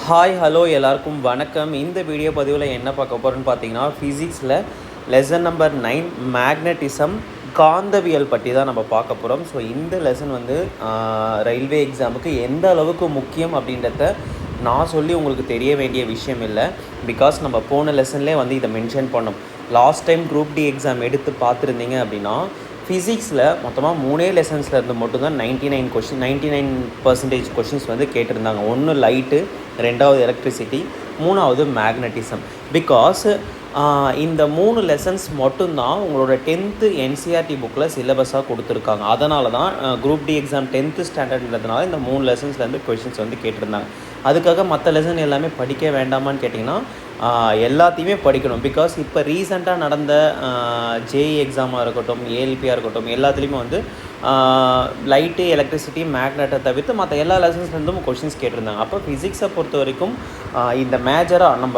Hi hello எல்லாருக்கும் வணக்கம். இந்த வீடியோ பதிவில் என்ன பார்க்க போகிறோன்னு பார்த்தீங்கன்னா, ஃபிசிக்ஸில் லெசன் நம்பர் 9 மேக்னட்டிசம் காந்தவியல் பற்றி தான் நம்ம பார்க்க போகிறோம். ஸோ இந்த லெசன் வந்து ரயில்வே எக்ஸாமுக்கு எந்த அளவுக்கு முக்கியம் அப்படின்றத நான் சொல்லி உங்களுக்கு தெரிய வேண்டிய விஷயம் இல்லை. பிகாஸ் நம்ம போன லெசன்லேயே வந்து இதை மென்ஷன் பண்ணோம். Last time group D exam எடுத்து பார்த்துருந்தீங்க அப்படின்னா, ஃபிசிக்ஸில் மொத்தமாக 3 லெசன்ஸில் இருந்து மட்டும்தான் 99% கொஷின்ஸ் வந்து கேட்டிருந்தாங்க. ஒன்று லைட்டு, ரெண்டாவது எலக்ட்ரிசிட்டி, மூணாவது மேக்னட்டிசம். பிகாஸ் இந்த 3 லெசன்ஸ் மட்டும்தான் உங்களோட 10th NCERT புக்கில் சிலபஸாக கொடுத்துருக்காங்க. அதனால தான் குரூப் டி எக்ஸாம் 10th ஸ்டாண்டர்ட்ன்றதுனால இந்த 3 லெசன்ஸ்லேருந்து கொஷின்ஸ் வந்து கேட்டிருந்தாங்க. அதுக்காக மற்ற லெசன் எல்லாமே படிக்க வேண்டாமான்னு கேட்டிங்கன்னா, எல்லாத்தையுமே படிக்கணும். பிகாஸ் இப்போ ரீசெண்டாக நடந்த ஜேஇ எக்ஸாமாக இருக்கட்டும், ஏஎல்பியாக இருக்கட்டும், எல்லாத்துலேயுமே வந்து லைட்டு, எலக்ட்ரிசிட்டி, மேக்னெட்டை தவிர்த்து மற்ற எல்லா லெசன்ஸ்லேருந்தும் கொஷின்ஸ் கேட்டிருந்தாங்க. அப்போ ஃபிசிக்ஸை பொறுத்த வரைக்கும் இந்த மேஜராக நம்ம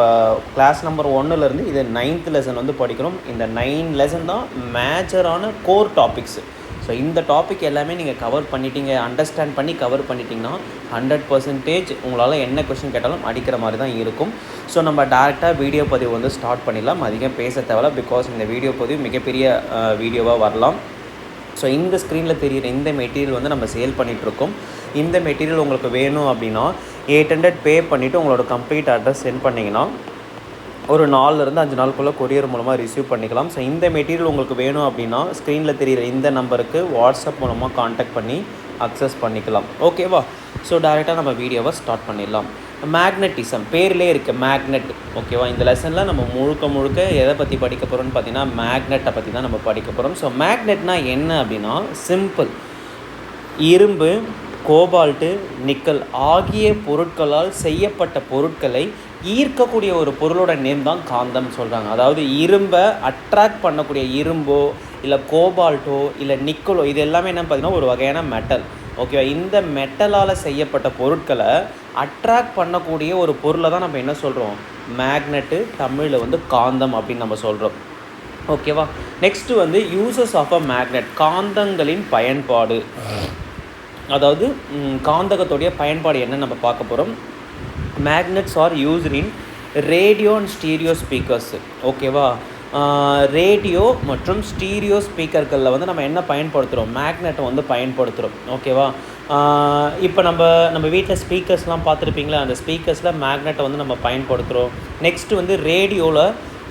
கிளாஸ் நம்பர் 1லேருந்து இது 9th லெசன் வந்து படிக்கணும். இந்த 9 லெசன் தான் மேஜரான கோர் டாபிக்ஸு. ஸோ இந்த டாபிக் எல்லாமே நீங்கள் கவர் பண்ணிட்டீங்க, அண்டர்ஸ்டாண்ட் பண்ணி கவர் பண்ணிட்டீங்கன்னா 100% உங்களால் என்ன கொஷின் கேட்டாலும் அடிக்கிற மாதிரி தான் இருக்கும். ஸோ நம்ம டேரெக்டாக வீடியோ பதிவு வந்து ஸ்டார்ட் பண்ணிடலாம். அதிகம் பேச தேவையில்ல. பிகாஸ் இந்த வீடியோ பதிவு மிகப்பெரிய வீடியோவாக வரலாம். ஸோ இந்த ஸ்க்ரீனில் தெரிகிற இந்த மெட்டீரியல் வந்து நம்ம சேல் பண்ணிகிட்ருக்கோம். இந்த மெட்டீரியல் உங்களுக்கு வேணும் அப்படின்னா 800 பே பண்ணிவிட்டு உங்களோட கம்ப்ளீட் அட்ரஸ் சென்ட் பண்ணிங்கன்னா ஒரு 4லேருந்து 5 நாளுக்குள்ளே கொரியர் மூலமாக ரிசீவ் பண்ணிக்கலாம். ஸோ இந்த மெட்டீரியல் உங்களுக்கு வேணும் அப்படின்னா ஸ்க்ரீனில் தெரிகிற இந்த நம்பருக்கு வாட்ஸ்அப் மூலமாக காண்டாக்ட் பண்ணி அக்சஸ் பண்ணிக்கலாம். ஓகேவா? ஸோ டேரெக்டாக நம்ம வீடியோவை ஸ்டார்ட் பண்ணிடலாம். மேக்னட்டிசம் பேர்லேயே இருக்குது, மேக்னெட். ஓகேவா? இந்த லெசனில் நம்ம முழுக்க எதை பற்றி படிக்க போகிறோம்னு பார்த்தீங்கன்னா, மேக்னெட்டை பற்றி தான் நம்ம படிக்க போகிறோம். ஸோ மேக்னெட்னா என்ன அப்படின்னா, சிம்பிள். இரும்பு, கோபால்ட்டு, நிக்கல் ஆகிய பொருட்களால் செய்யப்பட்ட பொருட்களை ஈர்க்கக்கூடிய ஒரு பொருளோட நேம் தான் காந்தம் சொல்கிறாங்க. அதாவது இரும்பை அட்ராக்ட் பண்ணக்கூடிய இரும்போ இல்லை கோபால்ட்டோ இல்லை நிக்கலோ, இது எல்லாமே என்ன பார்த்தீங்கன்னா ஒரு வகையான மெட்டல். ஓகேவா? இந்த மெட்டலால் செய்யப்பட்ட பொருட்களை அட்ராக்ட் பண்ணக்கூடிய ஒரு பொருளை தான் நம்ம என்ன சொல்கிறோம், மேக்னெட்டு, தமிழில் வந்து காந்தம் அப்படின்னு நம்ம சொல்கிறோம். ஓகேவா? நெக்ஸ்ட்டு வந்து யூசஸ் ஆஃப் அ மேக்னெட், காந்தங்களின் பயன்பாடு. அதாவது காந்தகத்துடைய பயன்பாடு என்ன நம்ம பார்க்க போகிறோம். Magnets are used in radio and stereo speakers. ஓகேவா? ரேடியோ மற்றும் ஸ்டீரியோ ஸ்பீக்கர்களில் வந்து நம்ம என்ன பயன்படுத்துகிறோம், மேக்னெட்டை வந்து பயன்படுத்துகிறோம். ஓகேவா? இப்போ நம்ம வீட்டில் ஸ்பீக்கர்ஸ்லாம் பார்த்துருப்பீங்களா, அந்த ஸ்பீக்கர்ஸில் மேக்னெட்டை வந்து நம்ம பயன்படுத்துகிறோம். நெக்ஸ்ட்டு வந்து ரேடியோவில்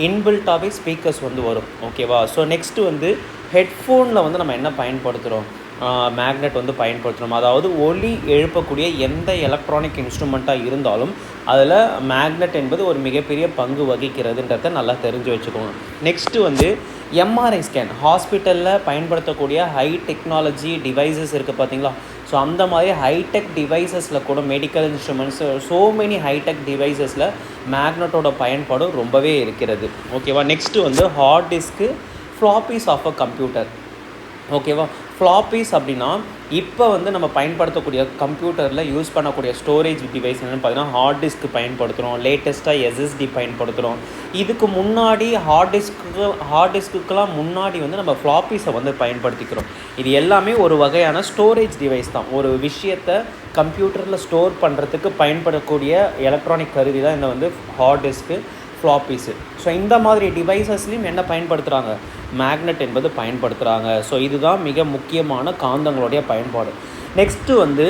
இன்பில்ட்டாகவே ஸ்பீக்கர்ஸ் வந்து வரும். ஓகேவா? ஸோ நெக்ஸ்ட்டு வந்து ஹெட்ஃபோனில் வந்து நம்ம என்ன பயன்படுத்துகிறோம், மேக்னெட் வந்து பயன்படுத்தணும். அதாவது ஒலி எழுப்பக்கூடிய எந்த எலக்ட்ரானிக் இன்ஸ்ட்ருமெண்ட்டாக இருந்தாலும் அதில் மேக்னெட் என்பது ஒரு மிகப்பெரிய பங்கு வகிக்கிறதுன்றதை நல்லா தெரிஞ்சு வச்சுக்கோங்க. நெக்ஸ்ட்டு வந்து எம்ஆர்ஐ ஸ்கேன், ஹாஸ்பிட்டலில் பயன்படுத்தக்கூடிய ஹை டெக்னாலஜி டிவைசஸ் இருக்குது பார்த்தீங்களா. ஸோ அந்த மாதிரி ஹைடெக் டிவைசஸில் கூட medical instruments, so many hi-tech டிவைசஸில் மேக்னெட்டோட பயன்பாடு ரொம்பவே இருக்கிறது. ஓகேவா? நெக்ஸ்ட்டு வந்து hard disk, floppies of a computer. ஓகேவா? ஃப்ளாப்பீஸ் அப்படின்னா இப்போ வந்து நம்ம பயன்படுத்தக்கூடிய கம்ப்யூட்டரில் யூஸ் பண்ணக்கூடிய ஸ்டோரேஜ் டிவைஸ் என்னென்னு பார்த்தீங்கன்னா ஹார்ட் டிஸ்க்கு பயன்படுத்துகிறோம். லேட்டஸ்ட்டாக SSD பயன்படுத்துகிறோம். இதுக்கு முன்னாடி ஹார்ட் டிஸ்க்குக்கெலாம் முன்னாடி வந்து நம்ம ஃப்ளாப்பீஸை வந்து பயன்படுத்திக்கிறோம். இது எல்லாமே ஒரு வகையான ஸ்டோரேஜ் டிவைஸ் தான். ஒரு விஷயத்தை கம்ப்யூட்டரில் ஸ்டோர் பண்ணுறதுக்கு பயன்படக்கூடிய எலக்ட்ரானிக் கருவி தான் இந்த வந்து ஹார்ட் டிஸ்க்கு, ஃப்ளாப்பீஸு. ஸோ இந்த மாதிரி டிவைசஸ்லையும் என்ன பயன்படுத்துகிறாங்க, மேக்னெட் என்பது பயன்படுத்துகிறாங்க. ஸோ இதுதான் மிக முக்கியமான காந்தங்களுடைய பயன்பாடு. நெக்ஸ்ட்டு வந்து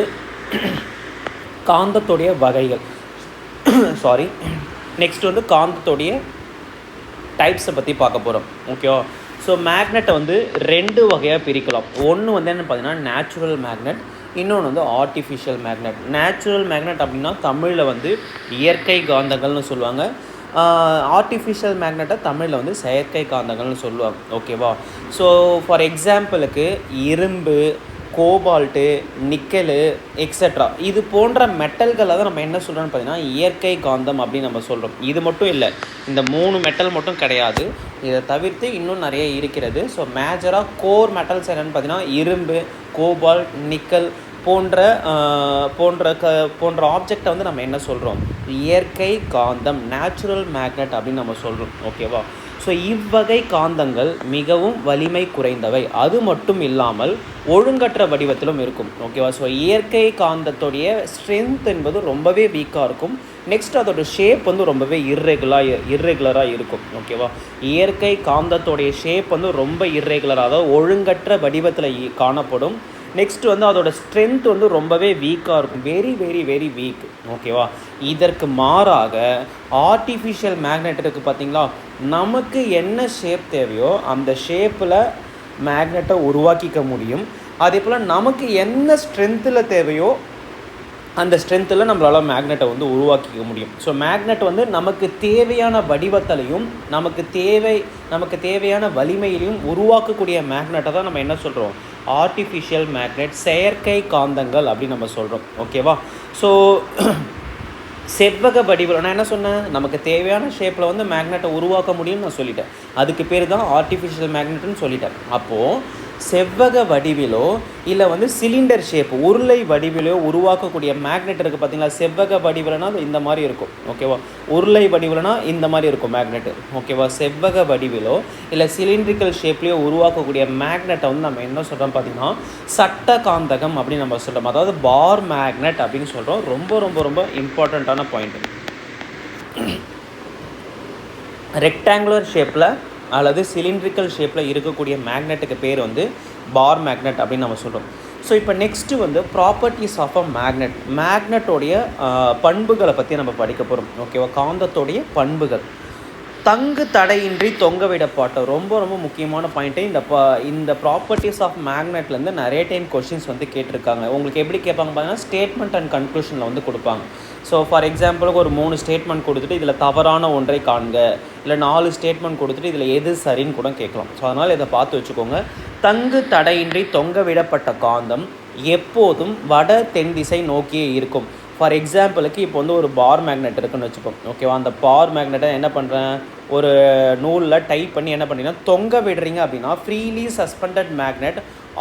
காந்தத்துடைய வகைகள். நெக்ஸ்ட் வந்து காந்தத்துடைய டைப்ஸை பற்றி பார்க்க போகிறோம். ஓகேவா? ஸோ மேக்னெட்டை வந்து 2 வகையாக பிரிக்கலாம். ஒன்று வந்து என்ன பார்த்தீங்கன்னா நேச்சுரல் மேக்னெட், இன்னொன்று வந்து ஆர்டிஃபிஷியல் மேக்னெட். நேச்சுரல் மேக்னெட் அப்படின்னா தமிழில் வந்து இயற்கை காந்தங்கள்னு சொல்லுவாங்க. ஆர்டிஃபிஷியல் மேக்னெட்டை தமிழில் வந்து செயற்கை காந்தங்கள்னு சொல்லுவாங்க. ஓகேவா? ஸோ ஃபார் எக்ஸாம்பிளுக்கு இரும்பு, கோபால்ட்டு, நிக்கலு எக்ஸட்ரா இது போன்ற மெட்டல்களை தான் நம்ம என்ன சொல்கிறோன்னு பார்த்தீங்கன்னா இயற்கை காந்தம் அப்படின்னு நம்ம சொல்கிறோம். இது மட்டும் இல்லை, இந்த 3 மெட்டல் மட்டும் கிடையாது, இதை தவிர்த்து இன்னும் நிறைய இருக்கிறது. ஸோ மேஜராக கோர் மெட்டல்ஸ் என்னென்னு பார்த்தீங்கன்னா இரும்பு, கோபால்ட், நிக்கல் போன்ற ஆப்ஜெக்டை வந்து நம்ம என்ன சொல்கிறோம், இயற்கை காந்தம், நேச்சுரல் மேக்னெட் அப்படின்னு நம்ம சொல்கிறோம். ஓகேவா? ஸோ ஸோ இவ்வகை காந்தங்கள் மிகவும் வலிமை குறைந்தவை. அது மட்டும் இல்லாமல் ஒழுங்கற்ற வடிவத்திலும் இருக்கும். ஓகேவா? ஸோ இயற்கை காந்தத்துடைய ஸ்ட்ரென்த் என்பது ரொம்பவே வீக்காக இருக்கும். நெக்ஸ்ட் அதோட ஷேப் வந்து ரொம்பவே இர்ரெகுலராக இருக்கும். ஓகேவா? இயற்கை காந்தத்தோடைய ஷேப் வந்து ரொம்ப இர்ரெகுலராக, அதாவது ஒழுங்கற்ற வடிவத்தில் காணப்படும். நெக்ஸ்ட் வந்து அதோட ஸ்ட்ரென்த் வந்து ரொம்பவே வீக்காக இருக்கும். Very very very weak. ஓகேவா? இதற்கு மாறாக ஆர்டிஃபிஷியல் மேக்னெட் இருக்குது பார்த்தீங்களா, நமக்கு என்ன ஷேப் தேவையோ அந்த ஷேப்பில் மேக்னெட்டை உருவாக்கிக்க முடியும். அதே போல் நமக்கு என்ன ஸ்ட்ரென்த்தில் தேவையோ அந்த ஸ்ட்ரென்த்தில் நம்மளால் மேக்னெட்டை வந்து உருவாக்கிக்க முடியும். ஸோ மேக்னெட் வந்து நமக்கு தேவையான வடிவத்திலையும் நமக்கு தேவையான வலிமையிலையும் உருவாக்கக்கூடிய மேக்னெட்டை தான் நம்ம என்ன சொல்கிறோம், ஆர்டிஃபிஷியல் மேக்னெட், செயற்கை காந்தங்கள் அப்படின்னு நம்ம சொல்கிறோம். ஓகேவா? ஸோ செவ்வக வடிவில் நான் என்ன சொன்னேன், நமக்கு தேவையான ஷேப்பில் வந்து மேக்னெட்டை உருவாக்க முடியும்னு நான் சொல்லிட்டேன். அதுக்கு பேர் தான் ஆர்டிஃபிஷியல் மேக்னெட்னு சொல்லிட்டேன். அப்போது செவ்வக வடிவிலோ இல்லை வந்து சிலிண்டர் ஷேப் உருளை வடிவிலோ உருவாக்கக்கூடிய மேக்னெட் இருக்குது பார்த்தீங்களா. செவ்வக வடிவில்னா இந்த மாதிரி இருக்கும். ஓகேவா? உருளை வடிவில்னா இந்த மாதிரி இருக்கும் மேக்னெட்டு. ஓகேவா? செவ்வக வடிவிலோ இல்லை சிலிண்ட்ரிக்கல் ஷேப்லேயோ உருவாக்கக்கூடிய மேக்னெட்டை வந்து நம்ம என்ன சொல்கிறோம் பார்த்தீங்கன்னா சட்ட காந்தகம் அப்படின்னு நம்ம சொல்கிறோம். அதாவது பார் மேக்னெட் அப்படின்னு சொல்கிறோம். ரொம்ப ரொம்ப ரொம்ப இம்பார்ட்டண்ட்டான பாயிண்ட். ரெக்டாங்குலர் ஷேப்பில் அல்லது சிலிண்ட்ரிக்கல் ஷேப்பில் இருக்கக்கூடிய மேக்னெட்டுக்கு பேர் வந்து பார் மேக்னெட் அப்படின்னு நம்ம சொல்கிறோம். ஸோ இப்போ நெக்ஸ்ட்டு வந்து ப்ராப்பர்ட்டிஸ் ஆஃப் அ மேக்னெட்டோடைய பண்புகளை பற்றி நம்ம படிக்க போகிறோம். ஓகேவா? காந்தத்தோடைய பண்புகள். தங்கு தடையின்றி தொங்க விடப்பட்ட ரொம்ப ரொம்ப முக்கியமான பாயிண்ட்டு. இந்த ப்ராப்பர்ட்டிஸ் ஆஃப் மேக்னெட்லேருந்து நிறைய டைம் கொஷின்ஸ் வந்து கேட்டிருக்காங்க. உங்களுக்கு எப்படி கேட்பாங்க பார்த்தீங்கன்னா ஸ்டேட்மெண்ட் அண்ட் கன்க்ளூஷனில் வந்து கொடுப்பாங்க. ஸோ ஃபார் எக்ஸாம்பிளுக்கு ஒரு 3 ஸ்டேட்மெண்ட் கொடுத்துட்டு இதில் தவறான ஒன்றை காண்க, இல்லை 4 ஸ்டேட்மெண்ட் கொடுத்துட்டு இதில் எது சரின்னு கூட கேட்கலாம். ஸோ அதனால் இதை பார்த்து வச்சுக்கோங்க. தங்கு தடையின்றி தொங்க விடப்பட்ட காந்தம் எப்போதும் வட தென் திசை நோக்கியே இருக்கும். ஃபார் எக்ஸாம்பிளுக்கு இப்போ வந்து ஒரு பார் மேக்னெட் இருக்குன்னு வச்சுப்போம். ஓகேவா? அந்த பார் மேக்னெட்டை என்ன பண்ணுறேன், ஒரு நூலில் டைப் பண்ணி என்ன பண்ணிங்கன்னா தொங்க விடுறீங்க அப்படின்னா freely suspended magnet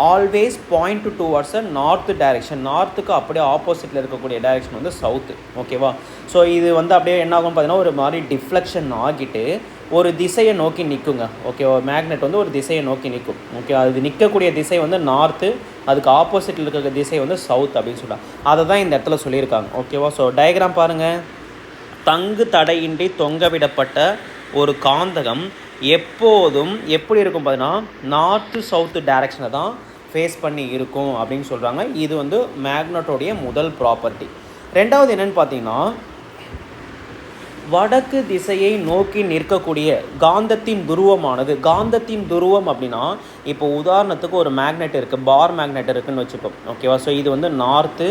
always point towards a north direction. நார்த்துக்கு அப்படியே ஆப்போசிட்டில் இருக்கக்கூடிய டைரெக்ஷன் வந்து சவுத்து. ஓகேவா? ஸோ இது வந்து அப்படியே என்ன ஆகும் பார்த்தீங்கன்னா ஒரு மாதிரி டிஃப்ளெக்ஷன் ஆகிட்டு ஒரு திசையை நோக்கி நிற்குங்க. ஓகேவா? மேக்னெட் வந்து ஒரு திசையை நோக்கி நிற்கும். ஓகே, அது நிற்கக்கூடிய திசை வந்து நார்த்து, அதுக்கு ஆப்போசிட்டில் இருக்கிற திசை வந்து சவுத் அப்படின்னு சொல்கிறாங்க. அதை தான் இந்த இடத்துல சொல்லியிருக்காங்க. ஓகேவா? ஸோ டயக்ராம் பாருங்கள். தங்கு தடையின்றி தொங்க விடப்பட்ட ஒரு காந்தகம் எப்போதும் எப்படி இருக்கும் பார்த்தீங்கன்னா நார்த்து சவுத்து டைரெக்ஷனை தான் ஃபேஸ் பண்ணி இருக்கும் அப்படின்னு சொல்கிறாங்க. இது வந்து மேக்னெட்டோடைய முதல் ப்ராப்பர்ட்டி. ரெண்டாவது என்னென்னு பார்த்தீங்கன்னா வடக்கு திசையை நோக்கி நிற்கக்கூடிய காந்தத்தின் துருவமானது, காந்தத்தின் துருவம் அப்படின்னா இப்போ உதாரணத்துக்கு ஒரு மேக்னெட் இருக்குது, பார் மேக்னெட் இருக்குதுன்னு வச்சுப்போம். ஓகேவா? ஸோ இது வந்து நார்த்து,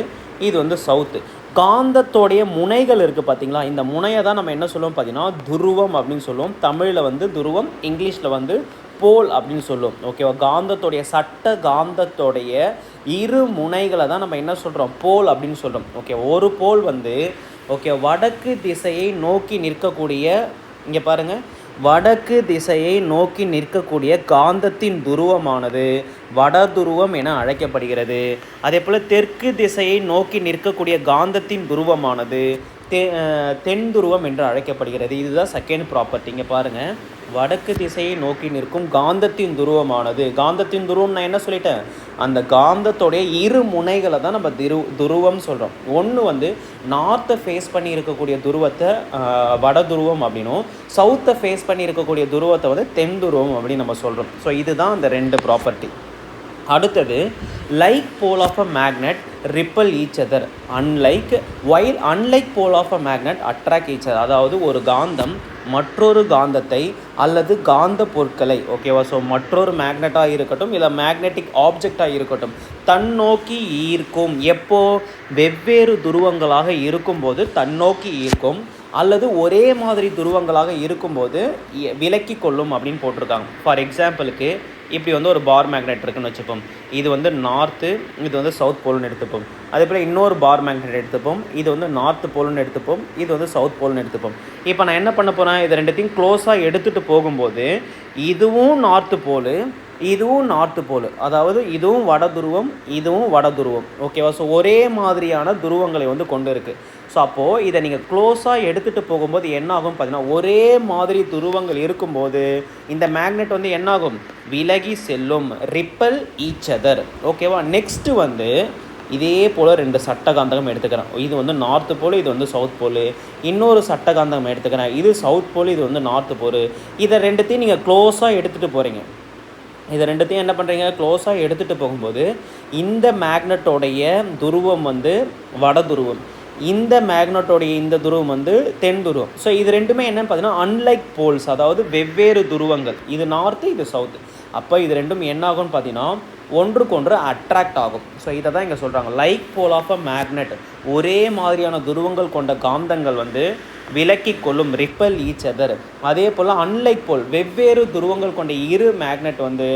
இது வந்து சவுத்து. காந்தத்தோடைய முனைகள் இருக்குது பார்த்தீங்களா, இந்த முனையை தான் நம்ம என்ன சொல்லுவோம் பார்த்தீங்கன்னா துருவம் அப்படின்னு சொல்லுவோம். தமிழில் வந்து துருவம், இங்கிலீஷில் வந்து போல் அப்படின்னு சொல்லுவோம். ஓகேவா? காந்தத்தோடைய சட்ட காந்தத்தோடைய இரு முனைகளை தான் நம்ம என்ன சொல்கிறோம், போல் அப்படின்னு சொல்கிறோம். ஓகே, ஒரு போல் வந்து ஓகே வடக்கு திசையை நோக்கி நிற்கக்கூடிய, இங்கே பாருங்கள், வடக்கு திசையை நோக்கி நிற்கக்கூடிய காந்தத்தின் துருவமானது வட துருவம் என அழைக்கப்படுகிறது. அதே போல் தெற்கு திசையை நோக்கி நிற்கக்கூடிய காந்தத்தின் துருவமானது தென் துருவம் என்று அழைக்கப்படுகிறது. இதுதான் செகண்ட் ப்ராப்பர்ட்டி. இங்கே பாருங்கள், வடக்கு திசையை நோக்கி நிற்கும் காந்தத்தின் துருவமானது, காந்தத்தின் துருவம் நான் என்ன சொல்லிட்டேன், அந்த காந்தத்தோடைய இரு முனைகளை தான் நம்ம துருவம் சொல்கிறோம். ஒன்று வந்து நார்த்தை ஃபேஸ் பண்ணி இருக்கக்கூடிய துருவத்தை வட துருவம் அப்படின்னும், சவுத்தை ஃபேஸ் பண்ணி இருக்கக்கூடிய துருவத்தை வந்து தென் துருவம் அப்படின்னு நம்ம சொல்கிறோம். ஸோ இதுதான் அந்த ரெண்டு ப்ராப்பர்ட்டி. அடுத்தது, like pole of a magnet repel each other unlike pole of a magnet attract each other. அதாவது ஒரு காந்தம் மற்றொரு காந்தத்தை அல்லது காந்த பொருட்களை, ஓகேவா, ஸோ மற்றொரு மேக்னெட்டாக இருக்கட்டும் இல்லை மேக்னெட்டிக் ஆப்ஜெக்டாக இருக்கட்டும், தன்னோக்கி ஈர்க்கும். எப்போ வெவ்வேறு துருவங்களாக இருக்கும்போது தன்னோக்கி ஈர்க்கும், அல்லது ஒரே மாதிரி துருவங்களாக இருக்கும்போது விலக்கி கொள்ளும் அப்படின்னு போட்டிருக்காங்க. ஃபார் எக்ஸாம்பிளுக்கு இப்படி வந்து ஒரு பார் மேக்னெட் இருக்குன்னு வச்சுப்போம். இது வந்து நார்த்து, இது வந்து சவுத் போல்னு எடுத்துப்போம். அதே போல் இன்னொரு பார் மேக்னெட் எடுத்துப்போம். இது வந்து நார்த்து போல்னு எடுத்துப்போம், இது வந்து சவுத் போல்னு எடுத்துப்போம். இப்போ நான் என்ன பண்ண போகிறேன், இது ரெண்டுத்தையும் க்ளோஸாக எடுத்துகிட்டு போகும்போது இதுவும் நார்த்து போல், இதுவும் நார்த்து போல், அதாவது இதுவும் வட துருவம், இதுவும் வட துருவம். ஓகேவா? ஸோ ஒரே மாதிரியான துருவங்களை வந்து கொண்டு இருக்குது. ஸோ அப்போது இதை நீங்கள் க்ளோஸாக எடுத்துகிட்டு போகும்போது என்ன ஆகும் பார்த்தீங்கன்னா, ஒரே மாதிரி துருவங்கள் இருக்கும்போது இந்த மேக்னெட் வந்து என்னாகும், விலகி செல்லும், ரிப்பல் ஈச் அதர். ஓகேவா. நெக்ஸ்ட்டு வந்து இதே போல் 2 சட்டகாந்தகம் எடுத்துக்கிறேன். இது வந்து நார்த்து போல், இது வந்து சவுத் போல். இன்னொரு சட்டகாந்தகம் எடுத்துக்கிறேன். இது சவுத் போல், இது வந்து நார்த்து போல். இதை ரெண்டுத்தையும் நீங்கள் க்ளோஸாக எடுத்துகிட்டு போகிறீங்க. இதை ரெண்டுத்தையும் என்ன பண்ணுறீங்க, க்ளோஸாக எடுத்துகிட்டு போகும்போது இந்த மேக்னெட்டோடைய துருவம் வந்து வட துருவம், இந்த மேக்னெட்டோடைய இந்த துருவம் வந்து தென் துருவம். ஸோ இது ரெண்டுமே என்னென்னு பார்த்தீங்கன்னா அன்லைக் போல்ஸ், அதாவது வெவ்வேறு துருவங்கள். இது நார்த்து, இது சவுத்து. அப்போ இது ரெண்டும் என்ன ஆகும்னு பார்த்தீங்கன்னா ஒன்றுக்கொன்று அட்ராக்ட் ஆகும். ஸோ இதை தான் இங்கே சொல்கிறாங்க, like pole of a magnet. ஒரே மாதிரியான துருவங்கள் கொண்ட காந்தங்கள் வந்து விலக்கி கொள்ளும், ரிப்பல் ஈச் அதர். அதே போல் அன்லைக் போல், வெவ்வேறு துருவங்கள் கொண்ட இரு மேக்னெட் வந்து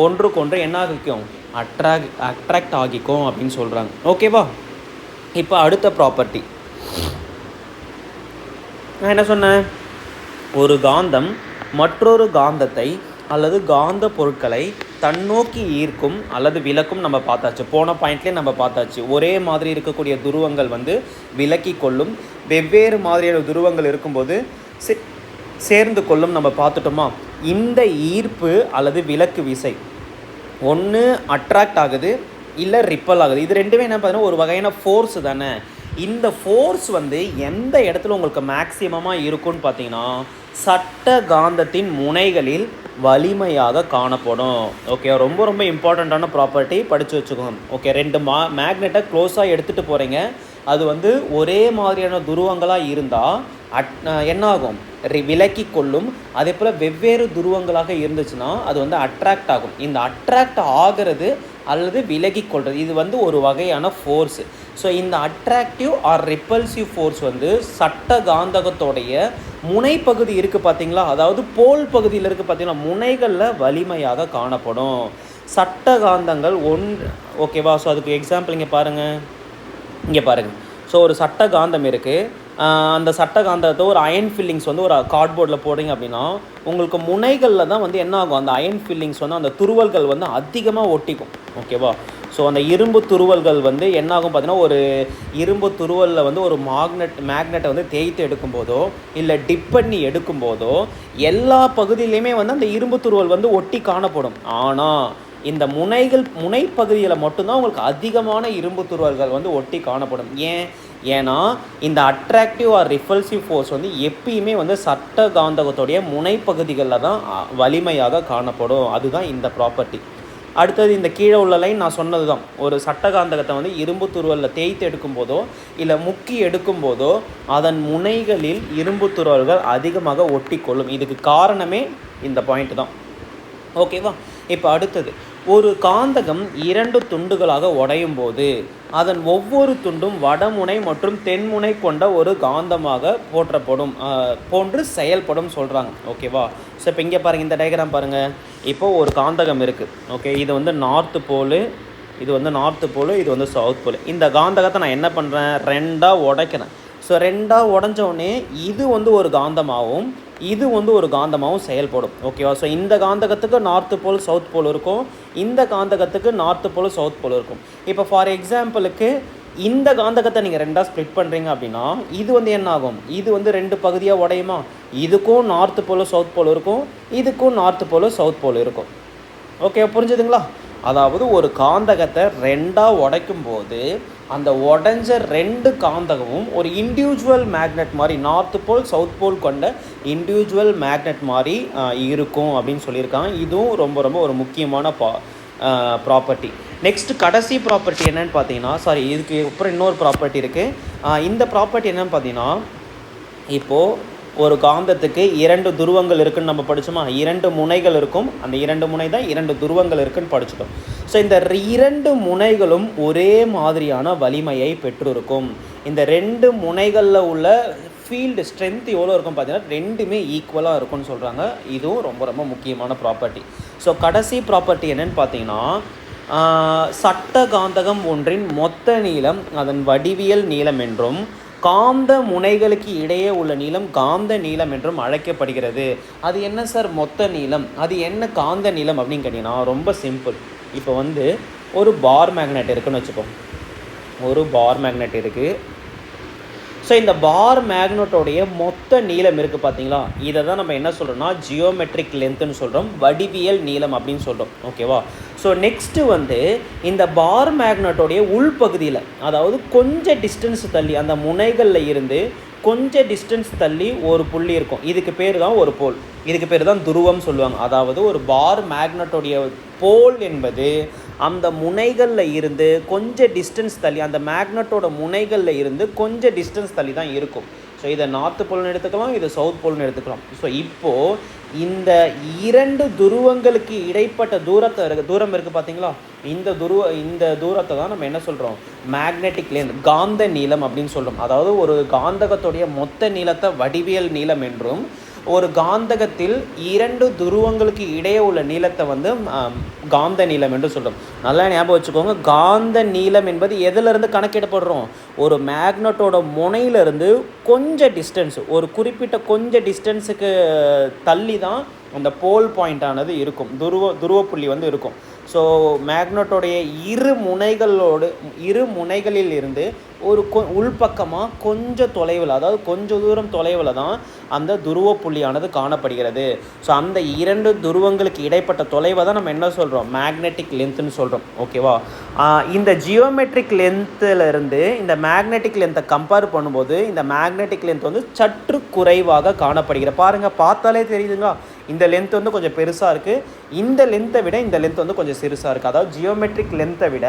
ஒன்றுக்கொன்று என்ன ஆகிக்கும், அட்ராக்ட் ஆகிக்கும் அப்படின்னு சொல்கிறாங்க. ஓகேவா. இப்போ அடுத்த ப்ராப்பர்ட்டி நான் என்ன சொன்னேன், ஒரு காந்தம் மற்றொரு காந்தத்தை அல்லது காந்த பொருட்களை தன்னோக்கி ஈர்க்கும் அல்லது விலக்கும். நம்ம பார்த்தாச்சு, போன பாயிண்ட்லேயே நம்ம பார்த்தாச்சு. ஒரே மாதிரி இருக்கக்கூடிய துருவங்கள் வந்து விலக்கி கொள்ளும், வெவ்வேறு மாதிரியான துருவங்கள் இருக்கும்போது சேர்ந்து கொள்ளும். நம்ம பார்த்துட்டோமா. இந்த ஈர்ப்பு அல்லது விலக்கு விசை ஒன்று அட்ராக்ட் ஆகுது, இல்லை ரிப்பல் ஆகுது. இது ரெண்டுமே என்ன பார்த்தீங்கன்னா ஒரு வகையான ஃபோர்ஸ் தானே. இந்த ஃபோர்ஸ் வந்து எந்த இடத்துல உங்களுக்கு மேக்சிமமாக இருக்கும்னு பார்த்தீங்கன்னா சட்ட காந்தத்தின் முனைகளில் வலிமையாக காணப்படும். ஓகே, ரொம்ப ரொம்ப இம்பார்ட்டண்ட்டான ப்ராப்பர்ட்டி, படித்து வச்சுக்கோங்க. ஓகே, 2 மேக்னெட்டை க்ளோஸாக எடுத்துகிட்டு போகிறீங்க. அது வந்து ஒரே மாதிரியான துருவங்களாக இருந்தால் என்ன ஆகும், விலக்கி கொள்ளும். அதே போல் வெவ்வேறு துருவங்களாக இருந்துச்சுன்னா அது வந்து அட்ராக்ட் ஆகும். இந்த அட்ராக்ட் ஆகிறது அல்லது விலகி கொள்வது இது வந்து ஒரு வகையான ஃபோர்ஸ். ஸோ இந்த அட்ராக்டிவ் ஆர் ரிப்பல்சிவ் ஃபோர்ஸ் வந்து சட்ட காந்தகத்தோடைய முனைப்பகுதி இருக்குது பார்த்தீங்களா, அதாவது போல் பகுதியில் இருக்குது பார்த்தீங்களா, முனைகளில் வலிமையாக காணப்படும் சட்ட காந்தங்கள் ஓகேவா. ஸோ அதுக்கு எக்ஸாம்பிள் இங்கே பாருங்கள், இங்கே பாருங்கள். ஸோ ஒரு சட்ட காந்தம் இருக்குது. அந்த சட்ட காந்தத்தை ஒரு அயன் ஃபில்லிங்ஸ் வந்து ஒரு கார்ட்போர்டில் போடுறீங்க அப்படின்னா உங்களுக்கு முனைகளில் தான் வந்து என்ன ஆகும், அந்த அயன் ஃபில்லிங்ஸ் வந்து அந்த துருவல்கள் வந்து அதிகமாக ஒட்டிக்கும். ஓகேவா. ஸோ அந்த இரும்பு துருவல்கள் வந்து என்ன ஆகும் பார்த்தீங்கன்னா, ஒரு இரும்பு துருவலில் வந்து ஒரு மேக்னெட்டை வந்து தேய்த்து எடுக்கும்போதோ இல்லை டிப் பண்ணி எடுக்கும்போதோ எல்லா பகுதியிலையுமே வந்து அந்த இரும்பு துருவல் வந்து ஒட்டி காணப்படும். ஆனால் இந்த முனைப்பகுதியில் மட்டும்தான் உங்களுக்கு அதிகமான இரும்பு துருவல்கள் வந்து ஒட்டி காணப்படும். ஏன்னா இந்த அட்ராக்டிவ் ஆர் ரிப்பல்சிவ் ஃபோர்ஸ் வந்து எப்பயுமே வந்து சட்ட காந்தகத்துடைய முனைப்பகுதிகளில் தான் வலிமையாக காணப்படும். அதுதான் இந்த ப்ராப்பர்ட்டி. அடுத்தது இந்த கீழே உள்ள லைன் நான் சொன்னது தான். ஒரு சட்ட காந்தகத்தை வந்து இரும்பு துருவலில் தேய்த்து எடுக்கும்போதோ இல்லை முக்கி எடுக்கும்போதோ அதன் முனைகளில் இரும்பு துருவல்கள் அதிகமாக ஒட்டி கொள்ளும். இதுக்கு காரணமே இந்த பாயிண்ட் தான். ஓகேவா. இப்போ அடுத்தது, ஒரு காந்தகம் 2 துண்டுகளாக உடையும் போது அதன் ஒவ்வொரு துண்டும் வடமுனை மற்றும் தென்முனை கொண்ட ஒரு காந்தமாக போன்று செயல்படும் சொல்கிறாங்க. ஓகேவா. ஸோ இப்போ இங்கே பாருங்கள், இந்த டயக்ராம் பாருங்கள். இப்போது ஒரு காந்தகம் இருக்குது. ஓகே, இது வந்து நார்த்து போல், இது வந்து நார்த்து போல், இது வந்து சவுத் போல். இந்த காந்தகத்தை நான் என்ன பண்ணுறேன், 2ஆக உடைக்கிறேன். ஸோ 2ஆக உடஞ்சோடனே இது வந்து ஒரு காந்தமாகவும் இது வந்து ஒரு காந்தமாகவும் செயல்படும். ஓகேவா. ஸோ இந்த காந்தகத்துக்கு நார்த்து போல் சவுத் போல் இருக்கும், இந்த காந்தகத்துக்கு நார்த்து போல் சவுத் போல் இருக்கும். இப்போ ஃபார் எக்ஸாம்பிளுக்கு இந்த காந்தகத்தை நீங்கள் 2ஆக ஸ்ப்ளிட் பண்ணுறீங்க அப்படின்னா இது வந்து என்ன ஆகும், இது வந்து 2 பகுதியாக உடையுமா. இதுக்கும் நார்த்து போல் சவுத் போல் இருக்கும், இதுக்கும் நார்த்து போல் சவுத் போல் இருக்கும். ஓகே, புரிஞ்சுதுங்களா. அதாவது ஒரு காந்தகத்தை 2ஆக உடைக்கும் போது அந்த உடஞ்ச 2 காந்தகமும் ஒரு இண்டிவிஜுவல் மேக்னெட் மாதிரி நார்த்து போல் சவுத் போல் கொண்ட இண்டிவிஜுவல் மேக்னெட் மாதிரி இருக்கும் அப்படின்னு சொல்லியிருக்காங்க. இதுவும் ரொம்ப ரொம்ப ஒரு முக்கியமான ப்ராப்பர்ட்டி. நெக்ஸ்ட்டு கடைசி ப்ராப்பர்ட்டி என்னென்னு பார்த்தீங்கன்னா, இதுக்கு அப்புறம் இன்னொரு ப்ராப்பர்ட்டி இருக்குது. இந்த ப்ராப்பர்ட்டி என்னென்னு பார்த்தீங்கன்னா, இப்போது ஒரு காந்தத்துக்கு 2 துருவங்கள் இருக்குதுன்னு நம்ம படித்தோமா, 2 முனைகள் இருக்கும். அந்த 2 முனை தான் 2 துருவங்கள் இருக்குதுன்னு படிச்சிட்டோம். ஸோ இந்த 2 முனைகளும் ஒரே மாதிரியான வலிமையை பெற்றிருக்கும். இந்த 2 முனைகளில் உள்ள ஃபீல்டு ஸ்ட்ரென்த் எவ்வளோ இருக்கும் பார்த்தீங்கன்னா ரெண்டுமே ஈக்குவலாக இருக்கும்னு சொல்கிறாங்க. இதுவும் ரொம்ப ரொம்ப முக்கியமான ப்ராப்பர்ட்டி. ஸோ கடைசி ப்ராப்பர்ட்டி என்னென்னு பார்த்தீங்கன்னா, சட்ட காந்தகம் ஒன்றின் மொத்த நீளம் அதன் வடிவியல் நீளம் என்றும் காந்த முனைகளுக்கு இடையே உள்ள நீளம் காந்த நீளம் என்றும் அழைக்கப்படுகிறது. அது என்ன சார் மொத்த நீளம், அது என்ன காந்த நீளம் அப்படின்னு கேட்டிங்கன்னா ரொம்ப சிம்பிள். இப்போ வந்து ஒரு பார் மேக்னெட் இருக்குதுன்னு வச்சுப்போம். ஒரு பார் மேக்னெட் இருக்குது. ஸோ இந்த பார் மேக்னட்டோடைய மொத்த நீளம் இருக்குது பார்த்தீங்களா, இதை தான் நம்ம என்ன சொல்கிறோம்னா ஜியோமெட்ரிக் லென்த்துன்னு சொல்கிறோம், வடிவியல் நீளம் அப்படின்னு சொல்கிறோம். ஓகேவா? ஸோ நெக்ஸ்ட்டு வந்து இந்த பார் மேக்னட்டோடைய உள்பகுதியில், அதாவது கொஞ்சம் டிஸ்டன்ஸ் தள்ளி அந்த முனைகளில் இருந்து கொஞ்சம் டிஸ்டன்ஸ் தள்ளி ஒரு புள்ளி இருக்கும். இதுக்கு பேர் தான் ஒரு போல், இதுக்கு பேர் தான் துருவம் சொல்லுவாங்க. அதாவது ஒரு பார் மேக்னட்டோடைய போல் என்பது அந்த முனைகளில் இருந்து கொஞ்சம் டிஸ்டன்ஸ் தள்ளி, அந்த மேக்னட்டோட முனைகளில் இருந்து கொஞ்சம் டிஸ்டன்ஸ் தள்ளி தான் இருக்கும். ஸோ இதை நார்த்து போல்னு எடுத்துக்கலாம், இதை சவுத் போல்னு எடுத்துக்கலாம். ஸோ இப்போது இந்த இரண்டு துருவங்களுக்கு இடைப்பட்ட தூரம் இருக்குது பார்த்தீங்களா, இந்த தூரத்தை தான் நம்ம என்ன சொல்கிறோம், மேக்னெட்டிக் லென்த், காந்த நீளம் அப்படின்னு சொல்கிறோம். அதாவது ஒரு காந்தகத்துடைய மொத்த நீளத்தை வடிவியல் நீளம் என்றும், ஒரு காந்தகத்தில் இரண்டு துருவங்களுக்கு இடையே உள்ள நீளத்தை வந்து காந்த நீளம் என்று சொல்கிறோம். நல்லா ஞாபகம் வச்சுக்கோங்க, காந்த நீளம் என்பது எதிலிருந்து கணக்கிடப்படுறோம், ஒரு மேக்னட்டோட முனையிலிருந்து கொஞ்சம் டிஸ்டன்ஸ், ஒரு குறிப்பிட்ட கொஞ்சம் டிஸ்டன்ஸுக்கு தள்ளி தான் அந்த போல் பாயிண்டானது இருக்கும், துருவ புள்ளி வந்து இருக்கும். ஸோ மேக்னட்டோடைய இரு முனைகளில் இருந்து ஒரு உள்பக்கமாக கொஞ்சம் தொலைவில், அதாவது கொஞ்சம் தூரம் தொலைவில் தான் அந்த துருவ புள்ளியானது காணப்படுகிறது. ஸோ அந்த இரண்டு துருவங்களுக்கு இடைப்பட்ட தொலைவை தான் நம்ம என்ன சொல்கிறோம், மேக்னெட்டிக் லென்த்துன்னு சொல்கிறோம். ஓகேவா? இந்த ஜியோமெட்ரிக் லென்த்திலிருந்து இந்த மேக்னெட்டிக் லென்த்தை கம்பேர் பண்ணும்போது இந்த மேக்னெட்டிக் லென்த் வந்து சற்று குறைவாக காணப்படுகிறது. பாருங்கள், பார்த்தாலே தெரியுதுங்களா, இந்த லென்த் வந்து கொஞ்சம் பெருசாக இருக்குது, இந்த லென்த்தை விட இந்த லென்த் வந்து கொஞ்சம் சிறுசாக இருக்குது. அதாவது ஜியோமெட்ரிக் லென்த்தை விட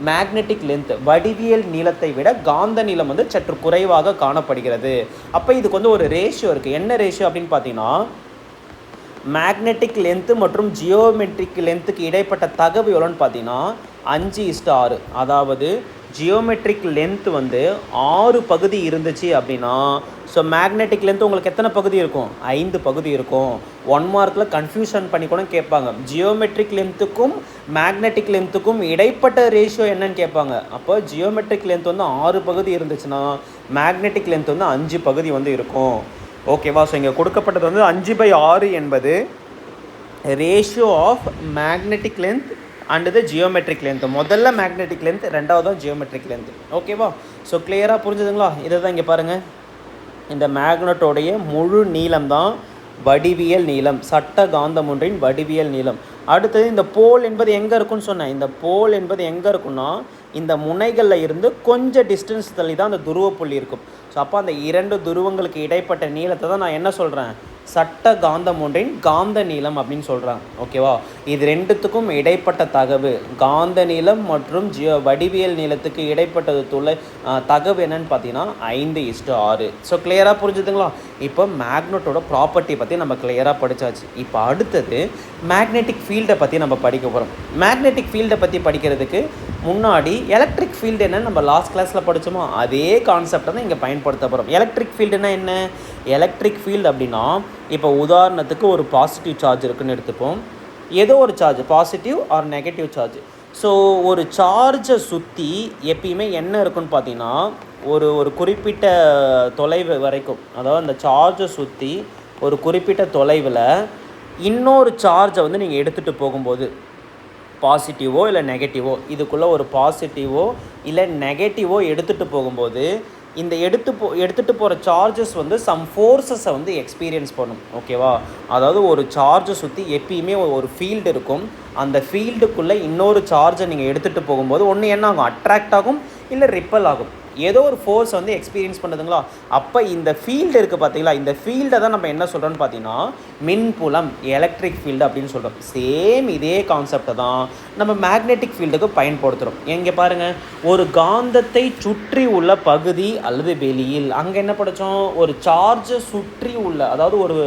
மேக்னெட்டிக் லென்த், வடிவியல் நீளத்தை விட காந்த நீளம் வந்து சற்று குறைவாக காணப்படுகிறது. அப்போ இதுக்கு வந்து ஒரு ரேஷியோ இருக்குது. என்ன ரேஷியோ அப்படின்னு பார்த்தீங்கன்னா, மேக்னெட்டிக் லென்த்து மற்றும் ஜியோமெட்ரிக் லென்த்துக்கு இடைப்பட்ட தகவு எவ்வளோன்னு பார்த்தீங்கன்னா 5:6. அதாவது ஜியோமெட்ரிக் லென்த் வந்து 6 பகுதி இருந்துச்சு அப்படின்னா, ஸோ மேக்னெட்டிக் லென்த் உங்களுக்கு எத்தனை பகுதி இருக்கும், 5 பகுதி இருக்கும். 1 மார்க்கில் கன்ஃபியூஷன் பண்ணி கூட கேட்பாங்க, ஜியோமெட்ரிக் லென்த்துக்கும் மேக்னெட்டிக் லென்த்துக்கும் இடைப்பட்ட ரேஷியோ என்னன்னு கேட்பாங்க. அப்போ ஜியோமெட்ரிக் லென்த் வந்து 6 பகுதி இருந்துச்சுன்னா மேக்னெட்டிக் லென்த் வந்து 5 பகுதி வந்து இருக்கும். ஓகேவா? ஸோ இங்கே கொடுக்கப்பட்டது வந்து 5/6 என்பது ratio of magnetic length and the geometric length. முதல்ல மேக்னெட்டிக் லென்த், ரெண்டாவது தான் ஜியோமெட்ரிக் லென்த். ஓகேவா? ஸோ கிளியராக புரிஞ்சுதுங்களா? இதை தான் இங்கே பாருங்கள், இந்த மேக்னட்டோடைய முழு நீளம் தான் வடிவியல் நீளம், சட்ட காந்தம் ஒன்றின் வடிவியல் நீளம். அடுத்தது இந்த போல் என்பது எங்கே இருக்குன்னு சொன்னேன், இந்த போல் என்பது எங்கே இருக்குன்னா இந்த முனைகளில் இருந்து கொஞ்சம் டிஸ்டன்ஸ் தள்ளி தான் அந்த துருவ புள்ளி இருக்கும். ஸோ அப்போ அந்த இரண்டு துருவங்களுக்கு இடைப்பட்ட நீளத்தை தான் நான் என்ன சொல்கிறேன், சட்ட காந்தம் ஒன்றின் காந்த நீளம் அப்படின்னு சொல்கிறாங்க. ஓகேவா? இது ரெண்டுத்துக்கும் இடைப்பட்ட தகவு, காந்த நீளம் மற்றும் வடிவியல் நீளத்துக்கு இடைப்பட்டது தகவு என்னன்னு பார்த்தீங்கன்னா 5:6. ஸோ கிளியராக புரிஞ்சுதுங்களா? இப்போ மேக்னட்டோட ப்ராப்பர்ட்டி பற்றி நம்ம கிளியராக படித்தாச்சு. இப்போ அடுத்தது மேக்னெட்டிக் ஃபீல்டை பற்றி நம்ம படிக்க போகிறோம். மேக்னெட்டிக் ஃபீல்டை பற்றி படிக்கிறதுக்கு முன்னாடி எலக்ட்ரிக் ஃபீல்டு என்னன்னு நம்ம லாஸ்ட் கிளாஸில் படித்தோமோ அதே கான்செப்டை தான் இங்கே பயன்படுத்த போகிறோம். எலக்ட்ரிக் ஃபீல்டுனா என்ன? எலக்ட்ரிக் ஃபீல்டு அப்படின்னா, இப்போ உதாரணத்துக்கு ஒரு பாசிட்டிவ் சார்ஜ் இருக்குதுன்னு எடுத்துப்போம், ஏதோ ஒரு charge, positive or negative charge. So ஒரு சார்ஜை சுற்றி எப்பயுமே என்ன இருக்குன்னு பார்த்தீங்கன்னா, ஒரு குறிப்பிட்ட தொலைவு வரைக்கும், அதாவது அந்த சார்ஜை சுற்றி ஒரு குறிப்பிட்ட தொலைவில் இன்னொரு சார்ஜை வந்து நீங்கள் எடுத்துகிட்டு போகும்போது, பாசிட்டிவோ இல்லை நெகட்டிவோ, இதுக்குள்ளே ஒரு பாசிட்டிவோ இல்லை நெகட்டிவோ எடுத்துகிட்டு போகும்போது இந்த எடுத்துகிட்டு போகிற சார்ஜஸ் வந்து சம் ஃபோர்ஸஸை வந்து எக்ஸ்பீரியன்ஸ் பண்ணும். ஓகேவா? அதாவது ஒரு சார்ஜை சுற்றி எப்பயுமே ஒரு ஃபீல்டு இருக்கும், அந்த ஃபீல்டுக்குள்ளே இன்னொரு சார்ஜை நீங்கள் எடுத்துகிட்டு போகும்போது ஒன்று என்ன ஆகும், அட்ராக்ட் ஆகும் இல்லை ரிப்பல் ஆகும், ஏதோ ஒரு ஃபோர்ஸ் வந்து எக்ஸ்பீரியன்ஸ் பண்ணுதுங்களா. அப்போ இந்த ஃபீல்டு இருக்குது பார்த்தீங்களா, இந்த ஃபீல்டை தான் நம்ம என்ன சொல்கிறோன்னு பார்த்தீங்கன்னா மின்புலம், எலக்ட்ரிக் ஃபீல்டு அப்படின்னு சொல்கிறோம். சேம் இதே கான்செப்டை தான் நம்ம மேக்னெட்டிக் ஃபீல்டுக்கு பயன்படுத்துகிறோம். எங்கே பாருங்கள், ஒரு காந்தத்தை சுற்றி உள்ள பகுதி அல்லது வெளியில், அங்கே என்ன படித்தோம், ஒரு சார்ஜை சுற்றி உள்ள, அதாவது ஒரு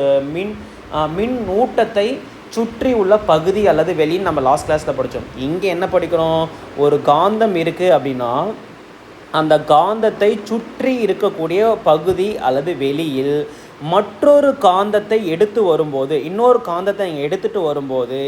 மின் ஊட்டத்தை சுற்றி உள்ள பகுதி அல்லது வெளின்னு நம்ம லாஸ்ட் கிளாஸில் படித்தோம். இங்கே என்ன படிக்கிறோம், ஒரு காந்தம் இருக்குது அப்படின்னா அந்த காந்தத்தை சுற்றி இருக்கக்கூடிய பகுதி அல்லது வெளியில் மற்றொரு காந்தத்தை எடுத்து வரும்போது, இன்னொரு காந்தத்தை நீங்கள் எடுத்துகிட்டு வரும்போது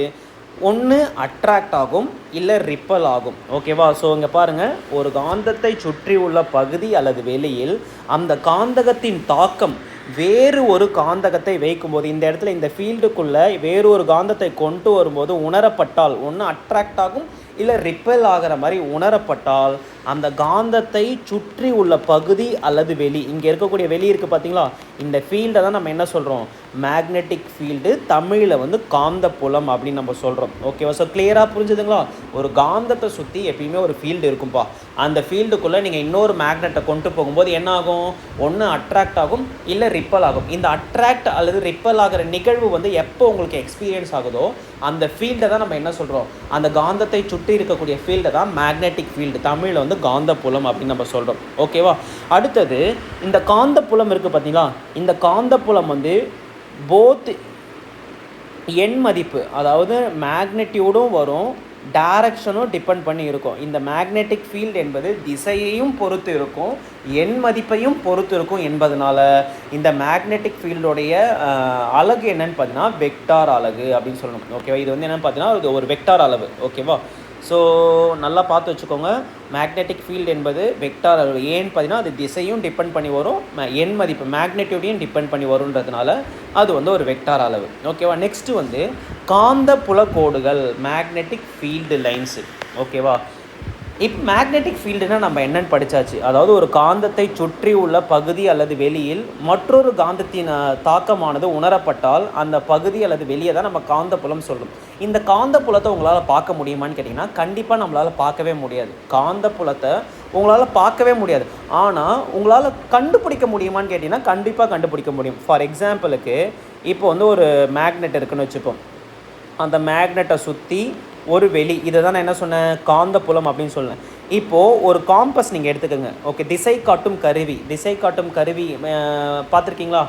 ஒன்று அட்ராக்ட் ஆகும் இல்லை ரிப்பல் ஆகும். ஓகேவா? ஸோ இங்கே பாருங்கள், ஒரு காந்தத்தை சுற்றி உள்ள பகுதி அல்லது வெளியில் அந்த காந்தகத்தின் தாக்கம் வேறு ஒரு காந்தகத்தை வைக்கும்போது, இந்த இடத்துல இந்த ஃபீல்டுக்குள்ளே வேறு ஒரு காந்தத்தை கொண்டு வரும்போது உணரப்பட்டால், ஒன்று அட்ராக்ட் ஆகும் இல்லை ரிப்பல் ஆகிற மாதிரி உணரப்பட்டால் அந்த காந்தத்தை சுற்றி உள்ள பகுதி அல்லது வெளி, இங்கே இருக்கக்கூடிய வெளி இருக்குது பார்த்தீங்களா, இந்த ஃபீல்டை தான் நம்ம என்ன சொல்கிறோம், மேக்னெட்டிக் ஃபீல்டு, தமிழில் வந்து காந்த புலம் அப்படின்னு நம்ம சொல்கிறோம். ஓகேவா? ஸோ கிளியராக புரிஞ்சுதுங்களா? ஒரு காந்தத்தை சுற்றி எப்பயுமே ஒரு ஃபீல்டு இருக்கும்பா. அந்த ஃபீல்டுக்குள்ளே நீங்கள் இன்னொரு மேக்னெட்டை கொண்டு போகும்போது என்ன ஆகும், ஒன்று அட்ராக்ட் ஆகும் இல்லை ரிப்பல் ஆகும். இந்த அட்ராக்ட் அல்லது ரிப்பல் ஆகிற நிகழ்வு வந்து எப்போ உங்களுக்கு எக்ஸ்பீரியன்ஸ் ஆகுதோ அந்த ஃபீல்டை தான் நம்ம என்ன சொல்கிறோம், அந்த காந்தத்தை சுற்றி இருக்கக்கூடிய ஃபீல்டை தான் மேக்னெட்டிக் ஃபீல்டு, தமிழில் வந்து காந்த புலம் அப்படின்னு நம்ம சொல்கிறோம். ஓகேவா? அடுத்தது இந்த காந்த புலம் இருக்குது பார்த்தீங்களா, இந்த காந்த புலம் வந்து போத் எண் மதிப்பு, அதாவது மேக்னெட்டியூடும் வரும், டைரக்ஷனும் டிபெண்ட் பண்ணி இருக்கும். இந்த மேக்னெட்டிக் ஃபீல்டு என்பது திசையையும் பொறுத்து இருக்கும், எண் மதிப்பையும் பொறுத்து இருக்கும் என்பதனால இந்த மேக்னெட்டிக் ஃபீல்டோடைய அலகு என்னன்னு பார்த்தீங்கன்னா வெக்டார் அலகு அப்படின்னு சொல்லணும். ஓகேவா? இது வந்து என்னென்னு பார்த்தீங்கன்னா இது ஒரு வெக்டார் அளவு. ஓகேவா? ஸோ நல்லா பார்த்து வச்சுக்கோங்க, மேக்னெட்டிக் ஃபீல்டு என்பது வெக்டார் அளவு. ஏன்னு பார்த்தீங்கன்னா அது திசையும் டிபெண்ட் பண்ணி வரும், எண் மதிப்பு மேக்னெட்டியூடையும் டிபெண்ட் பண்ணி வருன்றதுனால அது வந்து ஒரு வெக்டார் அளவு. ஓகேவா? நெக்ஸ்ட்டு வந்து காந்த புலக்கோடுகள், மேக்னெட்டிக் ஃபீல்டு லைன்ஸு. ஓகேவா? இப்போ மேக்னெட்டிக் ஃபீல்டுனா நம்ம என்னென்னு படித்தாச்சு, அதாவது ஒரு காந்தத்தை சுற்றி உள்ள பகுதி அல்லது வெளியில் மற்றொரு காந்தத்தின் தாக்கமானது உணரப்பட்டால் அந்த பகுதி அல்லது வெளியே தான் நம்ம காந்த புலம் சொல்லும். இந்த காந்த புலத்தை உங்களால் பார்க்க முடியுமான்னு கேட்டிங்கன்னா கண்டிப்பாக நம்மளால் பார்க்கவே முடியாது. காந்த புலத்தை உங்களால் பார்க்கவே முடியாது, ஆனால் உங்களால் கண்டுபிடிக்க முடியுமான்னு கேட்டிங்கன்னா கண்டிப்பாக கண்டுபிடிக்க முடியும். ஃபார் எக்ஸாம்பிளுக்கு இப்போ வந்து ஒரு மேக்னெட் இருக்குன்னு வச்சுப்போம், அந்த மேக்னெட்டை சுற்றி ஒரு வெளி, இதை தான் நான் என்ன சொன்னேன், காந்த புலம் அப்படின்னு சொன்னேன். இப்போது ஒரு காம்பஸ் நீங்கள் எடுத்துக்கோங்க. ஓகே, திசை காட்டும் கருவி, திசை காட்டும் கருவி பார்த்துருக்கீங்களா?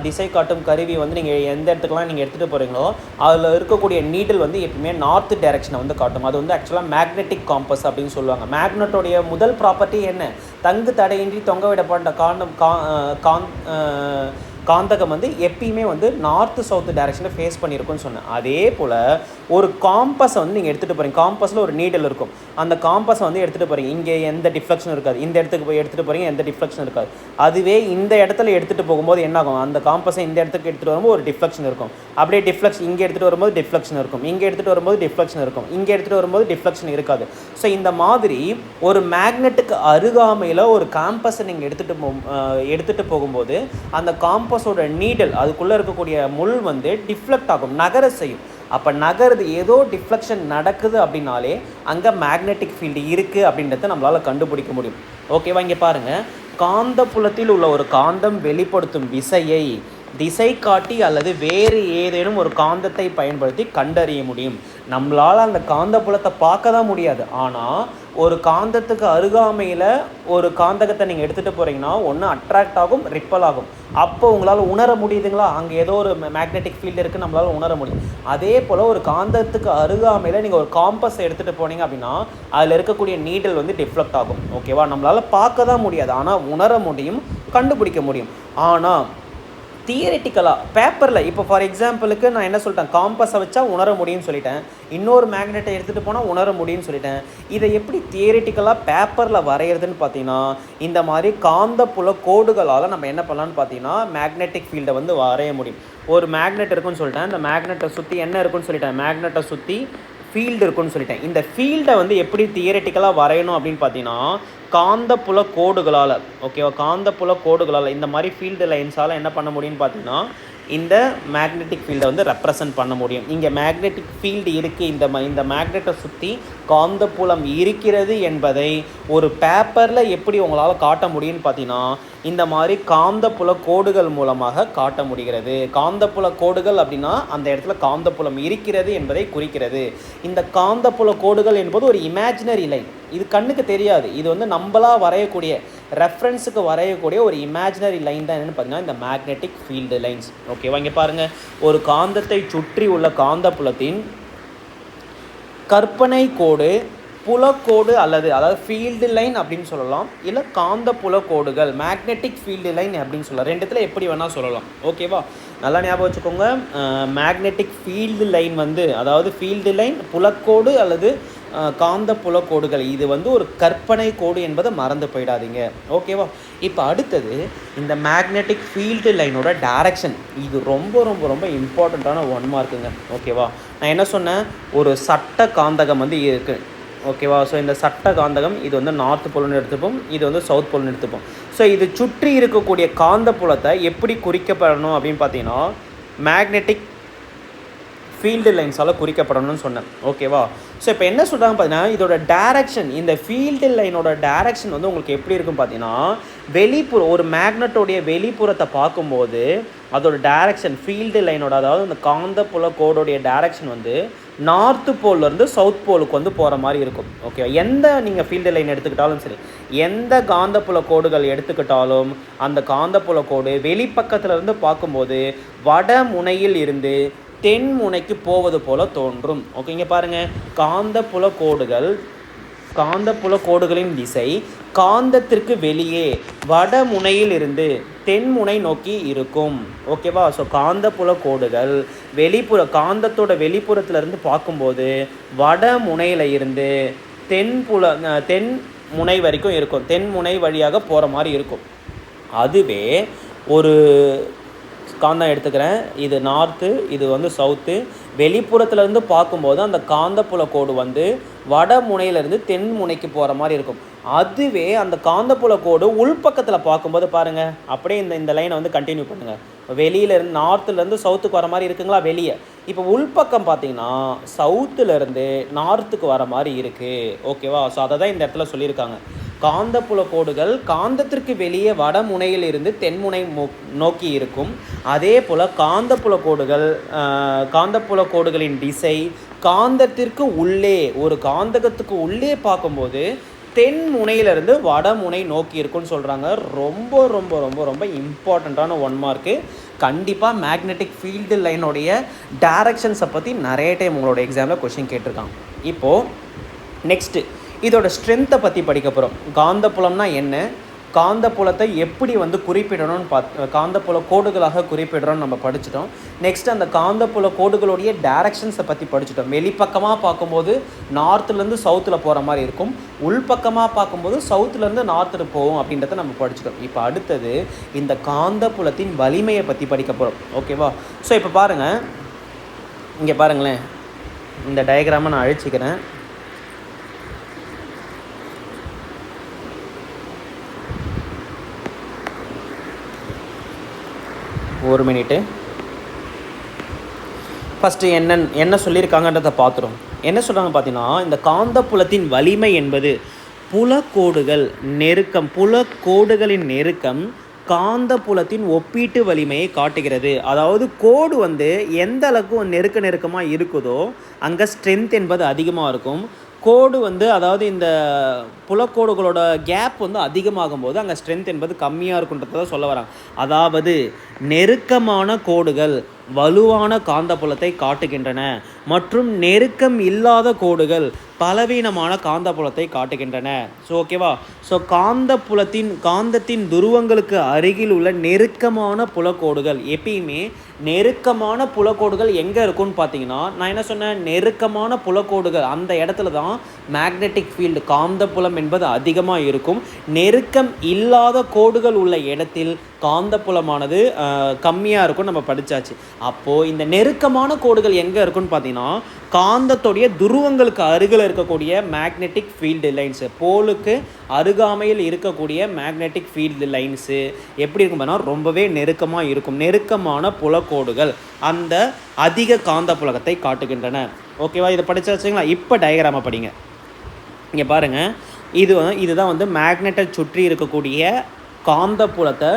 திசை காட்டும் கருவி வந்து நீங்கள் எந்த இடத்துக்குலாம் நீங்கள் எடுத்துகிட்டு போகிறீங்களோ அதில் இருக்கக்கூடிய நீடில் வந்து எப்பவுமே நார்த் டைரக்ஷனை வந்து காட்டும். அது வந்து ஆக்சுவலாக மேக்னெட்டிக் காம்பஸ் அப்படின்னு சொல்லுவாங்க. மேக்னெட்டோடைய முதல் ப்ராப்பர்ட்டி என்ன, தங்கு தடையின்றி தொங்க விடப்பட்ட காந்தகம் வந்து எப்பயுமே வந்து நார்த்து சவுத்து டைரக்ஷனை ஃபேஸ் பண்ணியிருக்குன்னு சொன்னேன். அதே போல் ஒரு காம்பஸை வந்து நீங்கள் எடுத்துகிட்டு போகிறீங்க, காம்பஸில் ஒரு நீடல் இருக்கும், அந்த காம்பஸை வந்து எடுத்துகிட்டு போகிறீங்க, இங்கே எந்த டிஃப்ளெக்ஷன் இருக்காது, இந்த இடத்துக்கு போய் எடுத்துகிட்டு போகிறீங்க எந்த டிஃப்ளெக்ஷன் இருக்காது. அதுவே இந்த இடத்துல எடுத்துகிட்டு போகும்போது என்ன ஆகும், அந்த காம்பஸை இந்த இடத்துக்கு எடுத்துகிட்டு வரும்போது ஒரு டிஃப்ளெக்ஷன் இருக்கும், அப்படியே டிஃப்ளெக்ஷன் இங்கே எடுத்துகிட்டு வரும்போது டிஃப்ளெக்ஷன் இருக்கும், இங்கே எடுத்துகிட்டு வரும்போது டிஃப்ளெக்ஷன் இருக்கும், இங்கே எடுத்துகிட்டு வரும்போது டிஃப்ளெக்ஷன் இருக்காது. ஸோ இந்த மாதிரி ஒரு மேக்னெட்டுக்கு அருகாமையில் ஒரு காம்பஸை நீங்கள் எடுத்துகிட்டு போகும்போது அந்த காம்பஸோட நீடல், அதுக்குள்ளே இருக்கக்கூடிய முள் வந்து டிஃப்ளெக்ட் ஆகும், நகர செய்யும். அப்போ நகருது, ஏதோ டிஃப்ளெக்ஷன் நடக்குது அப்படின்னாலே அங்கே மேக்னெட்டிக் ஃபீல்டு இருக்குது அப்படின்றத நம்மளால் கண்டுபிடிக்க முடியும். ஓகேவா? இங்கே பாருங்கள், காந்த புலத்தில் உள்ள ஒரு காந்தம் வெளிப்படுத்தும் விசையை திசை காட்டி அல்லது வேறு ஏதேனும் ஒரு காந்தத்தை பயன்படுத்தி கண்டறிய முடியும். நம்மளால் அந்த காந்த புலத்தை பார்க்க தான் முடியாது, ஆனால் ஒரு காந்தத்துக்கு அருகாமையில் ஒரு காந்தகத்தை நீங்கள் எடுத்துகிட்டு போகிறீங்கன்னா ஒன்று அட்ராக்ட் ஆகும், ரிப்பல் ஆகும். அப்போ உங்களால் உணர முடியுதுங்களா, அங்கே ஏதோ ஒரு மேக்னெட்டிக் ஃபீல்டு இருக்குது, நம்மளால் உணர முடியும். அதே போல் ஒரு காந்தத்துக்கு அருகாமையில் நீங்கள் ஒரு காம்பஸை எடுத்துகிட்டு போனீங்க அப்படின்னா அதில் இருக்கக்கூடிய நீடல் வந்து டிஃப்ளெக்ட் ஆகும். ஓகேவா? நம்மளால் பார்க்க தான் முடியாது, ஆனால் உணர முடியும், கண்டுபிடிக்க முடியும். ஆனால் தியரிட்டிக்கலாக பேப்பரில் இப்போ ஃபார் எக்ஸாம்பிளுக்கு நான் என்ன சொல்லிட்டேன், காம்பஸை வச்சா உணர முடியும்னு சொல்லிட்டேன், இன்னொரு மேக்னெட்டை எடுத்துகிட்டு போனால் உணர முடியும்னு சொல்லிட்டேன். இதை எப்படி தியரிட்டிக்கலாக பேப்பரில் வரைகிறதுன்னு பார்த்தீங்கன்னா இந்த மாதிரி காந்த புல கோடுகளால் நம்ம என்ன பண்ணலான்னு பார்த்தீங்கன்னா மேக்னெட்டிக் ஃபீல்டை வந்து வரைய முடியும். ஒரு மேக்னெட் இருக்குன்னு சொல்லிட்டேன், இந்த மேக்னெட்டை சுற்றி என்ன இருக்குன்னு சொல்லிட்டேன், மேக்னெட்டை சுற்றி ஃபீல்டு இருக்குன்னு சொல்லிட்டேன். இந்த ஃபீல்டை வந்து எப்படி தியரிட்டிக்கலாக வரையணும் அப்படின்னு பார்த்தீங்கன்னா காந்த புல கோடுகளால். ஓகேவா? காந்த புல கோடுகளால் இந்த மாதிரி ஃபீல்டு லைன்ஸால் என்ன பண்ண முடியும்னு பார்த்தீங்கன்னா இந்த மேக்னெட்டிக் ஃபீல்டை வந்து ரெப்ரசன்ட் பண்ண முடியும். இங்கே மேக்னெட்டிக் ஃபீல்டு இருக்குது, இந்த மேக்னெட்டை சுற்றி காந்த புலம் இருக்கிறது என்பதை ஒரு பேப்பரில் எப்படி உங்களால் காட்ட முடியும்னு பார்த்தீங்கன்னா இந்த மாதிரி காந்த புல கோடுகள் மூலமாக காட்ட முடிகிறது. காந்த புல கோடுகள் அப்படின்னா அந்த இடத்துல காந்த புலம் இருக்கிறது என்பதை குறிக்கிறது. இந்த காந்த புல கோடுகள் என்பது ஒரு இமேஜினரி லைன், இது கண்ணுக்கு தெரியாது, இது வந்து நம்மளாக வரையக்கூடிய ரெஃபரன்ஸுக்கு வரையக்கூடிய ஒரு இமேஜினரி லைன் தான் என்னென்னு பார்த்தீங்கன்னா இந்த மேக்னெட்டிக் ஃபீல்டு லைன்ஸ். ஓகேவா? இங்கே பாருங்கள், ஒரு காந்தத்தை சுற்றி உள்ள காந்த புலத்தின் கற்பனை கோடு புலக்கோடு அதாவது ஃபீல்டு லைன் அப்படின்னு சொல்லலாம், இல்லை காந்த புலக்கோடுகள் மேக்னெட்டிக் ஃபீல்டு லைன் அப்படின்னு சொல்லலாம். ரெண்டுத்தில் எப்படி வேணால் சொல்லலாம். ஓகேவா? நல்லா ஞாபகம் வச்சுக்கோங்க, மேக்னெட்டிக் ஃபீல்டு லைன் வந்து அதாவது ஃபீல்டு லைன், புலக்கோடு அல்லது காந்த புலக்கோடுகள், இது வந்து ஒரு கற்பனை கோடு என்பதை மறந்து போயிடாதீங்க. ஓகேவா? இப்போ அடுத்தது இந்த மேக்னெட்டிக் ஃபீல்டு லைனோட டைரக்ஷன், இது ரொம்ப ரொம்ப ரொம்ப இம்பார்ட்டண்ட்டான 1 மார்க்குங்க. ஓகேவா? நான் என்ன சொன்னேன், ஒரு சட்ட காந்தகம் வந்து இருக்குது, ஓகேவா. ஸோ இந்த சட்ட காந்தகம் இது வந்து நார்த் போல்னு எடுத்துப்போம், இது வந்து சவுத் போல்னு எடுத்துப்போம். ஸோ இது சுற்றி இருக்கக்கூடிய காந்த புலத்தை எப்படி குறிக்கப்படணும் அப்படின்னு பார்த்தீங்கன்னா மேக்னெட்டிக் ஃபீல்டு லைன்ஸால் குறிக்கப்படணும்னு சொன்னேன். ஓகேவா. ஸோ இப்போ என்ன சொல்கிறாங்க பார்த்தீங்கன்னா இதோட டேரெக்ஷன், இந்த ஃபீல்டு லைனோட டேரெக்ஷன் வந்து உங்களுக்கு எப்படி இருக்குன்னு பார்த்தீங்கன்னா வெளிப்புறம் ஒரு மேக்னெட்டோடைய வெளிப்புறத்தை பார்க்கும்போது அதோட டேரெக்ஷன் ஃபீல்டு லைனோட, அதாவது அந்த காந்த புல கோடோடைய டேரெக்ஷன் வந்து நார்த்து போல்லேருந்து சவுத் போலுக்கு வந்து போகிற மாதிரி இருக்கும். ஓகே. எந்த நீங்கள் ஃபீல்டு லைன் எடுத்துக்கிட்டாலும் சரி, எந்த காந்தப்புல கோடுகள் எடுத்துக்கிட்டாலும் அந்த காந்தப்புல கோடு வெளிப்பக்கத்திலிருந்து பார்க்கும்போது வட முனையில் இருந்து தென் முனைக்கு போவது போல தோன்றும். ஓகே. இங்கே பாருங்கள், காந்தப்புல கோடுகளின் திசை காந்தத்திற்கு வெளியே வட முனையில் இருந்து தென்முனை நோக்கி இருக்கும். ஓகேவா. ஸோ காந்தப்புல கோடுகள் காந்தத்தோட வெளிப்புறத்திலிருந்து பார்க்கும்போது வட முனையில் இருந்து தென் முனை வரைக்கும் இருக்கும், தென்முனை வழியாக போகிற மாதிரி இருக்கும். அதுவே ஒரு காந்தம் எடுத்துக்கிறேன், இது நார்த்து, இது வந்து சவுத்து. வெளிப்புறத்துலேருந்து பார்க்கும்போது அந்த காந்தப்புல கோடு வந்து வட முனையிலேருந்து தென் முனைக்கு போகிற மாதிரி இருக்கும். அதுவே அந்த காந்தப்புல கோடு உள்பக்கத்தில் பார்க்கும்போது பாருங்கள், அப்படியே இந்த லைனை வந்து கண்டினியூ பண்ணுங்கள். வெளியிலேருந்து நார்த்துலேருந்து சவுத்துக்கு வர மாதிரி இருக்குங்களா வெளியே. இப்போ உள்பக்கம் பார்த்தீங்கன்னா சவுத்துலேருந்து நார்த்துக்கு வர மாதிரி இருக்குது. ஓகேவா. ஸோ அதை தான் இந்த இடத்துல சொல்லியிருக்காங்க. காந்தப்புல கோடுகள் காந்தத்திற்கு வெளியே வட முனையில் இருந்து தென்முனை நோக்கி இருக்கும். அதே போல் காந்தப்புல கோடுகளின் திசை காந்தத்திற்கு உள்ளே, ஒரு காந்தகத்துக்கு உள்ளே பார்க்கும்போது தென் முனையிலிருந்து வடமுனை நோக்கி இருக்குன்னு சொல்கிறாங்க. ரொம்ப ரொம்ப ரொம்ப ரொம்ப இம்பார்ட்டண்ட்டான 1 மார்க்கு. கண்டிப்பாக மேக்னெட்டிக் ஃபீல்டு லைனுடைய டைரக்ஷன்ஸை பற்றி நிறைய டைம் உங்களோட எக்ஸாமில் கொஷின் கேட்டிருக்காங்க. இப்போது நெக்ஸ்ட்டு இதோட ஸ்ட்ரென்த்தை பற்றி படிக்க போகிறோம். காந்தப்புலம்னா என்ன, காந்தப்புலத்தை எப்படி வந்து குறிப்பிடணும்னு காந்தப்புல கோடுகளாக குறிப்பிடுறோன்னு நம்ம படிச்சிட்டோம். நெக்ஸ்ட் அந்த காந்தப்புல கோடுகளுடைய டைரக்ஷன்ஸை பற்றி படிச்சிட்டோம். வெளிப்பக்கமாக பார்க்கும்போது நார்த்துலேருந்து சவுத்தில் போகிற மாதிரி இருக்கும், உள்பக்கமாக பார்க்கும்போது சவுத்துலேருந்து நார்த்துக்கு போகும் அப்படின்றத நம்ம படிச்சிட்டோம். இப்போ அடுத்தது இந்த காந்தப்புலத்தின் வலிமையை பற்றி படிக்க போகிறோம். ஓகேவா. ஸோ இப்போ பாருங்கள், இங்கே பாருங்களேன், இந்த டயக்ராமை நான் அழிச்சிக்கிறேன். ஒரு மினிட்டு. ஃபஸ்ட்டு என்ன சொல்லியிருக்காங்கன்றதை பார்த்துரும். என்ன சொல்கிறாங்க பார்த்தீங்கன்னா இந்த காந்தப்புலத்தின் வலிமை என்பது புலக்கோடுகளின் நெருக்கம் காந்தப்புலத்தின் ஒப்பீட்டு வலிமையை காட்டுகிறது. அதாவது கோடு வந்து எந்த அளவுக்கு நெருக்கமாக இருக்குதோ அங்கே ஸ்ட்ரென்த் என்பது அதிகமாக இருக்கும். கோடு வந்து அதாவது இந்த புலக்கோடுகளோட கேப் வந்து அதிகமாகும் போது அங்கே ஸ்ட்ரென்த் என்பது கம்மியாக இருக்குன்றத சொல்ல வராங்க. அதாவது நெருக்கமான கோடுகள் வலுவான காந்தப்புலத்தை காட்டுகின்றன மற்றும் நெருக்கம் இல்லாத கோடுகள் பலவீனமான காந்தப்புலத்தை காட்டுகின்றன. ஸோ ஓகேவா. ஸோ காந்தத்தின் துருவங்களுக்கு அருகில் உள்ள நெருக்கமான புலக்கோடுகள், எப்பயுமே நெருக்கமான புலக்கோடுகள் எங்கே இருக்குன்னு பார்த்தீங்கன்னா, நான் என்ன சொன்னேன், நெருக்கமான புலக்கோடுகள் அந்த இடத்துல தான் மேக்னெட்டிக் ஃபீல்டு காந்தப்புலம் என்பது அதிகமாக இருக்கும். நெருக்கம் இல்லாத கோடுகள் உள்ள இடத்தில் காந்தப்புலமானது கம்மியாக இருக்கும் நம்ம படித்தாச்சு. அப்போது இந்த நெருக்கமான கோடுகள் எங்கே இருக்குன்னு பார்த்தீங்கன்னா காந்தத்துடைய துருவங்களுக்கு அருகில் இருக்கக்கூடிய மேக்னெட்டிக் ஃபீல்டு லைன்ஸு, போலுக்கு அருகாமையில் இருக்கக்கூடிய மேக்னெட்டிக் ஃபீல்டு லைன்ஸு எப்படி இருக்கும் பார்த்தீங்கன்னா ரொம்பவே நெருக்கமாக இருக்கும். நெருக்கமான புலக்கோடுகள் அந்த அதிக காந்த புலகத்தை காட்டுகின்றன. ஓகேவா. இதை படிச்சாச்சுங்களா. இப்போ டயக்ராமை படிங்க. இங்கே பாருங்கள், இதுதான் வந்து மேக்னெட்டை சுற்றி இருக்கக்கூடிய காந்தப்புலத்தை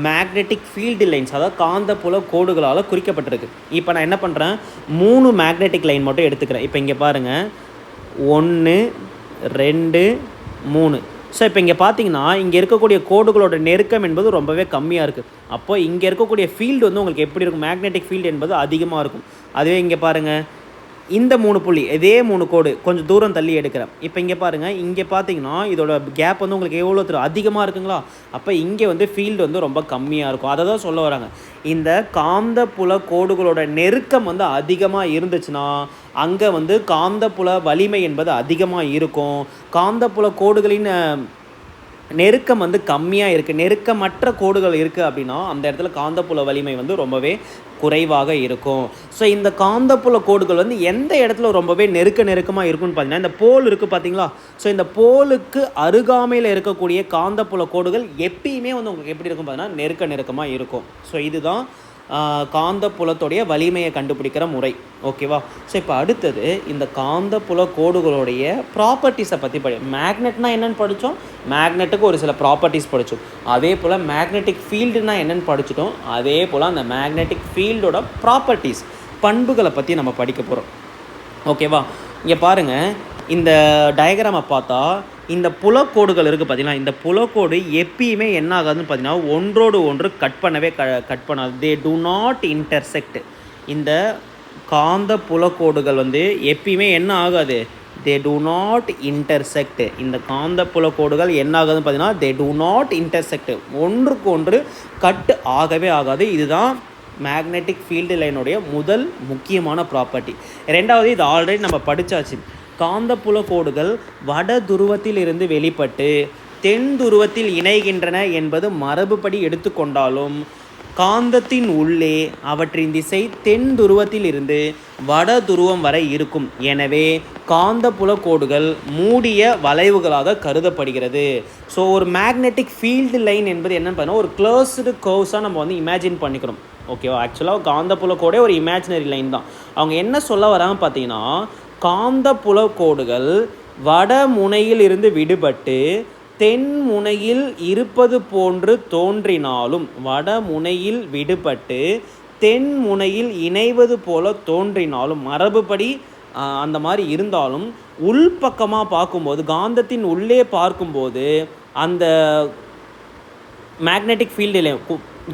மேக்னெட்டிக் ஃபீல்டு லைன்ஸ், அதாவது காந்தப்புல கோடுகளால் குறிக்கப்பட்டிருக்கு. இப்போ நான் என்ன பண்ணுறேன், 3 மேக்னெட்டிக் லைன் மட்டும் எடுத்துக்கிறேன். இப்போ இங்கே பாருங்கள், 1 2 3. ஸோ இப்போ இங்கே பார்த்தீங்கன்னா இங்கே இருக்கக்கூடிய கோடுகளோட நெருக்கம் என்பது ரொம்பவே கம்மியாக இருக்குது. அப்போ இங்கே இருக்கக்கூடிய ஃபீல்டு வந்து உங்களுக்கு எப்படி இருக்கும், மேக்னெட்டிக் ஃபீல்டு என்பது அதிகமாக இருக்கும். அதுவே இங்கே பாருங்கள், இந்த 3 புள்ளி, இதே 3 கோடு கொஞ்சம் தூரம் தள்ளி எடுக்கிறேன். இப்போ இங்கே பாருங்கள், இங்கே பார்த்தீங்கன்னா இதோட கேப் வந்து உங்களுக்கு எவ்வளோ அதிகமாக இருக்குங்களா. அப்போ இங்கே வந்து ஃபீல்டு வந்து ரொம்ப கம்மியாக இருக்கும். அதை தான் சொல்ல வராங்க. இந்த காந்தப்புல கோடுகளோட நெருக்கம் வந்து அதிகமாக இருந்துச்சுன்னா அங்கே வந்து காந்தப்புல வலிமை என்பது அதிகமாக இருக்கும். காந்தப்புல கோடுகளின் நெருக்கம் வந்து கம்மியாக இருக்குது, நெருக்கமற்ற கோடுகள் இருக்குது அப்படின்னா அந்த இடத்துல காந்தப்புல வலிமை வந்து ரொம்பவே குறைவாக இருக்கும். ஸோ இந்த காந்தப்புல கோடுகள் வந்து எந்த இடத்துல ரொம்பவே நெருக்கமாக இருக்குன்னு பார்த்தீங்கன்னா, இந்த போல் இருக்குது பார்த்தீங்களா? ஸோ இந்த போலுக்கு அருகாமையில் இருக்கக்கூடிய காந்தப்புல கோடுகள் எப்பயுமே வந்து உங்களுக்கு எப்படி இருக்கும் பார்த்தீங்கன்னா நெருக்கமாக இருக்கும். ஸோ இதுதான் காந்தப்புலத்துடைய வலிமையை கண்டுபிடிக்கிற முறை. ஓகேவா? ஸோ இப்போ அடுத்தது இந்த காந்தப்புல கோடுகளுடைய ப்ராப்பர்ட்டிஸை பற்றி மேக்னெட்னா என்னென்னு படித்தோம், மேக்னெட்டுக்கு ஒரு சில ப்ராப்பர்ட்டிஸ் படித்தோம். அதே போல் மேக்னெட்டிக் ஃபீல்டுனா என்னென்னு படிச்சிட்டோம். அதே போல் அந்த மேக்னெட்டிக் ஃபீல்டோட ப்ராப்பர்ட்டிஸ் பண்புகளை பற்றி நம்ம படிக்க போகிறோம். ஓகேவா? இங்கே பாருங்கள், இந்த டயக்ராமை பார்த்தா இந்த புலக்கோடுகள் இருக்குது பார்த்தீங்கன்னா, இந்த புலக்கோடு எப்பயுமே என்ன ஆகாதுன்னு பார்த்தீங்கன்னா ஒன்றோடு ஒன்று கட் பண்ணாது. தே டு நாட் இன்டர்செக்ட். இந்த காந்த புலக்கோடுகள் வந்து எப்பயுமே என்ன ஆகாது, தே டு நாட் இன்டர்செக்ட். இந்த காந்த புலக்கோடுகள் என்ன ஆகாதுன்னு பார்த்தீங்கன்னா தே டு நாட் இன்டர்செக்ட், ஒன்றுக்கு ஒன்று கட் ஆகவே ஆகாது. இதுதான் மேக்னெட்டிக் ஃபீல்டு லைனுடைய முதல் முக்கியமான ப்ராப்பர்ட்டி. ரெண்டாவது, இது ஆல்ரெடி நம்ம படித்தாச்சு. காந்தப்புல கோடுகள் வட துருவத்தில் இருந்து வெளிப்பட்டு தென் துருவத்தில் இணைகின்றன என்பது மரபுப்படி எடுத்துக்கொண்டாலும் காந்தத்தின் உள்ளே அவற்றின் திசை தென் துருவத்தில் இருந்து வட துருவம் வரை இருக்கும். எனவே காந்தப்புல கோடுகள் மூடிய வளைவுகளாக கருதப்படுகிறது. ஸோ ஒரு மேக்னெட்டிக் ஃபீல்டு லைன் என்பது என்னென்னு பார்த்தீங்கன்னா ஒரு க்ளோஸ்டு கர்வ்ஸாக நம்ம வந்து இமேஜின் பண்ணிக்கிறோம். ஓகேவா? ஆக்சுவலாக காந்தப்புல கோடே ஒரு இமேஜினரி லைன் தான். அவங்க என்ன சொல்ல வராங்க பார்த்தீங்கன்னா, காந்தப்புல கோடுகள் வட முனையில் இருந்து விடுபட்டு தென் முனையில் இருப்பது போன்று தோன்றினாலும், வட முனையில் விடுபட்டு தென் முனையில் இணைவது போல தோன்றினாலும், மரபுப்படி அந்த மாதிரி இருந்தாலும் உள்பக்கமாக பார்க்கும்போது, காந்தத்தின் உள்ளே பார்க்கும்போது அந்த மேக்னெட்டிக் ஃபீல்டில்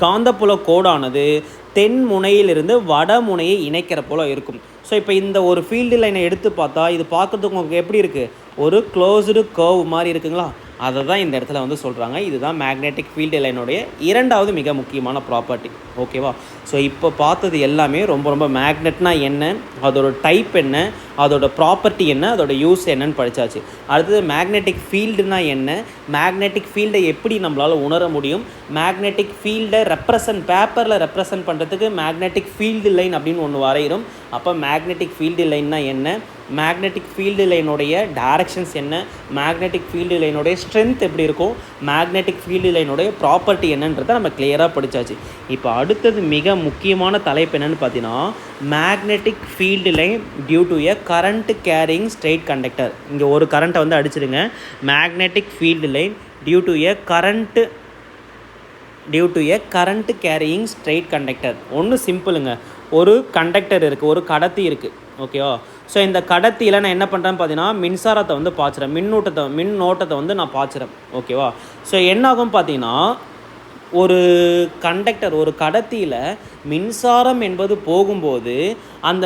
காந்தப்புல கோடானது தென் முனையிலிருந்து வட முனையை இணைக்கிற போல் இருக்கும். ஸோ இப்போ இந்த ஒரு ஃபீல்டு லைனை எடுத்து பார்த்தா இது பார்க்குறதுக்கு உங்களுக்கு எப்படி இருக்குது, ஒரு க்ளோஸ்டு கர்வ் மாதிரி இருக்குங்களா? அதை தான் இந்த இடத்துல வந்து சொல்கிறாங்க. இதுதான் மேக்னெட்டிக் ஃபீல்டு லைனுடைய இரண்டாவது மிக முக்கியமான ப்ராப்பர்ட்டி. ஓகேவா? ஸோ இப்போ பார்த்தது எல்லாமே ரொம்ப மேக்னெட்னா என்ன, அதோட டைப் என்ன, அதோட ப்ராப்பர்ட்டி என்ன, அதோட யூஸ் என்னன்னு படித்தாச்சு. அடுத்தது மேக்னெட்டிக் ஃபீல்டுனா என்ன, மேக்னெட்டிக் ஃபீல்டை எப்படி நம்மளால் உணர முடியும், மேக்னெட்டிக் ஃபீல்டை பேப்பரில் ரெப்ரசன்ட் பண்ணுறதுக்கு மேக்னெட்டிக் ஃபீல்டு லைன் அப்படின்னு ஒன்று வரைகிறோம். அப்போ மேக்னெட்டிக் ஃபீல்டு லைன்னா என்ன, மேக்னெட்டிக் ஃபீல்டு லைனுடைய டைரக்ஷன்ஸ் என்ன, மேக்னெட்டிக் ஃபீல்டு லைனுடைய ஸ்ட்ரென்த் எப்படி இருக்கும், மேக்னெட்டிக் ஃபீல்டு லைனுடைய ப்ராப்பர்ட்டி என்னன்றதை நம்ம கிளியராக படித்தாச்சு. இப்போ அடுத்தது மிக முக்கியமான தலைப்பு என்னென்னு பார்த்தீங்கன்னா, magnetic field line due to a current carrying straight conductor. இங்கே ஒரு கரண்ட்டை வந்து அடிச்சிடுங்க. Magnetic field line due to a current carrying straight conductor. ஒன்று சிம்பிளுங்க, ஒரு கண்டக்டர் இருக்குது, ஒரு கடத்தி இருக்குது. ஓகேவா? ஸோ இந்த கடத்தியில் நான் என்ன பண்ணுறேன்னு பார்த்தீங்கன்னா மின்சாரத்தை வந்து பாய்ச்சுறேன், மின்னோட்டத்தை வந்து நான் பாய்ச்சுறேன். ஓகேவா? ஸோ என்னாகும் பார்த்தீங்கன்னா ஒரு கண்டக்டர், ஒரு கடத்தியில் மின்சாரம் என்பது போகும்போது அந்த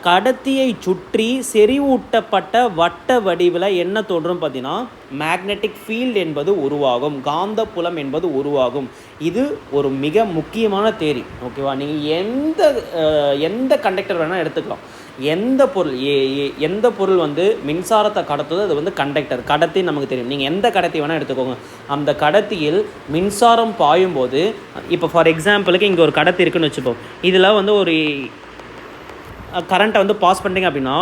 கடத்தியை சுற்றி செறிவூட்டப்பட்ட வட்ட வடிவில் என்ன தோன்றும் பார்த்தீங்கன்னா மேக்னெட்டிக் ஃபீல்டு என்பது உருவாகும், காந்தப்புலம் என்பது உருவாகும். இது ஒரு மிக முக்கியமான தேரி. ஓகேவா? நீங்கள் எந்த கண்டக்டர் வேணால் எடுத்துக்கலாம். எந்த பொருள் வந்து மின்சாரத்தை கடத்துதோ அது வந்து கடத்தி நமக்கு தெரியும். நீங்கள் எந்த கடத்தி வேணால் எடுத்துக்கோங்க. அந்த கடத்தியில் மின்சாரம் பாயும்போது, இப்போ ஃபார் எக்ஸாம்பிளுக்கு இங்கே ஒரு கடத்தி இருக்குதுன்னு வச்சுப்போம். இதில் வந்து ஒரு கரண்ட்டை வந்து பாஸ் பண்ணுறீங்க அப்படின்னா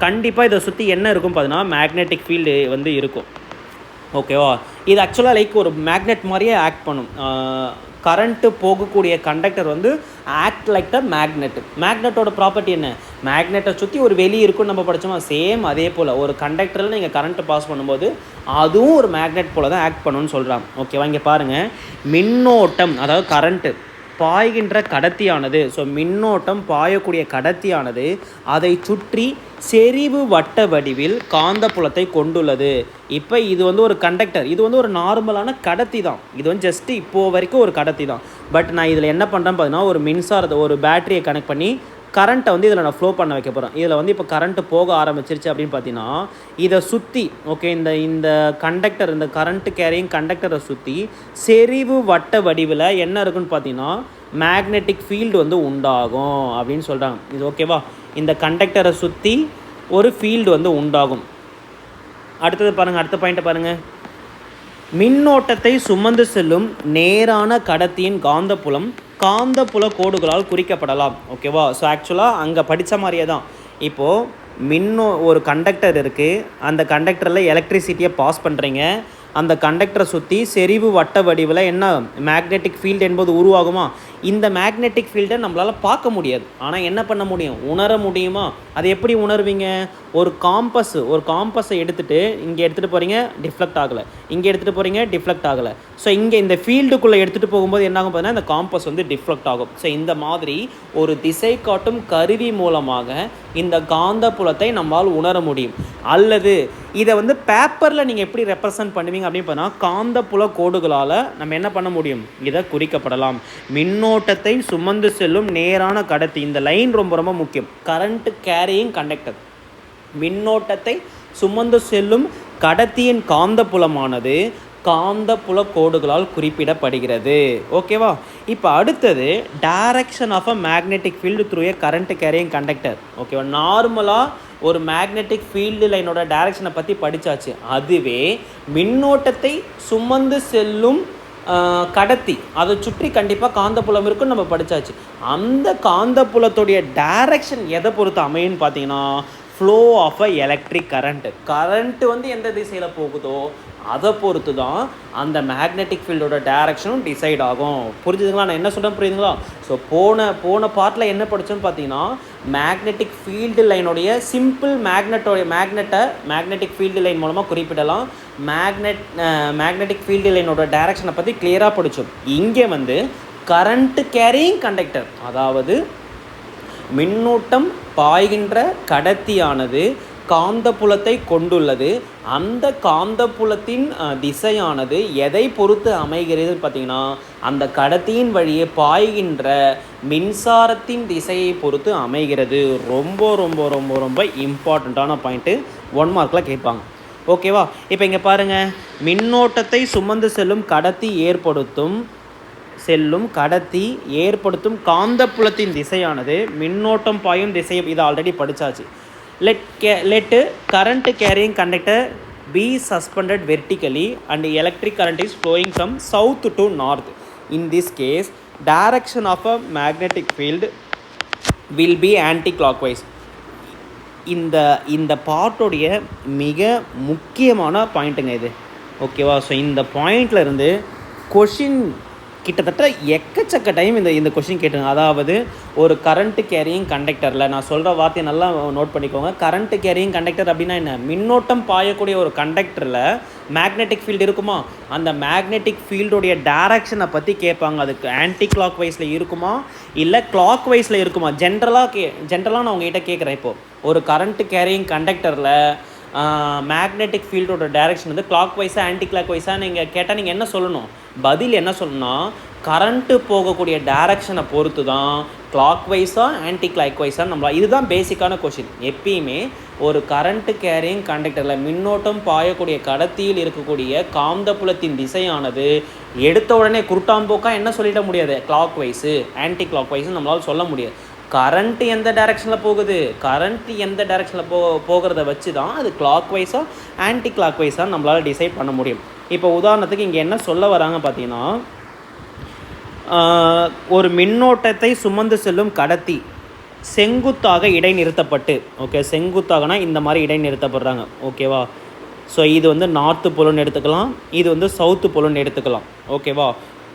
கண்டிப்பாக இதை சுற்றி என்ன இருக்கும் பார்த்தீங்கன்னா மேக்னெட்டிக் ஃபீல்டு வந்து இருக்கும். ஓகேவா? இது ஆக்சுவலாக லைக் ஒரு மேக்னெட் மாதிரியே ஆக்ட் பண்ணும். கரண்ட்டு போகக்கூடிய கண்டக்டர் வந்து ஆக்ட் லைக் த மேக்னெட்டோட ப்ராப்பர்ட்டி என்ன, மேக்னெட்டை சுற்றி ஒரு வெளி இருக்குன்னு நம்ம படித்தோமா, சேம் அதே போல் ஒரு கண்டக்டரில் நீங்கள் கரண்ட்டு பாஸ் பண்ணும்போது அதுவும் ஒரு மேக்னெட் போல் தான் ஆக்ட் பண்ணணும்னு சொல்கிறாங்க. ஓகேவா? இங்கே பாருங்கள், மின்னோட்டம் அதாவது கரண்ட்டு பாய்கின்ற கடத்தியானது, ஸோ மின்னோட்டம் பாயக்கூடிய கடத்தியானது அதை சுற்றி செறிவு வட்ட வடிவில் காந்தப்புலத்தை கொண்டுள்ளது. இப்போ இது வந்து ஒரு கண்டக்டர், இது வந்து ஒரு நார்மலான கடத்தி தான், இது வந்து ஜஸ்ட்டு இப்போது வரைக்கும் ஒரு கடத்தி தான். பட் நான் இதில் என்ன பண்ணுறேன்னு பார்த்தீங்கன்னா ஒரு மின்சாரத்தை, ஒரு பேட்டரியை கனெக்ட் பண்ணி கரண்ட்டை வந்து இதில் நான் ஃப்ளோ பண்ண வைக்க போகிறேன். இதில் வந்து இப்போ கரண்ட்டு போக ஆரம்பிச்சிருச்சு அப்படின்னு பார்த்தீங்கன்னா இதை சுற்றி ஓகே இந்த கண்டக்டர், இந்த கரண்ட்டு கேரியிங் கண்டக்டரை சுற்றி செறிவு வட்ட வடிவில் என்ன இருக்குன்னு பார்த்தீங்கன்னா மேக்னெட்டிக் ஃபீல்டு வந்து உண்டாகும் அப்படின்னு சொல்கிறாங்க. இது ஓகேவா? இந்த கண்டக்டரை சுற்றி ஒரு ஃபீல்டு வந்து உண்டாகும். அடுத்தது பாருங்கள், அடுத்த பாயிண்ட்டை பாருங்கள். மின்னோட்டத்தை சுமந்து செல்லும் நேரான கடத்தியின் காந்தப்புல கோடுகளால் குறிக்கப்படலாம். ஓகேவா? ஸோ ஆக்சுவலாக அங்கே படித்த மாதிரியே தான். இப்போது ஒரு கண்டக்டர் இருக்குது. அந்த கண்டக்டரில் எலக்ட்ரிசிட்டியை பாஸ் பண்ணுறீங்க. அந்த கண்டக்டரை சுற்றி செறிவு வட்ட வடிவில் என்ன மேக்னெட்டிக் ஃபீல்டு என்பது உருவாகுமா? இந்த மேக்னெட்டிக் ஃபீல்டை நம்மளால் பார்க்க முடியாது. ஆனால் என்ன பண்ண முடியும்? உணர முடியுமா? அதை எப்படி உணர்வீங்க? ஒரு காம்பஸை எடுத்துகிட்டு இங்கே எடுத்துகிட்டு போகிறீங்க, டிஃப்ளெக்ட் ஆகலை. இங்கே எடுத்துகிட்டு போகிறீங்க, டிஃப்ளெக்ட் ஆகலை. ஸோ இங்கே இந்த ஃபீல்டுக்குள்ளே எடுத்துகிட்டு போகும்போது என்ன ஆகும் பார்த்தீங்கன்னா, இந்த காம்பஸ் வந்து டிஃப்ளெக்ட் ஆகும். ஸோ இந்த மாதிரி ஒரு திசை காட்டும் கருவி மூலமாக இந்த காந்தப்புலத்தை நம்மால் உணர முடியும். அல்லது இதை வந்து பேப்பரில் நீங்கள் எப்படி ரெப்ரசன்ட் பண்ணுவீங்க அப்படின்னு பார்த்தா, காந்தப்புல கோடுகளால் நம்ம என்ன பண்ண முடியும்? இதை குறிக்கப்படலாம். மின்னோட்டத்தை சுமந்து செல்லும் நேரான கடத்தி. இந்த லைன் ரொம்ப ரொம்ப முக்கியம். Current carrying conductor. மின்னோட்டத்தை சுமந்து செல்லும் கடத்தியின் காந்தப்புலமானது காந்தப்புல கோடுகளால் குறிப்பிடப்படுகிறது. ஓகேவா? இப்போ அடுத்தது direction of a magnetic field through a current carrying conductor. ஓகேவா? நார்மலாக ஒரு மேக்னெட்டிக் ஃபீல்டு லைனோட டைரக்ஷனை பற்றி படித்தாச்சு. அதுவே மின்னோட்டத்தை சுமந்து செல்லும் கடத்தி, அதை சுற்றி கண்டிப்பாக காந்தப்புலம் இருக்குன்னு நம்ம படித்தாச்சு. அந்த காந்தப்புலத்துடைய டைரக்ஷன் எதை பொறுத்து அமையுன்னு பார்த்தீங்கன்னா, flow of a electric current வந்து எந்த திசையில் போகுதோ அதை பொறுத்து தான் அந்த மேக்னெட்டிக் ஃபீல்டோட டைரக்ஷனும் டிசைட் ஆகும். புரிஞ்சுதுங்களா? நான் என்ன சொல்கிறேன் புரியுதுங்களா? ஸோ போன பார்ட்டில் என்ன படித்தோன்னு பார்த்தீங்கன்னா, மேக்னெட்டிக் ஃபீல்டு லைனுடைய சிம்பிள் மேக்னெட்டிக் ஃபீல்டு லைன் மூலமாக குறிப்பிடலாம். மேக்னெட்டிக் ஃபீல்டு லைனோட டைரக்ஷனை பற்றி கிளியராக படித்தோம். இங்கே வந்து கரண்ட் கேரியிங் கண்டக்டர், அதாவது மின்னூட்டம் பாய்கின்ற கடத்தியானது காந்தப்புலத்தை கொண்டுள்ளது. அந்த காந்தப்புலத்தின் திசையானது எதை பொறுத்து அமைகிறது பார்த்தீங்கன்னா, அந்த கடத்தியின் வழியே பாய்கின்ற மின்சாரத்தின் திசையை பொறுத்து அமைகிறது. ரொம்ப ரொம்ப ரொம்ப ரொம்ப இம்பார்ட்டண்ட்டான பாயிண்ட்டு 1 மார்க்கில் கேட்பாங்க. ஓகேவா? இப்போ இங்கே பாருங்கள், மின்னோட்டத்தை சுமந்து செல்லும் கடத்தி ஏற்படுத்தும் காந்தப்புலத்தின் திசையானது மின்னோட்டம் பாயும் திசை. இதை already படித்தாச்சு. let current carrying conductor be suspended vertically and electric current is flowing from south to north. In this case, direction of a magnetic field will be anti-clockwise. இந்த பார்ட்டோடைய மிக முக்கியமான பாயிண்ட்டுங்க இது. ஓகேவா? ஸோ இந்த பாயிண்டில் இருந்து கொஷின் கிட்டத்தட்ட எக்கச்சக்க டைம் இந்த கொஷின் கேட்டுங்க. அதாவது ஒரு கரண்ட் கேரியிங் கண்டக்டரில், நான் சொல்கிற வார்த்தையை நல்லா நோட் பண்ணிக்கோங்க. கரண்ட் கேரியிங் கண்டக்டர் அப்படின்னா என்ன? மின்னோட்டம் பாயக்கூடிய ஒரு கண்டக்டரில் மேக்னெட்டிக் ஃபீல்டு இருக்குமா? அந்த மேக்னெட்டிக் ஃபீல்டோடைய டைரக்ஷனை பற்றி கேட்பாங்க. அதுக்கு ஆன்டி கிளாக் வைஸில் இருக்குமா இல்லை கிளாக் வைஸில் இருக்குமா? ஜென்ரலாக நான் உங்ககிட்ட கேட்குறேன். இப்போது ஒரு கரண்ட் கேரியிங் கண்டக்டரில் மேக்னெட்டிக் ஃபீல்டோட டைரக்ஷன் வந்து கிளாக் வைஸாக ஆன்டி கிளாக் வைஸாக நீங்கள் கேட்டால் நீங்கள் என்ன சொல்லணும்? பதில் என்ன சொல்லணும்னா, கரண்ட்டு போகக்கூடிய டைரக்ஷனை பொறுத்து தான் கிளாக் வைஸாக ஆன்டி கிளாக் வைஸாக நம்மளால். இதுதான் பேசிக்கான கொஷின். எப்பயுமே ஒரு கரண்ட்டு கேரியிங் கண்டக்டரில் மின்னோட்டம் பாயக்கூடிய கடத்தியில் இருக்கக்கூடிய காந்தப்புலத்தின் திசையானது எடுத்த உடனே குருட்டாம்போக்காக என்ன சொல்லிட முடியாது? Clock wise anti clock wise நம்மளால் சொல்ல முடியாது. கரண்ட்டு எந்த டைரெக்ஷனில் போகிறத வச்சு தான் அது கிளாக் வைஸாக ஆன்டி கிளாக் வைஸாக நம்மளால் டிசைட் பண்ண முடியும். இப்போ உதாரணத்துக்கு இங்கே என்ன சொல்ல வராங்க பார்த்தீங்கன்னா, ஒரு மின்னோட்டத்தை சுமந்து செல்லும் கடத்தி செங்குத்தாக இடைநிறுத்தப்பட்டு, ஓகே, செங்குத்தாகனா இந்த மாதிரி இடைநிறுத்தப்படுறாங்க. ஓகேவா? ஸோ இது வந்து நார்த்து போலன்னு எடுத்துக்கலாம், இது வந்து சவுத்து போலன்னு எடுத்துக்கலாம். ஓகேவா?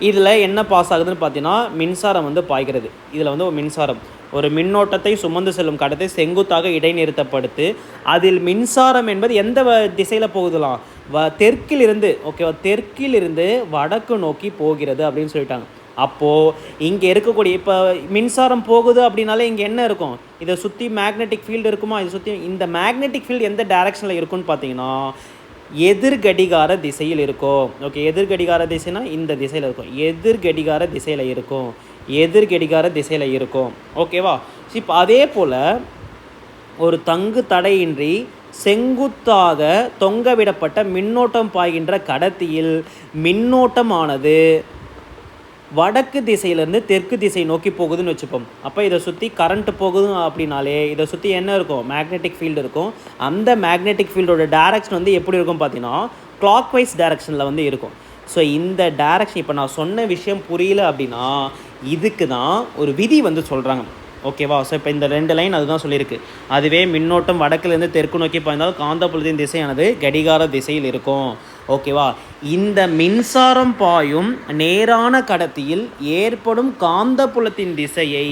இதில் என்ன பாஸ் ஆகுதுன்னு பார்த்தீங்கன்னா, மின்சாரம் வந்து பாய்கிறது. இதில் வந்து ஒரு மின்சாரம், ஒரு மின்னோட்டத்தை சுமந்து செல்லும் கடத்தை செங்குத்தாக இடைநிறுத்தப்படுத்து அதில் மின்சாரம் என்பது எந்த திசையில் போகுதுலாம்? தெற்கிலிருந்து, ஓகேவா, தெற்கிலிருந்து வடக்கு நோக்கி போகிறது அப்படின்னு சொல்லிட்டாங்க. அப்போது இங்கே இருக்கக்கூடிய இப்போ மின்சாரம் போகுது அப்படின்னாலே இங்கே என்ன இருக்கும்? இதை சுற்றி மேக்னெட்டிக் ஃபீல்டு இருக்குமா? இதை சுற்றி இந்த மேக்னெட்டிக் ஃபீல்டு எந்த டைரக்ஷனில் இருக்குன்னு பார்த்தீங்கன்னா, எதிர்கடிகார திசையில் இருக்கும். ஓகே, எதிர்கடிகார திசைனா இந்த திசையில் இருக்கும். எதிர்கடிகார திசையில் இருக்கும். ஓகேவா? இப்போ அதே போல் ஒரு தங்கு தடையின்றி செங்குத்தாக தொங்கவிடப்பட்ட மின்னோட்டம் பாய்கின்ற கடத்தியில் மின்னோட்டமானது வடக்கு திசையிலேருந்து தெற்கு திசை நோக்கி போகுதுன்னு வச்சுப்போம். அப்போ இதை சுற்றி கரண்ட் போகுது அப்படின்னாலே இதை சுற்றி என்ன இருக்கும்? மேக்னெட்டிக் ஃபீல்டு இருக்கும். அந்த மேக்னெட்டிக் ஃபீல்டோட டைரக்ஷன் வந்து எப்படி இருக்கும் பார்த்தீங்கன்னா, கிளாக் வைஸ் டைரக்ஷனில் வந்து இருக்கும். ஸோ இந்த டைரக்ஷன் இப்போ நான் சொன்ன விஷயம் புரியல அப்படின்னா இதுக்கு தான் ஒரு விதி வந்து சொல்கிறாங்க. ஓகேவா? ஸோ இப்போ இந்த 2 லைன் அதுதான் சொல்லியிருக்கு. அதுவே மின்னோட்டம் வடக்கிலிருந்து தெற்கு நோக்கி பாய்ந்தால் காந்தப்புலத்தின் திசையானது கடிகார திசையில் இருக்கும். ஓகேவா? இந்த மின்சாரம் பாயும் நேரான கடத்தியில் ஏற்படும் காந்தப்புலத்தின் திசையை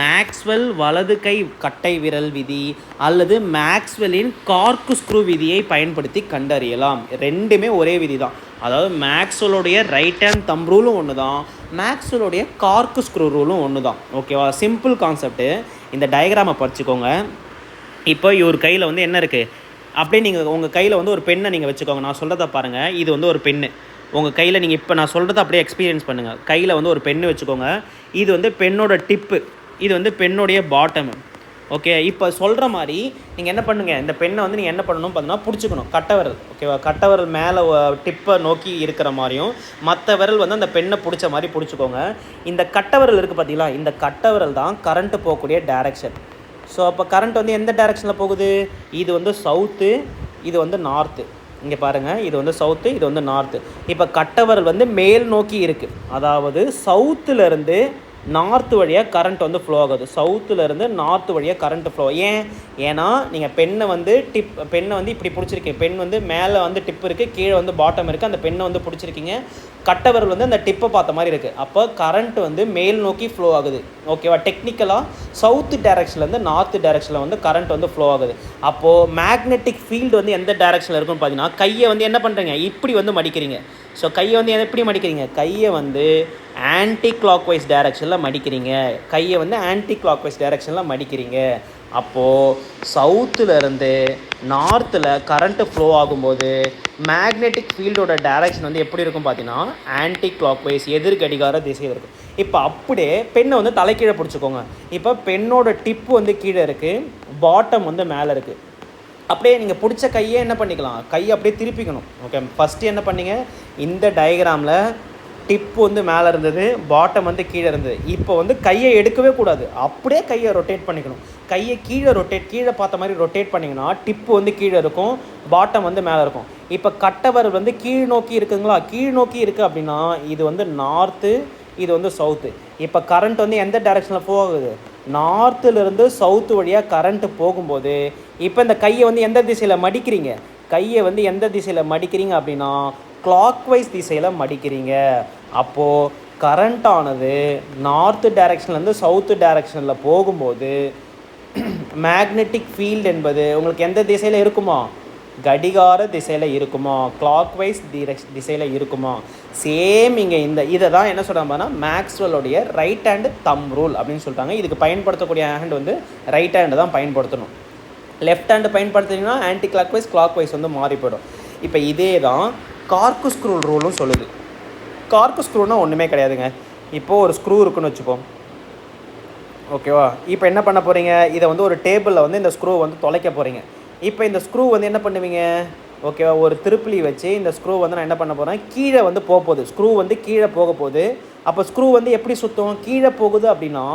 மேக்ஸ்வெல் வலது கை கட்டை விரல் விதி அல்லது மேக்ஸ்வெல்லின் கார்க்கு ஸ்க்ரூ விதியை பயன்படுத்தி கண்டறியலாம். ரெண்டுமே ஒரே விதி தான். அதாவது மேக்ஸ்வெல்லுடைய ரைட் ஹேண்ட் தம் ரூலும் ஒன்று தான், மேக்ஸ்வெல்லுடைய கார்க்கு ஸ்க்ரூ ரூலும் ஒன்று தான். ஓகேவா? Simple concept. இந்த டயக்ராமை படிச்சுக்கோங்க. இப்போ இவர் கையில் வந்து என்ன இருக்குது அப்படியே நீங்கள் உங்கள் கையில் வந்து ஒரு பெண்ணை நீங்கள் வச்சுக்கோங்க. நான் சொல்கிறத பாருங்கள். இது வந்து ஒரு பெண்ணு உங்கள் கையில். நீங்கள் இப்போ நான் சொல்கிறத அப்படியே எக்ஸ்பீரியன்ஸ் பண்ணுங்கள். கையில் வந்து ஒரு பெண்ணு வச்சுக்கோங்க. இது வந்து பெண்ணோட டிப்பு, இது வந்து பெண்ணுடைய பாட்டமு. ஓகே, இப்போ சொல்கிற மாதிரி நீங்கள் என்ன பண்ணுங்கள், இந்த பெண்ணை வந்து நீங்கள் என்ன பண்ணணும் பார்த்தீங்கன்னா பிடிச்சிக்கணும், கட்டவிரல். ஓகேவா? கட்டவிரல் மேலே டிப்பை நோக்கி இருக்கிற மாதிரியும் மற்ற விரல் வந்து அந்த பெண்ணை பிடிச்ச மாதிரி பிடிச்சிக்கோங்க. இந்த கட்டவிரல் இருக்குது பார்த்தீங்களா, இந்த கட்டவிரல் தான் கரண்ட்டு போகக்கூடிய டைரக்ஷன். ஸோ அப்போ கரண்ட் வந்து எந்த டைரக்ஷனில் போகுது? இது வந்து சவுத்து, இது வந்து நார்த்து. இங்கே பாருங்கள், இது வந்து சவுத்து, இது வந்து நார்த்து. இப்போ கட்டவிரல் வந்து மேல் நோக்கி இருக்குது. அதாவது சவுத்துலேருந்து நார்த்து வழியாக கரண்ட் வந்து ஃப்ளோ ஆகுது. சவுத்துலேருந்து நார்த்து வழியாக கரண்ட் ஃப்ளோ. ஏன்னா நீங்கள் பெண்ணை வந்து பெண்ணை வந்து இப்படி பிடிச்சிருக்கீங்க. பெண் வந்து மேலே வந்து டிப் இருக்குது, கீழே வந்து பாட்டம் இருக்குது. அந்த பெண்ணை வந்து பிடிச்சிருக்கீங்க. கட்டவிரல் வந்து அந்த டிப்பை பார்த்த மாதிரி இருக்குது. அப்போ கரண்ட் வந்து மேல் நோக்கி ஃப்ளோ ஆகுது. ஓகேவா? டெக்னிக்கலாக சவுத்து டைரக்ஷன்லேருந்து நார்த்து டைரக்ஷனில் வந்து கரண்ட் வந்து ஃப்ளோ ஆகுது. அப்போது மேக்னெட்டிக் ஃபீல்டு வந்து எந்த டைரக்ஷனில் இருக்குன்னு பார்த்தீங்கன்னா, கையை வந்து என்ன பண்ணுறீங்க, இப்படி வந்து மடிக்கிறீங்க. ஸோ கையை வந்து எப்படி மடிக்கிறீங்க, கையை வந்து ஆன்டி கிளாக் வைஸ் டைரக்ஷனில் மடிக்கிறீங்க. கையை வந்து ஆன்டி கிளாக் வைஸ் டைரக்ஷனில் மடிக்கிறீங்க. அப்போது சவுத்துலேருந்து நார்த்தில் கரண்ட்டு ஃப்ளோ ஆகும்போது மேக்னெட்டிக் ஃபீல்டோட டைரக்ஷன் வந்து எப்படி இருக்கும் பார்த்தீங்கன்னா, ஆன்டி கிளாக் வைஸ், எதிர் கடிகார திசையில் இருக்கும். இப்போ அப்படியே பெண்ணை வந்து தலைக்கீழே பிடிச்சிக்கோங்க. இப்போ பெண்ணோட டிப்பு வந்து கீழே இருக்குது, பாட்டம் வந்து மேலே இருக்குது. அப்படியே நீங்கள் பிடிச்ச கையே என்ன பண்ணிக்கலாம், கையை அப்படியே திருப்பிக்கணும். ஓகே, ஃபஸ்ட்டு என்ன பண்ணிங்க, இந்த டயக்ராமில் டிப்பு வந்து மேலே இருந்தது, பாட்டம் வந்து கீழே இருந்தது. இப்போ வந்து கையை எடுக்கவே கூடாது, அப்படியே கையை ரொட்டேட் பண்ணிக்கணும். கையை கீழே பார்த்த மாதிரி ரொட்டேட் பண்ணிங்கன்னா டிப்பு வந்து கீழே இருக்கும், பாட்டம் வந்து மேலே இருக்கும். இப்போ கட்டவர் வந்து கீழ் நோக்கி இருக்குங்களா, கீழ் நோக்கி இருக்குது அப்படின்னா இது வந்து நார்த்து, இது வந்து சவுத்து. இப்போ கரண்ட் வந்து எந்த டைரெக்ஷனில் போகுது, நார்த்துலேருந்து சவுத்து வழியாக கரண்ட்டு போகும்போது இப்போ இந்த கையை வந்து எந்த திசையில் மடிக்கிறீங்க, கையை வந்து எந்த திசையில் மடிக்கிறீங்க அப்படின்னா கிளாக் வைஸ் திசையில் மடிக்கிறீங்க. அப்போது கரண்ட்டானது நார்த்து டைரெக்ஷன்லேருந்து சவுத்து டைரெக்ஷனில் போகும்போது மேக்னெட்டிக் ஃபீல்டு என்பது உங்களுக்கு எந்த திசையில் இருக்குமா, கடிகார திசையில் இருக்குமா, கிளாக் வைஸ் திசையில் இருக்குமா. சேம் இங்கே இதை தான் என்ன சொல்கிறாங்கன்னா மேக்ஸ்வெல்லுடைய ரைட் ஹேண்டு தம் ரூல் அப்படின்னு சொல்லிட்டாங்க. இதுக்கு பயன்படுத்தக்கூடிய ஹேண்ட் வந்து ரைட் ஹேண்டு தான் பயன்படுத்தணும். லெஃப்ட் ஹேண்டு பயன்படுத்தினீங்கன்னா ஆன்டி கிளாக் வைஸ் வந்து மாறி போயிடும். இப்போ இதே தான் கார்க்கு ஸ்க்ரூ ரூலும் சொல்லுது. கார்க்கு ஸ்க்ரூனால் ஒன்றுமே கிடையாதுங்க. இப்போது ஒரு ஸ்க்ரூ இருக்குன்னு வச்சுப்போம். ஓகேவா? இப்போ என்ன பண்ண போகிறீங்க, இதை வந்து ஒரு டேபிளில் வந்து இந்த ஸ்க்ரூ வந்து தொலைக்க போகிறீங்க. இப்போ இந்த ஸ்க்ரூ வந்து என்ன பண்ணுவீங்க, ஓகேவா, ஒரு திருப்புளி வச்சு இந்த ஸ்க்ரூ வந்து நான் என்ன பண்ண போகிறேன், கீழே வந்து போகுது. ஸ்க்ரூ வந்து கீழே போக போகுது. அப்போ ஸ்க்ரூ வந்து எப்படி சுற்றும், கீழே போகுது அப்படின்னா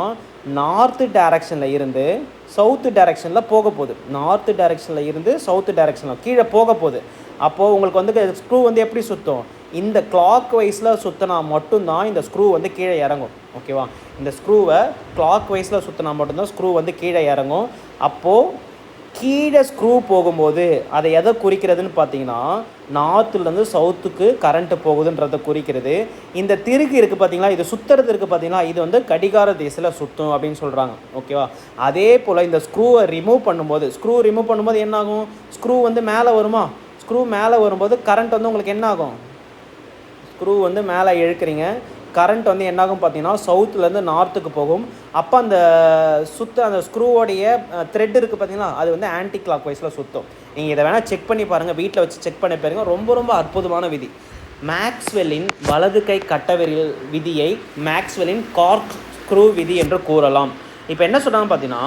நார்த்து டைரக்ஷனில் இருந்து சவுத்து டைரக்ஷனில் போக போகுது. நார்த்து டைரக்ஷனில் இருந்து சவுத்து டைரக்ஷனில் கீழே போக போகுது. அப்போது உங்களுக்கு வந்து ஸ்க்ரூ வந்து எப்படி சுற்றும், இந்த கிளாக் வைஸில் சுற்றினா மட்டும்தான் இந்த ஸ்க்ரூ வந்து கீழே இறங்கும். ஓகேவா? இந்த ஸ்க்ரூவை கிளாக் வைஸில் சுற்றினா மட்டும்தான் ஸ்க்ரூ வந்து கீழே இறங்கும். அப்போது கீழே ஸ்க்ரூ போகும்போது அதை எதை குறிக்கிறதுன்னு பார்த்தீங்கன்னா நார்த்துலேருந்து சவுத்துக்கு கரண்ட்டு போகுதுன்றதை குறிக்கிறது. இந்த திருகு இருக்குது பார்த்தீங்களா, இது சுற்றுறது இருக்குது பார்த்தீங்களா, இது வந்து கடிகார திசையில் சுற்றும் அப்படின்னு சொல்கிறாங்க. ஓகேவா? அதே போல் இந்த ஸ்க்ரூவை ரிமூவ் பண்ணும்போது என்ன ஆகும், ஸ்க்ரூ வந்து மேலே வருமா, ஸ்க்ரூ மேலே வரும்போது கரண்ட் வந்து உங்களுக்கு என்ன ஆகும், ஸ்க்ரூ வந்து மேலே இழுக்கிறீங்க, கரண்ட் வந்து என்னாகும் பார்த்தீங்கன்னா சவுத்துலேருந்து நார்த்துக்கு போகும். அப்போ அந்த அந்த ஸ்க்ரூவோடைய த்ரெட் இருக்குது பார்த்தீங்களா, அது வந்து ஆன்டி கிளாக் வைஸில் சுற்றும். நீங்கள் இதை வேணால் செக் பண்ணி பாருங்கள், வீட்டில் வச்சு செக் பண்ணி பாருங்க. ரொம்ப ரொம்ப அற்புதமான விதி. மேக்ஸ்வெல்லின் வலது கை கட்டவிரல் விதியை மேக்ஸ்வெல்லின் கார்க் ஸ்க்ரூ விதி என்று கூறலாம். இப்போ என்ன சொல்கிறாங்க பார்த்தீங்கன்னா,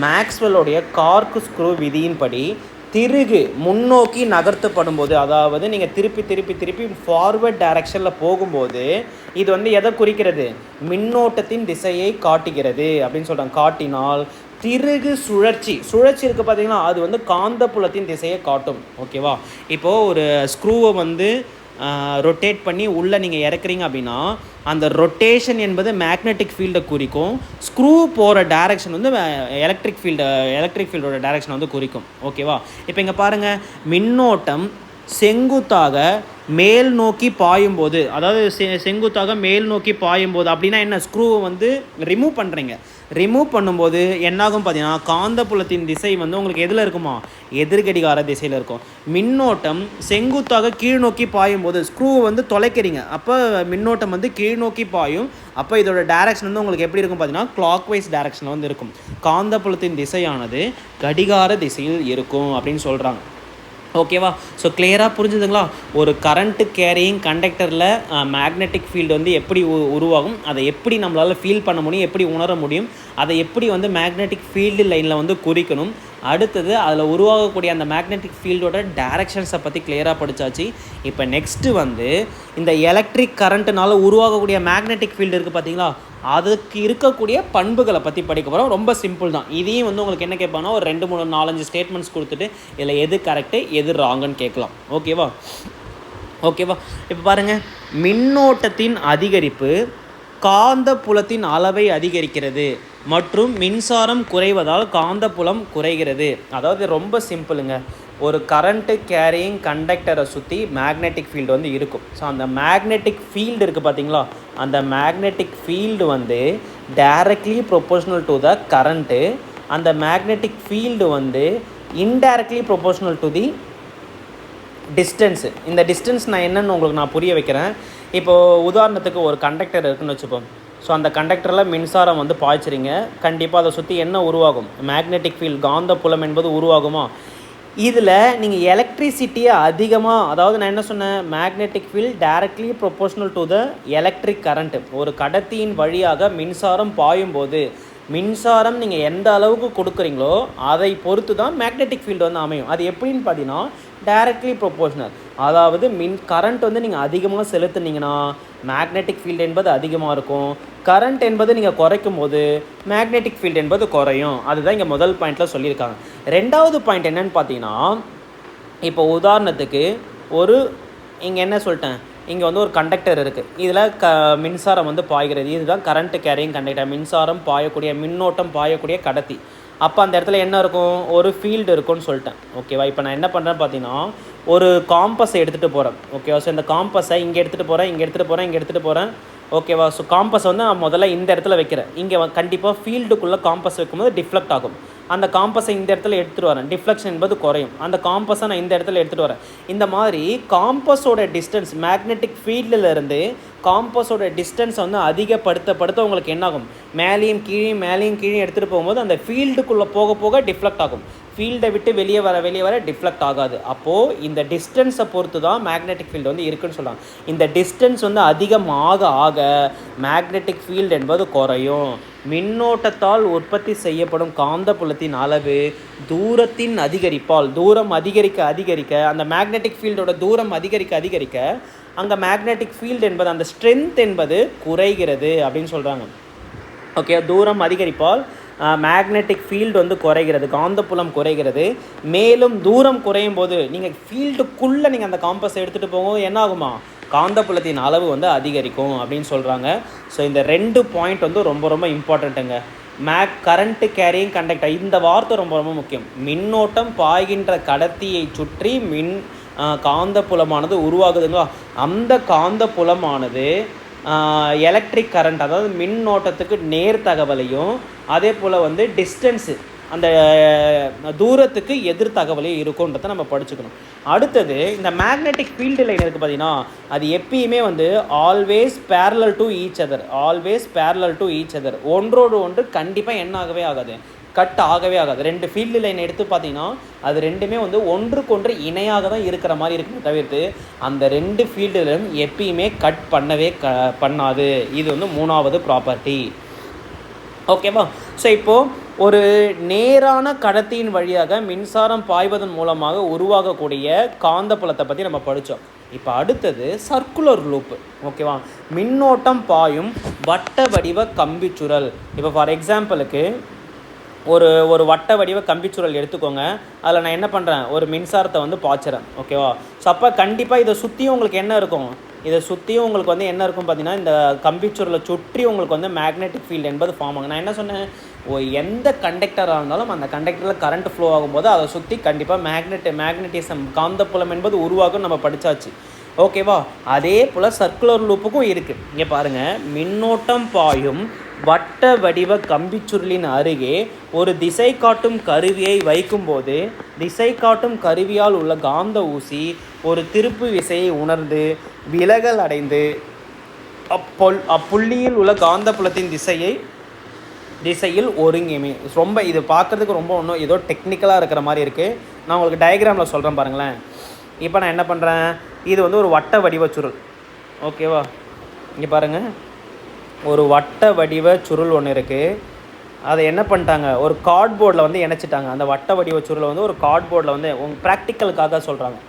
மேக்ஸ்வெல்லுடைய கார்க் ஸ்க்ரூ விதியின்படி திருகு முன்னோக்கி நகர்த்தப்படும் போது, அதாவது நீங்கள் திருப்பி ஃபார்வர்ட் டைரக்ஷனில் போகும்போது இது வந்து எதை குறிக்கிறது, மின்னோட்டத்தின் திசையை காட்டுகிறது அப்படின்னு சொல்கிறாங்க. காட்டினால் திருகு சுழற்சி இருக்குது பார்த்தீங்களா, அது வந்து காந்தப்புலத்தின் திசையை காட்டும். ஓகேவா? இப்போது ஒரு ஸ்க்ரூவை வந்து ரொட்டேட் பண்ணி உள்ளே நீங்கள் இறக்குறீங்க அப்படின்னா அந்த ரொட்டேஷன் என்பது மேக்னெட்டிக் ஃபீல்டை குறிக்கும். ஸ்க்ரூ போகிற டைரக்ஷன் வந்து எலக்ட்ரிக் ஃபீல்டோட டைரக்ஷனை வந்து குறிக்கும். ஓகேவா? இப்போ இங்கே பாருங்கள், மின்னோட்டம் செங்குத்தாக மேல் நோக்கி பாயும்போது, அதாவது செங்குத்தாக மேல் நோக்கி பாயும்போது அப்படின்னா என்ன, ஸ்க்ரூவை வந்து ரிமூவ் பண்ணும்போது என்னாகும் பார்த்தீங்கன்னா காந்தப்புலத்தின் திசை வந்து உங்களுக்கு எதில் இருக்குமா, எதிர்கடிகார திசையில் இருக்கும். மின்னோட்டம் செங்குத்தாக கீழ் நோக்கி பாயும்போது ஸ்க்ரூவை வந்து தொலைக்கிறீங்க, அப்போ மின்னோட்டம் வந்து கீழ் நோக்கி பாயும். அப்போ இதோட டைரக்ஷன் வந்து உங்களுக்கு எப்படி இருக்கும் பார்த்தீங்கன்னா கிளாக் வைஸ் டைரக்ஷனில் வந்து இருக்கும். காந்தப்புலத்தின் திசையானது கடிகார திசையில் இருக்கும் அப்படின்னு சொல்கிறாங்க. ஓகேவா? ஸோ கிளியராக புரிஞ்சுதுங்களா? ஒரு கரண்ட்டு கேரியிங் கண்டக்டரில் மேக்னெட்டிக் ஃபீல்டு வந்து எப்படி உருவாகும், அதை எப்படி நம்மளால் ஃபீல் பண்ண முடியும், எப்படி உணர முடியும், அதை எப்படி வந்து மேக்னெட்டிக் ஃபீல்டு லைனில் வந்து குறிக்கணும். அடுத்தது அதில் உருவாகக்கூடிய அந்த மேக்னெட்டிக் ஃபீல்டோட டைரக்ஷன்ஸை பற்றி கிளியராக படித்தாச்சு. இப்போ நெக்ஸ்ட்டு வந்து இந்த எலக்ட்ரிக் கரண்ட்டுனால உருவாகக்கூடிய மேக்னெட்டிக் ஃபீல்டு இருக்குது பார்த்தீங்களா, அதுக்கு இருக்கக்கூடிய பண்புகளை பற்றி படிக்க போகிறோம். ரொம்ப சிம்பிள் தான். இதையும் வந்து உங்களுக்கு என்ன கேட்பாங்கன்னா ஒரு 2, 3, 4, 5 ஸ்டேட்மெண்ட்ஸ் கொடுத்துட்டு இதில் எது கரெக்டு எது ராங்குன்னு கேட்கலாம். ஓகேவா? இப்போ பாருங்கள், மின்னோட்டத்தின் அதிகரிப்பு காந்தப்புலத்தின் அளவை அதிகரிக்கிறது மற்றும் மின்சாரம் குறைவதால் காந்தப்புலம் குறைகிறது. அதாவது ரொம்ப சிம்பிளுங்க. ஒரு கரண்ட்டு கேரியிங் கண்டக்டரை சுற்றி மேக்னெட்டிக் ஃபீல்டு வந்து இருக்கும். ஸோ அந்த மேக்னெட்டிக் ஃபீல்டு இருக்குது பார்த்தீங்களா, அந்த மேக்னெட்டிக் ஃபீல்டு வந்து directly proportional to the current. அந்த மேக்னெட்டிக் ஃபீல்டு வந்து indirectly proportional to the distance. இந்த டிஸ்டன்ஸ் நான் என்னென்னு உங்களுக்கு நான் புரிய வைக்கிறேன். இப்போது உதாரணத்துக்கு ஒரு கண்டக்டர் இருக்குதுன்னு வச்சுப்போம். ஸோ அந்த கண்டக்டரில் மின்சாரம் வந்து பாய்ச்சிரிங்க, கண்டிப்பாக அதை சுற்றி என்ன உருவாகும், மேக்னெட்டிக் ஃபீல்டு காந்தப்புலம் என்பது உருவாகுமா. இதில் நீங்கள் எலக்ட்ரிசிட்டியை அதிகமாக, அதாவது நான் என்ன சொன்னேன், magnetic field directly proportional to the electric current. ஒரு கடத்தியின் வழியாக மின்சாரம் பாயும்போது மின்சாரம் நீங்கள் எந்த அளவுக்கு கொடுக்குறீங்களோ அதை பொறுத்து தான் மேக்னெட்டிக் ஃபீல்டு வந்து அமையும். அது எப்படின்னு பார்த்தீங்கன்னா டைரக்ட்லி ப்ரொபோஷனல். அதாவது கரண்ட் வந்து நீங்கள் அதிகமாக செலுத்துனீங்கன்னா மேக்னெட்டிக் ஃபீல்டு என்பது அதிகமாக இருக்கும். கரண்ட் என்பது நீங்கள் குறைக்கும் போது மேக்னெட்டிக் ஃபீல்டு என்பது குறையும். அதுதான் இங்கே முதல் பாயிண்டில் சொல்லியிருக்காங்க. ரெண்டாவது பாயிண்ட் என்னென்னு பார்த்தீங்கன்னா, இப்போ உதாரணத்துக்கு இங்கே என்ன சொல்லிட்டேன், இங்கே வந்து ஒரு கண்டக்டர் இருக்குது, இதில் மின்சாரம் வந்து பாய்கிறது. இதுதான் கரண்ட் கேரியிங் கண்டக்டர், மின்சாரம் பாயக்கூடிய மின்னோட்டம் பாயக்கூடிய கடத்தி. அப்போ அந்த இடத்துல என்ன இருக்கும், ஒரு ஃபீல்டு இருக்கும்னு சொல்லிட்டேன். ஓகேவா? இப்போ நான் என்ன பண்ணுறேன்னு பார்த்தீங்கன்னா ஒரு காம்பஸை எடுத்துகிட்டு போகிறேன். ஓகேவா? ஸோ இந்த காம்பஸை இங்கே எடுத்துகிட்டு போகிறேன். ஓகேவா? ஸோ காம்பஸை வந்து நான் முதல்ல இந்த இடத்துல வைக்கிறேன். இங்கே கண்டிப்பாக ஃபீல்டுக்குள்ளே காம்பஸ் வைக்கும்போது டிஃப்ளெக்ட் ஆகும். அந்த காம்பஸை இந்த இடத்துல எடுத்துகிட்டு வரேன், டிஃப்ளெக்ஷன் என்பது குறையும். அந்த காம்பஸை நான் இந்த இடத்துல எடுத்துகிட்டு வரேன். இந்த மாதிரி காம்பஸோட டிஸ்டன்ஸ், மேக்னெட்டிக் ஃபீல்டிலேருந்து காம்பஸோட டிஸ்டன்ஸை வந்து அதிகப்படுத்த உங்களுக்கு என்னாகும், மேலேயும் கீழே எடுத்துகிட்டு போகும்போது அந்த ஃபீல்டுக்குள்ளே போக டிஃப்ளெக்ட் ஆகும். ஃபீல்டை விட்டு வெளியே வர டிஃப்ளெக்ட் ஆகாது. அப்போது இந்த டிஸ்டன்ஸை பொறுத்து தான் மேக்னெட்டிக் ஃபீல்டு வந்து இருக்குன்னு சொல்கிறாங்க. இந்த டிஸ்டன்ஸ் வந்து அதிகமாக மேக்னெட்டிக் ஃபீல்டு என்பது குறையும். மின்னோட்டத்தால் உற்பத்தி செய்யப்படும் காந்தப்புலத்தின் அளவு தூரத்தின் அதிகரிப்பால், தூரம் அதிகரிக்க அந்த மேக்னெட்டிக் ஃபீல்டோட தூரம் அதிகரிக்க அங்கே மேக்னெட்டிக் ஃபீல்டு என்பது, அந்த ஸ்ட்ரென்த் என்பது குறைகிறது அப்படின்னு சொல்கிறாங்க. ஓகே, தூரம் அதிகரிப்பால் மேக்னெட்டிக் ஃபீல்டு வந்து குறைகிறது, காந்தப்புலம் குறைகிறது. மேலும் தூரம் குறையும் போது நீங்கள் ஃபீல்டுக்குள்ளே நீங்கள் அந்த காம்பஸை எடுத்துகிட்டு போகும்போது என்ன ஆகுமா, காந்தப்புலத்தின் அளவு வந்து அதிகரிக்கும் அப்படின்னு சொல்கிறாங்க. ஸோ இந்த 2 பாயிண்ட் வந்து ரொம்ப இம்பார்ட்டண்ட்டுங்க. கரண்ட்டு கேரியிங் கண்டக்டர், இந்த வார்த்தை ரொம்ப முக்கியம். மின்னோட்டம் பாய்கின்ற கடத்தியை சுற்றி காந்தப்புலமானது உருவாகுதுங்களா, அந்த காந்தப்புலமானது எலக்ட்ரிக் கரண்ட், அதாவது மின்னோட்டத்துக்கு நேர் தகவலையும் அதே போல் வந்து டிஸ்டன்ஸு, அந்த தூரத்துக்கு எதிர் தகவலே இருக்குன்றதை நம்ம படிச்சுக்கணும். அடுத்தது இந்த மேக்னெட்டிக் ஃபீல்டு லைன் இருக்குது பார்த்தீங்கன்னா, அது எப்பயுமே வந்து always parallel to each other. ஒன்றோடு ஒன்று கண்டிப்பாக என்ன ஆகாது, கட் ஆகவே ஆகாது. 2 ஃபீல்டு லைன் எடுத்து பார்த்தீங்கன்னா அது ரெண்டுமே வந்து ஒன்றுக்கொன்று இணையாக தான் இருக்கிற மாதிரி இருக்குமே தவிர்த்து அந்த 2 ஃபீல்டு லைன் எப்பயுமே கட் பண்ணாது. இது வந்து 3வது ப்ராப்பர்ட்டி. ஓகேவா? ஸோ இப்போது ஒரு நேரான கடத்தியின் வழியாக மின்சாரம் பாய்வதன் மூலமாக உருவாகக்கூடிய காந்தப்புலத்தை பற்றி நம்ம படித்தோம். இப்போ அடுத்தது சர்க்குலர் லூப்பு. ஓகேவா? மின்னோட்டம் பாயும் வட்ட வடிவ கம்பிச்சுரல். இப்போ ஃபார் எக்ஸாம்பிளுக்கு ஒரு ஒரு வட்ட வடிவ கம்பிச்சுருள் எடுத்துக்கோங்க. அதில் நான் என்ன பண்ணுறேன், ஒரு மின்சாரத்தை வந்து பாய்ச்சுறேன். ஓகேவா? ஸோ அப்போ கண்டிப்பாக இதை சுற்றியும் உங்களுக்கு என்ன இருக்கும், இதை சுற்றியும் உங்களுக்கு வந்து என்ன இருக்கும் பார்த்தீங்கன்னா, இந்த கம்பிச்சுருளை சுற்றி உங்களுக்கு வந்து மேக்னெட்டிக் ஃபீல்டு என்பது ஃபார்ம் ஆகும். நான் என்ன சொன்னேன், எந்த கண்டக்டராக இருந்தாலும் அந்த கண்டக்டரில் கரண்ட் ஃப்ளோ ஆகும்போது அதை சுற்றி கண்டிப்பாக மேக்னெட்டிசம் காந்தப்புலம் என்பது உருவாகும். நம்ம படித்தாச்சு. ஓகேவா? அதே போல் சர்க்குலர் லூப்புக்கும் இருக்குது. இங்கே பாருங்கள், மின்னோட்டம் பாயும் வட்ட வடிவ கம்பிச்சுருளின் அருகே ஒரு திசை காட்டும் கருவியை வைக்கும்போது திசை காட்டும் கருவியால் உள்ள காந்த ஊசி ஒரு திருப்பு விசையை உணர்ந்து விலகல் அடைந்து அப்புள்ளியில் உள்ள காந்தப்புலத்தின் திசையில் ஒருங்கிமை. ரொம்ப இது பார்க்குறதுக்கு ரொம்ப ஒன்றும் ஏதோ டெக்னிக்கலாக இருக்கிற மாதிரி இருக்குது. நான் உங்களுக்கு டயக்ராமில் சொல்கிறேன் பாருங்களேன். இப்போ நான் என்ன பண்ணுறேன், இது வந்து ஒரு வட்ட வடிவ சுருள். ஓகேவா? இங்கே பாருங்கள், ஒரு வட்ட வடிவ சுருள் ஒன்று இருக்குது. அதை என்ன பண்ணிட்டாங்க, ஒரு கார்ட்போர்டில் வந்து இணைச்சிட்டாங்க. அந்த வட்ட வடிவ சுருளை வந்து ஒரு கார்ட்போர்டில் வந்து உங்கள் ப்ராக்டிக்கலுக்காக சொல்கிறாங்க.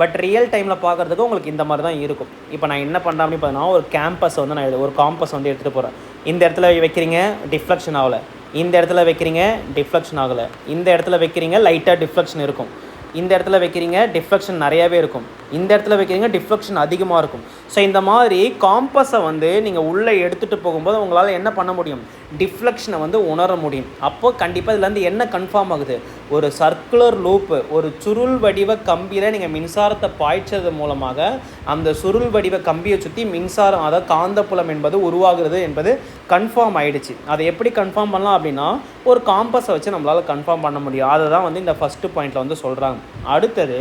பட் ரியல் டைமில் பார்க்குறதுக்கு உங்களுக்கு இந்த மாதிரி தான் இருக்கும். இப்போ நான் என்ன பண்ணுறேன் அப்படின்னு பார்த்தீங்கன்னா, ஒரு கேம்பஸை வந்து நான் ஒரு காம்பஸ் வந்து எடுத்துகிட்டு போகிறேன். இந்த இடத்துல வைக்கிறீங்க, டிஃப்ளெக்ஷன் ஆகலை. இந்த இடத்துல வைக்கிறீங்க, டிஃப்ளெக்ஷன் ஆகலை. இந்த இடத்துல வைக்கிறீங்க, லைட்டாக டிஃப்ளெக்ஷன் இருக்கும். இந்த இடத்துல வைக்கிறீங்க, டிஃப்ளெக்ஷன் நிறையாவே இருக்கும். இந்த இடத்துல வைக்கிறீங்க, டிஃப்ளெக்ஷன் அதிகமாக இருக்கும். ஸோ இந்த மாதிரி காம்பஸை வந்து நீங்கள் உள்ளே எடுத்துகிட்டு போகும்போது உங்களால் என்ன பண்ண முடியும், டிஃப்ளெக்ஷனை வந்து உணர முடியும். அப்போது கண்டிப்பாக இதுலேருந்து என்ன கன்ஃபார்ம் ஆகுது, ஒரு சர்க்குலர் லூப்பு, ஒரு சுருள் வடிவ கம்பியில் நீங்கள் மின்சாரத்தை பாய்ச்சது மூலமாக அந்த சுருள் வடிவ கம்பியை சுற்றி மின்சாரம், அதாவது காந்தப்புலம் என்பது உருவாகிறது என்பது கன்ஃபார்ம் ஆகிடுச்சு. அதை எப்படி கன்ஃபார்ம் பண்ணலாம் அப்படின்னா, ஒரு காம்பஸை வச்சு நம்மளால் கன்ஃபார்ம் பண்ண முடியும். அதை தான் வந்து இந்த ஃபஸ்ட்டு பாயிண்டில் வந்து சொல்கிறாங்க. அடுத்தது,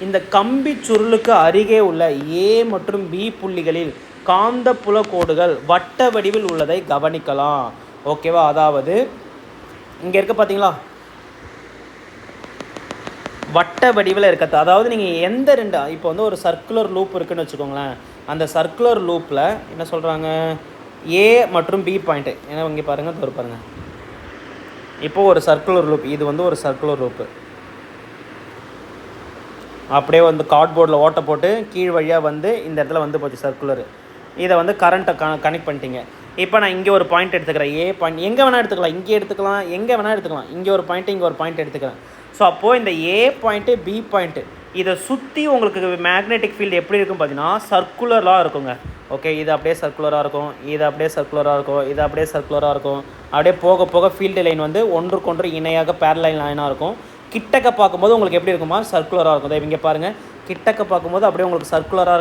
இந்த கம்பி சுருளுக்கு அருகே உள்ள ஏ மற்றும் பி புள்ளிகளில் காந்தப்புல கோடுகள் வட்ட வடிவில் உள்ளதை கவனிக்கலாம். ஓகேவா? அதாவது இங்கே இருக்க பார்த்தீங்களா, வட்ட வடிவில் இருக்கிறது. அதாவது நீங்கள் எந்த ரெண்டு, இப்போ வந்து ஒரு சர்க்குலர் லூப் இருக்குதுன்னு வச்சுக்கோங்களேன். அந்த சர்க்குலர் லூப்பில் என்ன சொல்கிறாங்க, ஏ மற்றும் பி பாயிண்ட்டு. ஏன்னா இங்கே பாருங்கள், தோறு பாருங்கள். இப்போது ஒரு சர்க்குலர் லூப், இது வந்து ஒரு சர்க்குலர் லூப்பு. அப்படியே வந்து கார்ட்போர்டில் ஓட்டை போட்டு கீழ் வழியாக வந்து இந்த இடத்துல வந்து போச்சு சர்க்குலர். இதை வந்து கரண்ட்டை கனெக்ட் பண்ணிட்டீங்க. இப்போ நான் இங்கே ஒரு பாயிண்ட் எடுத்துக்கிறேன், ஏ பாயிண்ட். எங்கே வேணால் எடுத்துக்கலாம், இங்கே எடுத்துக்கலாம், எங்கே வேணால் எடுத்துக்கலாம். இங்கே ஒரு பாயிண்ட்டு, இங்கே ஒரு பாயிண்ட் எடுத்துக்கிறேன். ஸோ அப்போது இந்த ஏ பாயிண்ட்டு, பி பாயிண்ட்டு, இதை சுற்றி உங்களுக்கு மேக்னெட்டிக் ஃபீல்டு எப்படி இருக்கும் பார்த்தீங்கன்னா, சர்க்குலராக இருக்குங்க. ஓகே, இது அப்படியே சர்க்குலராக இருக்கும், இது அப்படியே சர்க்குலராக இருக்கும், இது அப்படியே சர்க்குலராக இருக்கும். அப்படியே போக போக ஃபீல்டு லைன் வந்து ஒன்றுக்கொன்று இணையாக பேரலைன் லைனாக இருக்கும். கிட்டக்க பார்க்கும்போது உங்களுக்கு எப்படி இருக்குமா, சர்க்குலராக இருக்கும். இங்கே பாருங்கள், கிட்டக்க பார்க்கும்போது அப்படியே உங்களுக்கு சர்க்குலராக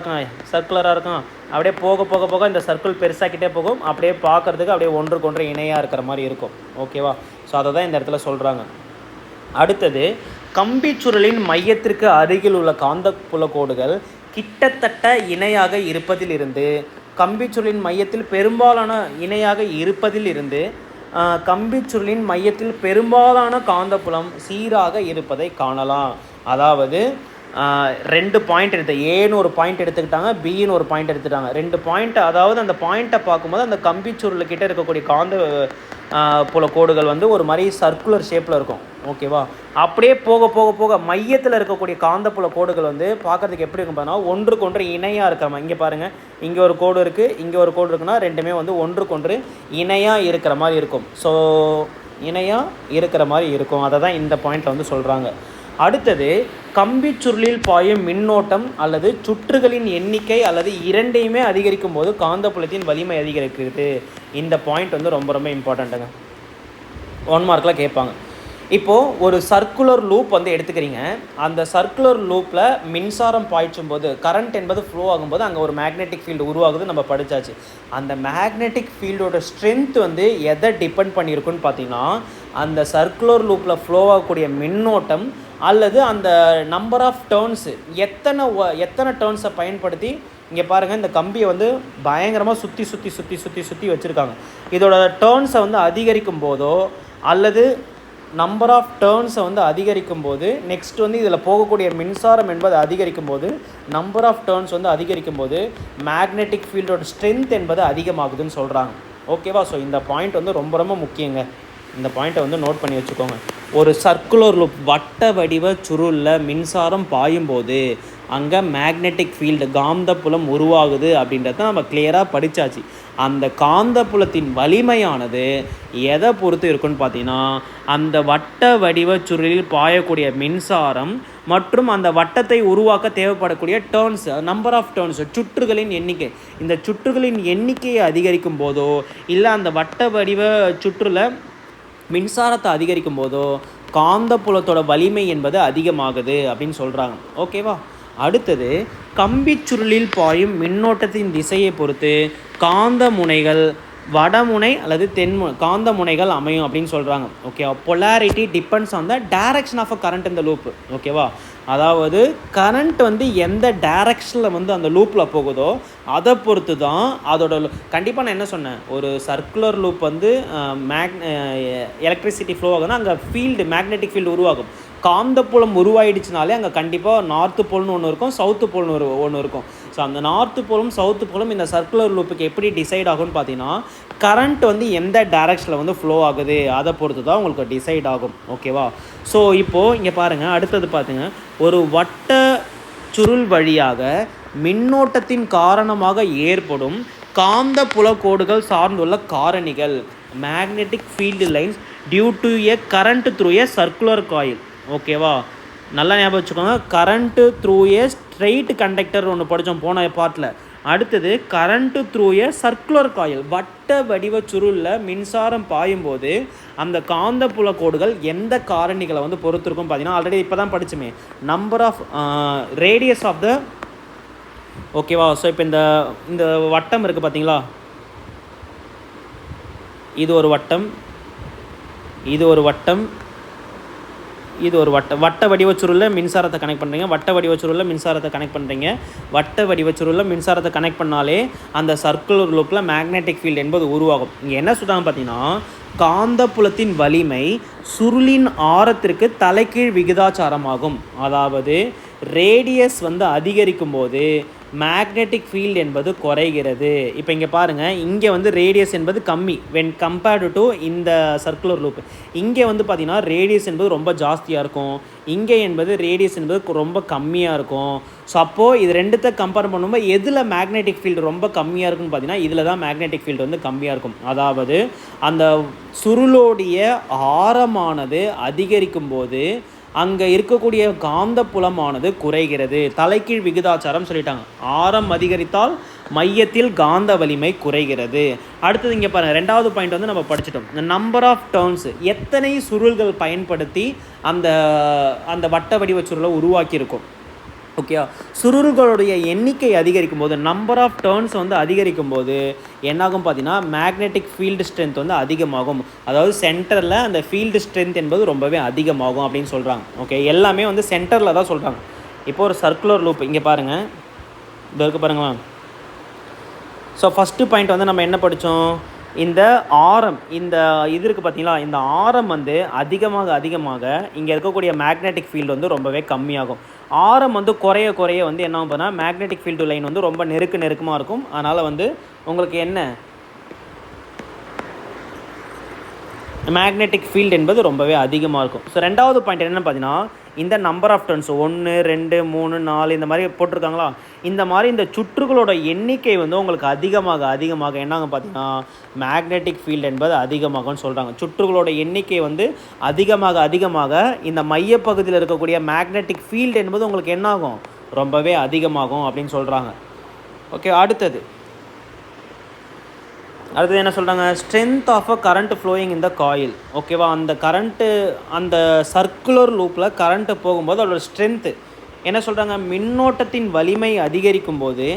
இருக்கும். அப்படியே போக போக போக இந்த சர்க்கிள் பெருசாகிட்டே போகும். அப்படியே பார்க்குறதுக்கு அப்படியே ஒன்றுக்கொன்று இணையாக இருக்கிற மாதிரி இருக்கும். ஓகேவா? ஸோ அதை தான் இந்த இடத்துல சொல்கிறாங்க. அடுத்தது, கம்பிச்சுருளின் மையத்திற்கு அருகில் உள்ள காந்தப்புல கோடுகள் கிட்டத்தட்ட இணையாக இருப்பதிலிருந்து கம்பிச்சுருளின் மையத்தில் பெரும்பாலான காந்தப்புலம் சீராக இருப்பதை காணலாம். அதாவது ரெண்டு பாயிண்ட் ஏன்னு ஒரு பாயிண்ட் எடுத்துக்கிட்டாங்க, பின்னு ஒரு பாயிண்ட் எடுத்துட்டாங்க. ரெண்டு பாயிண்ட், அதாவது அந்த பாயிண்ட்டை பார்க்கும்போது அந்த கம்பிச்சுருள்கிட்ட இருக்கக்கூடிய காந்த புல கோடுகள் வந்து ஒரு மாதிரி சர்க்குலர் ஷேப்பில் இருக்கும். ஓகேவா? அப்படியே போக போக போக மையத்தில் இருக்கக்கூடிய காந்தப்புல கோடுகள் வந்து பார்க்குறதுக்கு எப்படி இருக்கும் பார்த்தீங்கன்னா, ஒன்றுக்கொன்று இணையாக இருக்காமல். இங்கே பாருங்கள், இங்கே ஒரு கோடு இருக்குது, இங்கே ஒரு கோடு இருக்குன்னா ரெண்டுமே வந்து ஒன்றுக்கொன்று இணையாக இருக்கிற மாதிரி இருக்கும். ஸோ இணையாக இருக்கிற மாதிரி இருக்கும். அதை தான் இந்த பாயிண்டில் வந்து சொல்கிறாங்க. அடுத்தது, கம்பிச்சுருளில் பாயும் மின்னோட்டம் அல்லது சுற்றுகளின் எண்ணிக்கை அல்லது இரண்டையுமே அதிகரிக்கும் போது காந்தப்புலத்தின் வலிமை அதிகரிக்கிறது. இந்த பாயிண்ட் வந்து ரொம்ப ரொம்ப இம்பார்ட்டண்ட்டுங்க. 1 மார்க்கில் கேட்பாங்க. இப்போது ஒரு சர்க்குலர் லூப் வந்து எடுத்துக்கிறீங்க. அந்த சர்க்குலர் லூப்பில் மின்சாரம் பாய்ச்சும் போது, கரண்ட் என்பது ஃப்ளோ ஆகும்போது அங்கே ஒரு மேக்னெட்டிக் ஃபீல்டு உருவாகுது, நம்ம படித்தாச்சு. அந்த மேக்னெட்டிக் ஃபீல்டோட ஸ்ட்ரென்த் வந்து எதை டிபெண்ட் பண்ணியிருக்குன்னு பார்த்தீங்கன்னா, அந்த சர்க்குலர் லூப்பில் ஃப்ளோ ஆகக்கூடிய மின்னோட்டம் அல்லது அந்த நம்பர் ஆஃப் டர்ன்ஸு, எத்தனை டர்ன்ஸை பயன்படுத்தி. இங்கே பாருங்கள், இந்த கம்பியை வந்து பயங்கரமாக சுற்றி வச்சுருக்காங்க. இதோட டர்ன்ஸை வந்து அதிகரிக்கும் போதோ அல்லது நம்பர் ஆஃப் டர்ன்ஸை வந்து அதிகரிக்கும் போது, நெக்ஸ்ட் வந்து இதில் போகக்கூடிய மின்சாரம் என்பது அதிகரிக்கும் போது, நம்பர் ஆஃப் டர்ன்ஸ் வந்து அதிகரிக்கும் போது மேக்னெட்டிக் ஃபீல்டோட ஸ்ட்ரென்த் என்பது அதிகமாகுதுன்னு சொல்கிறாங்க. ஓகேவா? ஸோ இந்த பாயிண்ட் வந்து ரொம்ப ரொம்ப முக்கியங்க. இந்த பாயிண்ட்டை வந்து நோட் பண்ணி வச்சுக்கோங்க. ஒரு சர்க்குலர் லூப், வட்ட வடிவ சுருளில் மின்சாரம் பாயும்போது அங்கே மேக்னெட்டிக் ஃபீல்டு, காந்தப்புலம் உருவாகுது அப்படின்றத நம்ம கிளியராக படித்தாச்சு. அந்த காந்தப்புலத்தின் வலிமையானது எதை பொறுத்து இருக்குன்னு பார்த்தீங்கன்னா அந்த வட்ட வடிவ சுருளில் பாயக்கூடிய மின்சாரம் மற்றும் அந்த வட்டத்தை உருவாக்க தேவைப்படக்கூடிய டேர்ன்ஸ், நம்பர் ஆஃப் டேர்ன்ஸ், சுற்றுகளின் எண்ணிக்கை. இந்த சுற்றுகளின் எண்ணிக்கையை அதிகரிக்கும் போதோ இல்லை அந்த வட்ட வடிவ சுற்றுல மின்சாரத்தை அதிகரிக்கும் போதோ காந்தப்புலத்தோட வலிமை என்பது அதிகமாகுது அப்படின்னு சொல்கிறாங்க. ஓகேவா? அடுத்தது கம்பிச்சுருளில் பாயும் மின்னோட்டத்தின் திசையை பொறுத்து காந்த முனைகள் வடமுனை அல்லது காந்த முனைகள் அமையும் அப்படின்னு சொல்கிறாங்க. ஓகேவா? Polarity depends on the direction of a current இந்த லூப். ஓகேவா? அதாவது கரண்ட் வந்து எந்த டைரக்ஷனில் வந்து அந்த லூப்பில் போகுதோ அதை பொறுத்து தான் அதோட கண்டிப்பாக நான் என்ன சொன்னேன், ஒரு சர்க்குலர் லூப் வந்து எலக்ட்ரிசிட்டி ஃப்ளோ ஆகுதுன்னா அங்கே ஃபீல்டு மேக்னெட்டிக் ஃபீல்டு உருவாகும். காந்தப்புலம் உருவாயிடுச்சுனாலே அங்கே கண்டிப்பாக நார்த்து போல்னு ஒன்று இருக்கும், சவுத்து போல்னு ஒன்று இருக்கும். ஸோ அந்த நார்த்து போலும் சவுத்து போலும் இந்த சர்க்குலர் லூப்புக்கு எப்படி டிசைட் ஆகும்னு பார்த்தீங்கன்னா கரண்ட் வந்து எந்த டைரக்ஷனில் வந்து ஃப்ளோ ஆகுது அதை பொறுத்து தான் உங்களுக்கு டிசைட் ஆகும். ஓகேவா? ஸோ இப்போது இங்கே பாருங்கள், அடுத்தது பார்த்துங்க, ஒரு வட்ட சுருள் வழியாக மின்னோட்டத்தின் காரணமாக ஏற்படும் காந்த புலக்கோடுகள் சார்ந்துள்ள காரணிகள் magnetic field lines due to a current through a circular coil. ஓகேவா? நல்லா ஞாபகம் வச்சுக்கோங்க. Current through a straight conductor ஒன்று படித்தோம் போன பார்ட்டில். அடுத்தது current through a circular coil, வட்ட வடிவ சுருளில் மின்சாரம் பாயும்போது அந்த காந்த புலக்கோடுகள் எந்த காரணிகளை வந்து பொறுத்திருக்கும் பார்த்தீங்கன்னா ஆல்ரெடி இப்போ தான் படிச்சுமே, number of radius of the. ஓகேவா? ஸோ இப்போ இந்த வட்டம் இருக்குது பார்த்தீங்களா, இது ஒரு வட்டம், இது ஒரு வட்டம், இது ஒரு வட்ட வடிவச்சுருளில் மின்சாரத்தை கனெக்ட் பண்ணுறீங்க, வட்ட வடிவச்சுருளில் மின்சாரத்தை கனெக்ட் பண்ணுறீங்க. வட்ட வடிவச்சுருளில் மின்சாரத்தை கனெக்ட் பண்ணாலே அந்த சர்க்குலர் லூப்பில் மேக்னெட்டிக் ஃபீல்டு என்பது உருவாகும். இங்கே என்ன சொல்கிறாங்க பார்த்தீங்கன்னா காந்தப்புலத்தின் வலிமை சுருளின் ஆரத்திற்கு தலைகீழ் விகிதாச்சாரமாகும். அதாவது ரேடியஸ் வந்து அதிகரிக்கும் போது மேக்னெட்டிக் ஃபீல்டு என்பது குறைகிறது. இப்போ இங்கே பாருங்கள், இங்கே வந்து ரேடியஸ் என்பது கம்மி வென் கம்பேர்டு டு இந்த சர்க்குலர் லூப். இங்கே வந்து பார்த்திங்கன்னா ரேடியஸ் என்பது ரொம்ப ஜாஸ்தியாக இருக்கும், இங்கே என்பது ரேடியஸ் என்பது ரொம்ப கம்மியாக இருக்கும். ஸோ அப்போது இது ரெண்டுத்தை கம்பேர் பண்ணும்போது எதில் மேக்னெட்டிக் ஃபீல்டு ரொம்ப கம்மியாக இருக்குன்னு பார்த்தீங்கன்னா இதில் தான் மேக்னெட்டிக் ஃபீல்டு வந்து கம்மியாக இருக்கும். அதாவது அந்த சுருளோடைய ஆரமானது அதிகரிக்கும் போது அங்கே இருக்கக்கூடிய காந்த புலமானது குறைகிறது. தலைகீழ் விகிதாச்சாரம் சொல்லிட்டாங்க. ஆரம் அதிகரித்தால் மையத்தில் காந்த வலிமை குறைகிறது. அடுத்தது இங்கே பாருங்கள், ரெண்டாவது பாயிண்ட் வந்து நம்ம படிச்சிட்டோம். இந்த நம்பர் ஆஃப் டர்ன்ஸ், எத்தனை சுருள்கள் பயன்படுத்தி அந்த வட்ட வடிவ சுருளை உருவாக்கியிருக்கும். ஓகே, சுருள்களுடைய எண்ணிக்கை அதிகரிக்கும் போது, நம்பர் ஆஃப் டர்ன்ஸ் வந்து அதிகரிக்கும் போது என்னாகும் பார்த்தீங்கன்னா மேக்னெட்டிக் ஃபீல்டு ஸ்ட்ரென்த் வந்து அதிகமாகும். அதாவது சென்டரில் அந்த ஃபீல்டு ஸ்ட்ரென்த் என்பது ரொம்பவே அதிகமாகும் அப்படின்னு சொல்கிறாங்க. ஓகே, எல்லாமே வந்து சென்டரில் தான் சொல்கிறாங்க. இப்போ ஒரு சர்க்குலர் லூப் இங்கே பாருங்கள், இது இருக்குது பாருங்களா. ஸோ ஃபஸ்ட்டு பாயிண்ட் வந்து நம்ம என்ன படித்தோம், இந்த ஆரம், இந்த இது இருக்குது பார்த்தீங்களா, இந்த ஆரம் வந்து அதிகமாக இங்கே இருக்கக்கூடிய மேக்னெட்டிக் ஃபீல்டு வந்து ரொம்பவே கம்மியாகும். ஆரம் வந்து குறைய குறைய வந்து என்ன ஆகும்னா மேக்னெட்டிக் ஃபீல்டு லைன் வந்து ரொம்ப நெருக்கமாக இருக்கும். அதனால் வந்து உங்களுக்கு என்ன மேக்னெட்டிக் ஃபீல்டு என்பது ரொம்பவே அதிகமாக இருக்கும். ஸோ ரெண்டாவது பாயிண்ட் என்னென்னு பார்த்தீங்கன்னா, இந்த நம்பர் ஆஃப் டர்ன்ஸ் 1 2 3 4 இந்த மாதிரி போட்டிருக்காங்களா, இந்த மாதிரி இந்த சுற்றுகளோட எண்ணிக்கை வந்து உங்களுக்கு அதிகமாக என்னாகும் பார்த்தீங்கன்னா மேக்னெட்டிக் ஃபீல்டு என்பது அதிகமாகும்னு சொல்கிறாங்க. சுற்றுகளோட எண்ணிக்கை வந்து அதிகமாக இந்த மையப்பகுதியில் இருக்கக்கூடிய மேக்னெட்டிக் ஃபீல்டு என்பது உங்களுக்கு என்னாகும், ரொம்பவே அதிகமாகும் அப்படின்னு சொல்கிறாங்க. ஓகே, அடுத்தது என்ன சொல்கிறாங்க, strength of a current flowing இந்த காயில். ஓகேவா, அந்த கரண்ட்டு அந்த சர்க்குலர் லூப்பில் கரண்ட்டு போகும்போது அதோட ஸ்ட்ரென்த்து என்ன சொல்கிறாங்க, மின்னோட்டத்தின் வலிமை அதிகரிக்கும் போது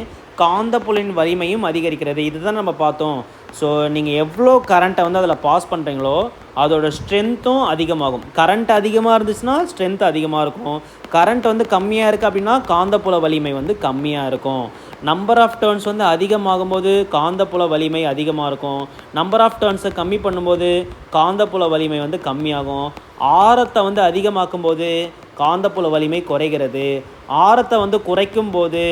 காந்தப்புலின் வலிமையும் அதிகரிக்கிறது. இதுதான் நம்ம பார்த்தோம். ஸோ நீங்கள் எவ்வளோ கரண்ட்டை வந்து அதில் பாஸ் பண்ணுறீங்களோ அதோட ஸ்ட்ரென்த்தும் அதிகமாகும். கரண்ட் அதிகமாக இருந்துச்சுன்னா ஸ்ட்ரென்த் அதிகமாக இருக்கும். கரண்ட் வந்து கம்மியாக இருக்குது அப்படின்னா காந்தப்புல வலிமை வந்து கம்மியாக இருக்கும். நம்பர் ஆஃப் டர்ன்ஸ் வந்து அதிகமாகும் போது காந்தப்புல வலிமை அதிகமாக இருக்கும். நம்பர் ஆஃப் டர்ன்ஸை கம்மி பண்ணும்போது காந்தப்புல வலிமை வந்து கம்மியாகும். ஆரத்தை வந்து அதிகமாக்கும் போது காந்தப்புல வலிமை குறைகிறது. ஆரத்தை வந்து குறைக்கும் போது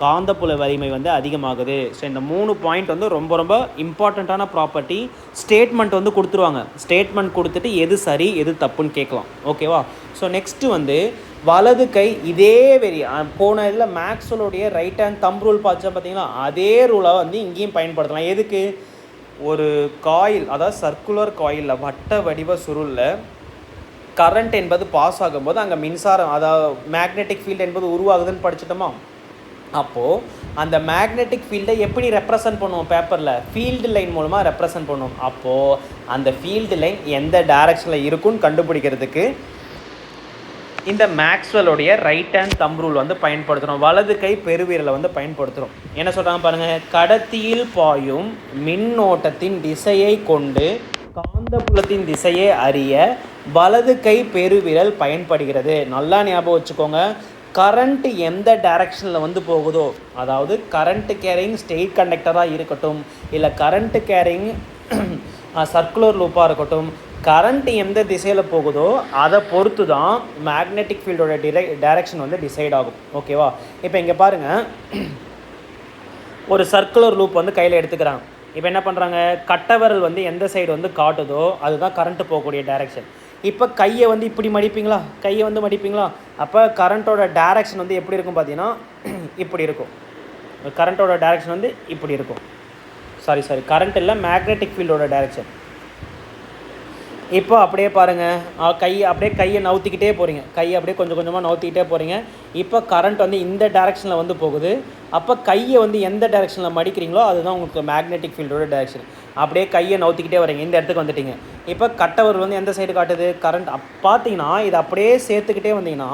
காந்தப்புல வலிமை வந்து அதிகமாகுது. ஸோ இந்த 3 பாயிண்ட் வந்து ரொம்ப ரொம்ப இம்பார்ட்டண்ட்டான ப்ராப்பர்ட்டி. ஸ்டேட்மெண்ட் வந்து கொடுத்துருவாங்க. ஸ்டேட்மெண்ட் கொடுத்துட்டு எது சரி எது தப்புன்னு கேட்கலாம். ஓகேவா. ஸோ நெக்ஸ்ட்டு வந்து வலது கை இதே வெரி போன இதில் மேக்ஸ்வெல்லுடைய ரைட் ஹேண்ட் தம்ப் ரூல் பார்த்தா பார்த்தீங்களா, அதே ரூலை வந்து இங்கேயும் பயன்படுத்தலாம். எதுக்கு? ஒரு காயில், அதாவது சர்க்குலர் காயிலில் வட்ட வடிவ சுருளில் கரண்ட் என்பது பாஸ் ஆகும்போது அங்கே மின்சாரம், அதாவது மேக்னெட்டிக் ஃபீல்டு என்பது உருவாகுதுன்னு படிச்சிட்டோமா? அப்போது அந்த மேக்னெட்டிக் ஃபீல்டை எப்படி ரெப்ரசன்ட் பண்ணுவோம் பேப்பரில்? ஃபீல்டு லைன் மூலமாக ரெப்ரசன்ட் பண்ணுவோம். அப்போது அந்த ஃபீல்டு லைன் எந்த டைரக்ஷனில் இருக்குன்னு கண்டுபிடிக்கிறதுக்கு இந்த மேக்ஸ்வெல்லுடைய ரைட் ஹேண்ட் தம்ப் ரூல் வந்து பயன்படுத்துகிறோம். வலது கை பெருவிரலை வந்து பயன்படுத்துகிறோம். என்ன சொல்கிறாங்க பாருங்கள், கடத்தியில் பாயும் மின்னோட்டத்தின் திசையை கொண்டு காந்தப்புலத்தின் திசையை அறிய வலது கை பெருவிரல் பயன்படுகிறது. நல்லா ஞாபகம் வச்சுக்கோங்க. கரண்ட் எந்த டைரக்ஷனில் வந்து போகுதோ, அதாவது கரண்ட் கேரிங் ஸ்டேட் கண்டக்டராக இருக்கட்டும், இல்லை கரண்ட் கேரிங் சர்க்குலர் லூப்பாக இருக்கட்டும், கரண்ட் எந்த திசையில் போகுதோ அதை பொறுத்து தான் மேக்னெட்டிக் ஃபீல்டோட டைரக்ஷன் வந்து டிசைட் ஆகும். ஓகேவா? இப்போ இங்கே பாருங்கள், ஒரு சர்க்குலர் லூப் வந்து கையில் எடுத்துக்கிறாங்க. இப்போ என்ன பண்ணுறாங்க, கட்டவிரல் வந்து எந்த சைடு வந்து காட்டுதோ அதுதான் கரண்ட்டு போகக்கூடிய டைரக்ஷன். இப்போ கையை வந்து இப்படி மடிப்பீங்களா, கையை வந்து மடிப்பீங்களா, அப்போ கரண்ட்டோட டைரக்ஷன் வந்து எப்படி இருக்கும் பார்த்தீங்கன்னா இப்படி இருக்கும். கரண்ட்டோட டைரக்ஷன் வந்து இப்படி இருக்கும். சாரி கரண்ட் இல்லை, மேக்னெட்டிக் ஃபீல்டோட டைரக்ஷன். இப்போ அப்படியே பாருங்கள், கையை நவுத்திக்கிட்டே போகிறீங்க, கையை அப்படியே கொஞ்சம் கொஞ்சமாக நவுத்திக்கிட்டே போகிறீங்க. இப்போ கரண்ட் வந்து இந்த டைரக்ஷனில் வந்து போகுது. அப்போ கையை வந்து எந்த டைரக்ஷனில் மடிக்கிறீங்களோ அதுதான் உங்களுக்கு மேக்னெட்டிக் ஃபீல்டோட டைரக்ஷன். அப்படியே கையை நவுத்திக்கிட்டே வரீங்க, இந்த இடத்துக்கு வந்துட்டீங்க. இப்போ கட்டவர் வந்து எந்த சைடு காட்டுது, கரண்ட். பார்த்தீங்கன்னா இது அப்படியே சேர்த்துக்கிட்டே வந்தீங்கன்னா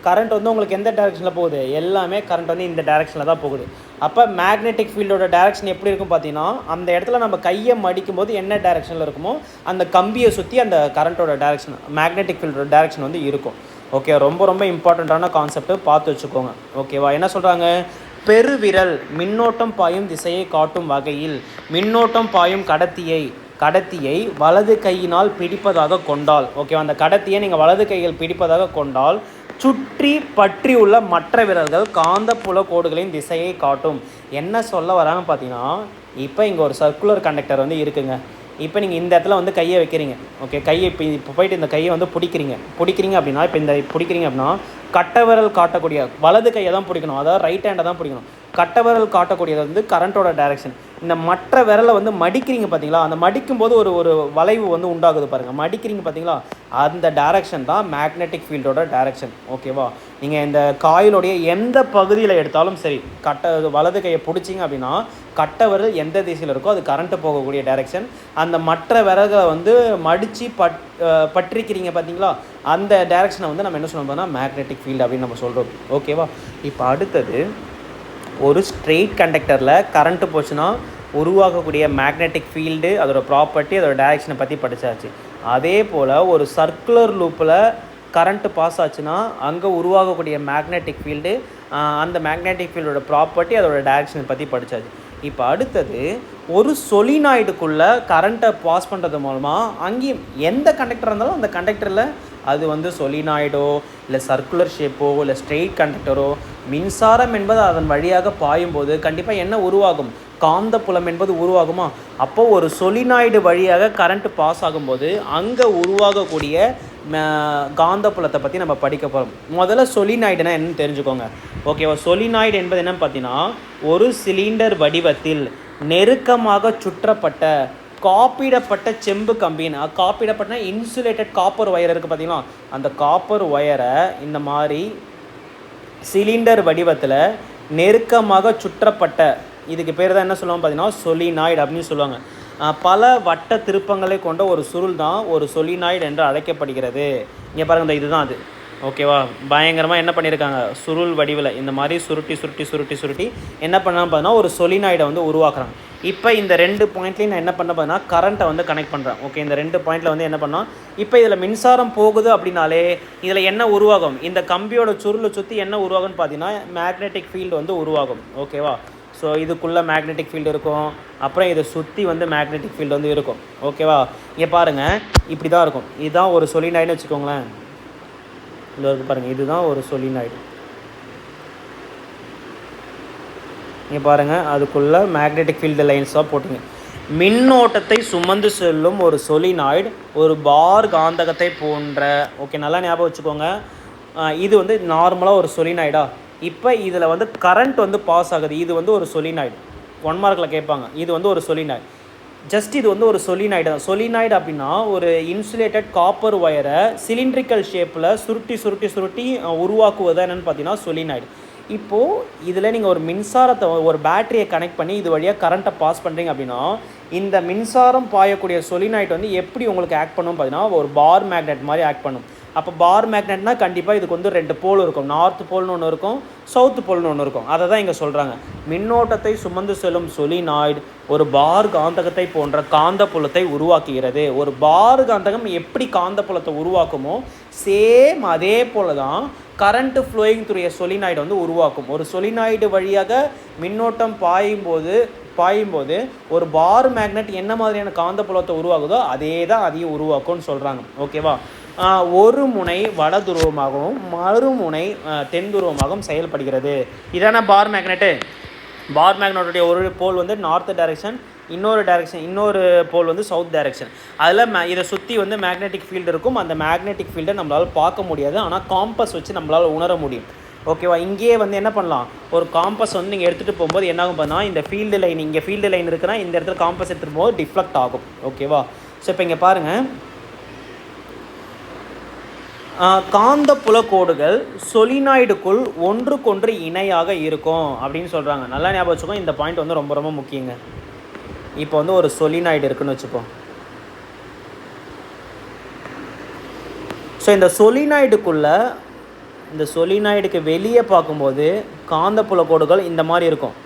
கரண்ட் வந்து உங்களுக்கு எந்த டைரக்ஷனில் போகுது, எல்லாமே கரண்ட் வந்து இந்த டைரக்ஷனில் தான் போகுது. அப்போ மேக்னெட்டிக் ஃபீல்டோட டைரக்ஷன் எப்படி இருக்கும் பார்த்தீங்கன்னா, அந்த இடத்துல நம்ம கையை மடிக்கும் போது என்ன டைரக்ஷனில் இருக்குமோ அந்த கம்பியை சுற்றி அந்த கரண்ட்டோட டைரக்ஷன், மேக்னெட்டிக் ஃபீல்டோட டைரக்ஷன் வந்து இருக்கும். ஓகே, ரொம்ப ரொம்ப இம்பார்ட்டண்ட்டான கான்செப்ட், பார்த்து வச்சுக்கோங்க. ஓகேவா? என்ன சொல்கிறாங்க, பெருவிரல் மின்னோட்டம் பாயும் திசையை காட்டும் வகையில் மின்னோட்டம் பாயும் கடத்தியை வலது கையினால் பிடிப்பதாக கொண்டால், ஓகேவா, அந்த கடத்தியை நீங்கள் வலது கையில் பிடிப்பதாக கொண்டால் சுற்றி பற்றி உள்ள மற்ற விரல்கள் காந்தப்புல கோடுகளின் திசையை காட்டும். என்ன சொல்ல வராங்க பார்த்தீங்கன்னா, இப்போ இங்கே ஒரு சர்க்குலர் கண்டக்டர் வந்து இருக்குங்க. இப்போ நீங்கள் இந்த இடத்துல வந்து கையை வைக்கிறீங்க. ஓகே, கையை இப்போ போயிட்டு இந்த கையை வந்து பிடிக்கிறீங்க அப்படின்னா, இப்போ இந்த பிடிக்கிறீங்க அப்படின்னா கட்டவிரல் காட்டக்கூடிய வலது கையை தான் பிடிக்கணும், அதாவது ரைட் ஹேண்டை தான் பிடிக்கணும். கட்டவிரல் காட்டக்கூடியது வந்து கரண்ட்டோட டைரக்ஷன். இந்த மற்ற விரலை வந்து மடிக்கிறீங்க பார்த்தீங்களா, அந்த மடிக்கும் போது ஒரு வளைவு வந்து உண்டாகுது பாருங்கள், மடிக்கிறீங்க பார்த்தீங்களா, அந்த டைரக்ஷன் தான் மேக்னெட்டிக் ஃபீல்டோட டைரக்ஷன். ஓகேவா? நீங்கள் இந்த காயிலுடைய எந்த பகுதியில் எடுத்தாலும் சரி, வலது கையை பிடிச்சிங்க அப்படின்னா கட்ட விரல் எந்த திசையில் இருக்கோ அது கரண்ட்டு போகக்கூடிய டைரக்ஷன். அந்த மற்ற விரல்களை வந்து மடித்து பற்றிக்கிறீங்க பார்த்தீங்களா, அந்த டைரக்ஷனை வந்து நம்ம என்ன சொல்லணும்னா மேக்னெட்டிக் ஃபீல்டு அப்படின்னு நம்ம சொல்கிறோம். ஓகேவா? இப்போ அடுத்தது, ஒரு ஸ்ட்ரெயிட் கண்டக்டரில் கரண்ட்டு போச்சுன்னா உருவாகக்கூடிய மேக்னெட்டிக் ஃபீல்டு, அதோட ப்ராப்பர்ட்டி, அதோட டைரக்ஷனை பற்றி படித்தாச்சு. அதே போல் ஒரு சர்க்குலர் லூப்பில் கரண்ட்டு பாஸ் ஆச்சுன்னா அங்கே உருவாகக்கூடிய மேக்னெட்டிக் ஃபீல்டு, அந்த மேக்னெட்டிக் ஃபீல்டோட ப்ராப்பர்ட்டி, அதோட டைரக்ஷனை பற்றி படித்தாச்சு. இப்போ அடுத்தது, ஒரு சொலினாய்டுக்குள்ளே கரண்ட்டை பாஸ் பண்ணுறது மூலமாக அங்கேயும் எந்த கண்டக்டர் இருந்தாலும் அந்த கண்டக்டரில் அது வந்து சொலினாய்டோ இல்லை சர்க்குலர் ஷேப்போ இல்லை ஸ்ட்ரெயிட் கண்டக்டரோ மின்சாரம் என்பது அதன் வழியாக பாயும்போது கண்டிப்பாக என்ன உருவாகும், காந்தப்புலம் என்பது உருவாகுமா? அப்போது ஒரு சொலினாய்டு வழியாக கரண்ட்டு பாஸ் ஆகும்போது அங்கே உருவாகக்கூடிய காந்தப்புலத்தை பற்றி நம்ம படிக்க போகிறோம். முதல்ல சொலினாய்டுனா என்னன்னு தெரிஞ்சுக்கோங்க. ஓகேவா? சொலினாய்டு என்பது என்னன்னு பார்த்தீங்கன்னா, ஒரு சிலிண்டர் வடிவத்தில் நெருக்கமாக சுற்றப்பட்ட காப்பிடப்பட்ட செம்பு கம்பின்னு, காப்பிடப்பட்ட இன்சுலேட்டட் காப்பர் ஒயர் இருக்குது பார்த்தீங்களா, அந்த காப்பர் ஒயரை இந்த மாதிரி சிலிண்டர் வடிவத்தில் நெருக்கமாக சுற்றப்பட்ட, இதுக்கு பேர் தான் என்ன சொல்லுவாங்க பார்த்தீங்கன்னா சொலினாய்டு அப்படின்னு சொல்லுவாங்க. பல வட்ட திருப்பங்களை கொண்ட ஒரு சுருள் தான் ஒரு சொலினாய்டு என்று அழைக்கப்படுகிறது. இங்கே பாருங்கள், இந்த இதுதான் அது. ஓகேவா? பயங்கரமாக என்ன பண்ணியிருக்காங்க, சுருள் வடிவில் இந்த மாதிரி சுருட்டி என்ன பண்ணால் பார்த்தீங்கன்னா ஒரு சொலினாய்டை வந்து உருவாக்குறாங்க. இப்போ இந்த 2 பாயிண்ட்லேயும் நான் என்ன பண்ண பார்த்தீங்கன்னா கரண்ட்டை வந்து கனெக்ட் பண்ணுறேன். ஓகே, இந்த 2 பாயிண்டில் வந்து என்ன பண்ணால், இப்போ இதில் மின்சாரம் போகுது அப்படின்னாலே இதில் என்ன உருவாகும், இந்த கம்பியோட சுருளை சுற்றி என்ன உருவாகும்னு பார்த்தீங்கன்னா மேக்னெட்டிக் ஃபீல்டு வந்து உருவாகும். ஓகேவா? ஸோ இதுக்குள்ளே மேக்னெட்டிக் ஃபீல்டு இருக்கும், அப்புறம் இதை சுற்றி வந்து மேக்னெட்டிக் ஃபீல்டு வந்து இருக்கும். ஓகேவா? இங்கே பாருங்கள், இப்படி தான் இருக்கும். இதுதான் ஒரு சொலினாய்டுன்னு வச்சுக்கோங்களேன். இதில் இருக்கு பாருங்கள், இதுதான் ஒரு சொலினாய்டு. இங்கே பாருங்கள், அதுக்குள்ளே மேக்னெட்டிக் ஃபீல்டு லைன்ஸாக போட்டுங்க. மின்னோட்டத்தை சுமந்து செல்லும் ஒரு சொலினாய்டு ஒரு பார் காந்தகத்தை போன்ற, ஓகே நல்லா ஞாபகம் வச்சுக்கோங்க, இது வந்து நார்மலாக ஒரு சொலினாய்டா. இப்போ இதில் வந்து கரண்ட் வந்து பாஸ் ஆகுது. இது வந்து ஒரு சொலினாய்டு. 1 மார்க்கில் கேட்பாங்க. இது வந்து ஒரு சொலினாய்டு. ஜஸ்ட் இது வந்து ஒரு சொலினாய்டு தான். சொலினாய்டு அப்படின்னா ஒரு இன்சுலேட்டட் காப்பர் ஒயரை சிலிண்ட்ரிக்கல் ஷேப்பில் சுருட்டி உருவாக்குவது என்னென்னு பார்த்தீங்கன்னா சொலினாய்டு. இப்போது இதில் நீங்கள் ஒரு மின்சாரத்தை ஒரு பேட்டரியை கனெக்ட் பண்ணி இது வழியாக கரண்ட்டை பாஸ் பண்ணுறீங்க அப்படின்னா இந்த மின்சாரம் பாயக்கூடிய சொலினாய்டு வந்து எப்படி உங்களுக்கு ஆக்ட் பண்ணும் பார்த்தீங்கன்னா ஒரு பார் மேக்னெட் மாதிரி ஆக்ட் பண்ணும். அப்போ பார் மேக்னெட்னா கண்டிப்பாக இதுக்கு வந்து 2 போல் இருக்கும். நார்த் போல்னு ஒன்று இருக்கும், சவுத் போல்னு ஒன்று இருக்கும். அதை தான் இங்கே சொல்கிறாங்க. மின்னோட்டத்தை சுமந்து செல்லும் சொலினாய்டு ஒரு பார் காந்தகத்தை போன்ற காந்தப்புலத்தை உருவாக்குகிறது. ஒரு பார் காந்தகம் எப்படி காந்தப்புலத்தை உருவாக்குமோ சேம் அதே போல தான் கரண்ட் ஃப்ளோயிங் த்ரூ எ சொலினாய்டு வந்து உருவாக்கும். ஒரு சொலினாய்டு வழியாக மின்னோட்டம் பாயும்போது ஒரு பார் மேக்னெட் என்ன மாதிரியான காந்தப்புலத்தை உருவாகுதோ அதே தான் அதையும் உருவாக்கும்னு சொல்கிறாங்க. ஓகேவா? ஒரு முனை வட துருவமாகவும் மறுமுனை தென் துருவமாகவும் செயல்படுகிறது. இதான பார் மேக்னெட்டு. பார் மேக்னெட்டுடைய ஒரு போல் வந்து நார்த் டைரெக்ஷன், இன்னொரு போல் வந்து சவுத் டைரெக்ஷன். அதில் இதை சுற்றி வந்து மேக்னெட்டிக் ஃபீல்டு இருக்கும். அந்த மேக்னெட்டிக் ஃபீல்டை நம்மளால் பார்க்க முடியாது, ஆனால் காம்பஸ் வச்சு நம்மளால் உணர முடியும். ஓகேவா? இங்கேயே வந்து என்ன பண்ணலாம், ஒரு காம்பஸ் வந்து நீங்கள் எடுத்துகிட்டு போகும்போது என்ன ஆகும் பார்த்தீங்கன்னா இந்த ஃபீல்டு லைன், இங்கே ஃபீல்டு லைன் இருக்குன்னா இந்த இடத்துல காம்பஸ் எடுத்துகிட்டு போகும்போது டிஃப்ளெக்ட் ஆகும். ஓகேவா? ஸோ இப்போ இங்கே பாருங்கள், காந்தப்புல கோடுகள் சொலினாய்டுக்குள் ஒன்றுக்கொன்று இணையாக இருக்கும் அப்படின்னு சொல்கிறாங்க. நல்லா ஞாபகம் வச்சுக்கோ. இந்த பாயிண்ட் வந்து ரொம்ப ரொம்ப முக்கியங்க. இப்போ வந்து ஒரு சொலினாய்டு இருக்குன்னு வச்சுப்போம். ஸோ இந்த சொலினாய்டுக்கு வெளியே பார்க்கும்போது காந்தப்புல கோடுகள் இந்த மாதிரி இருக்கும்.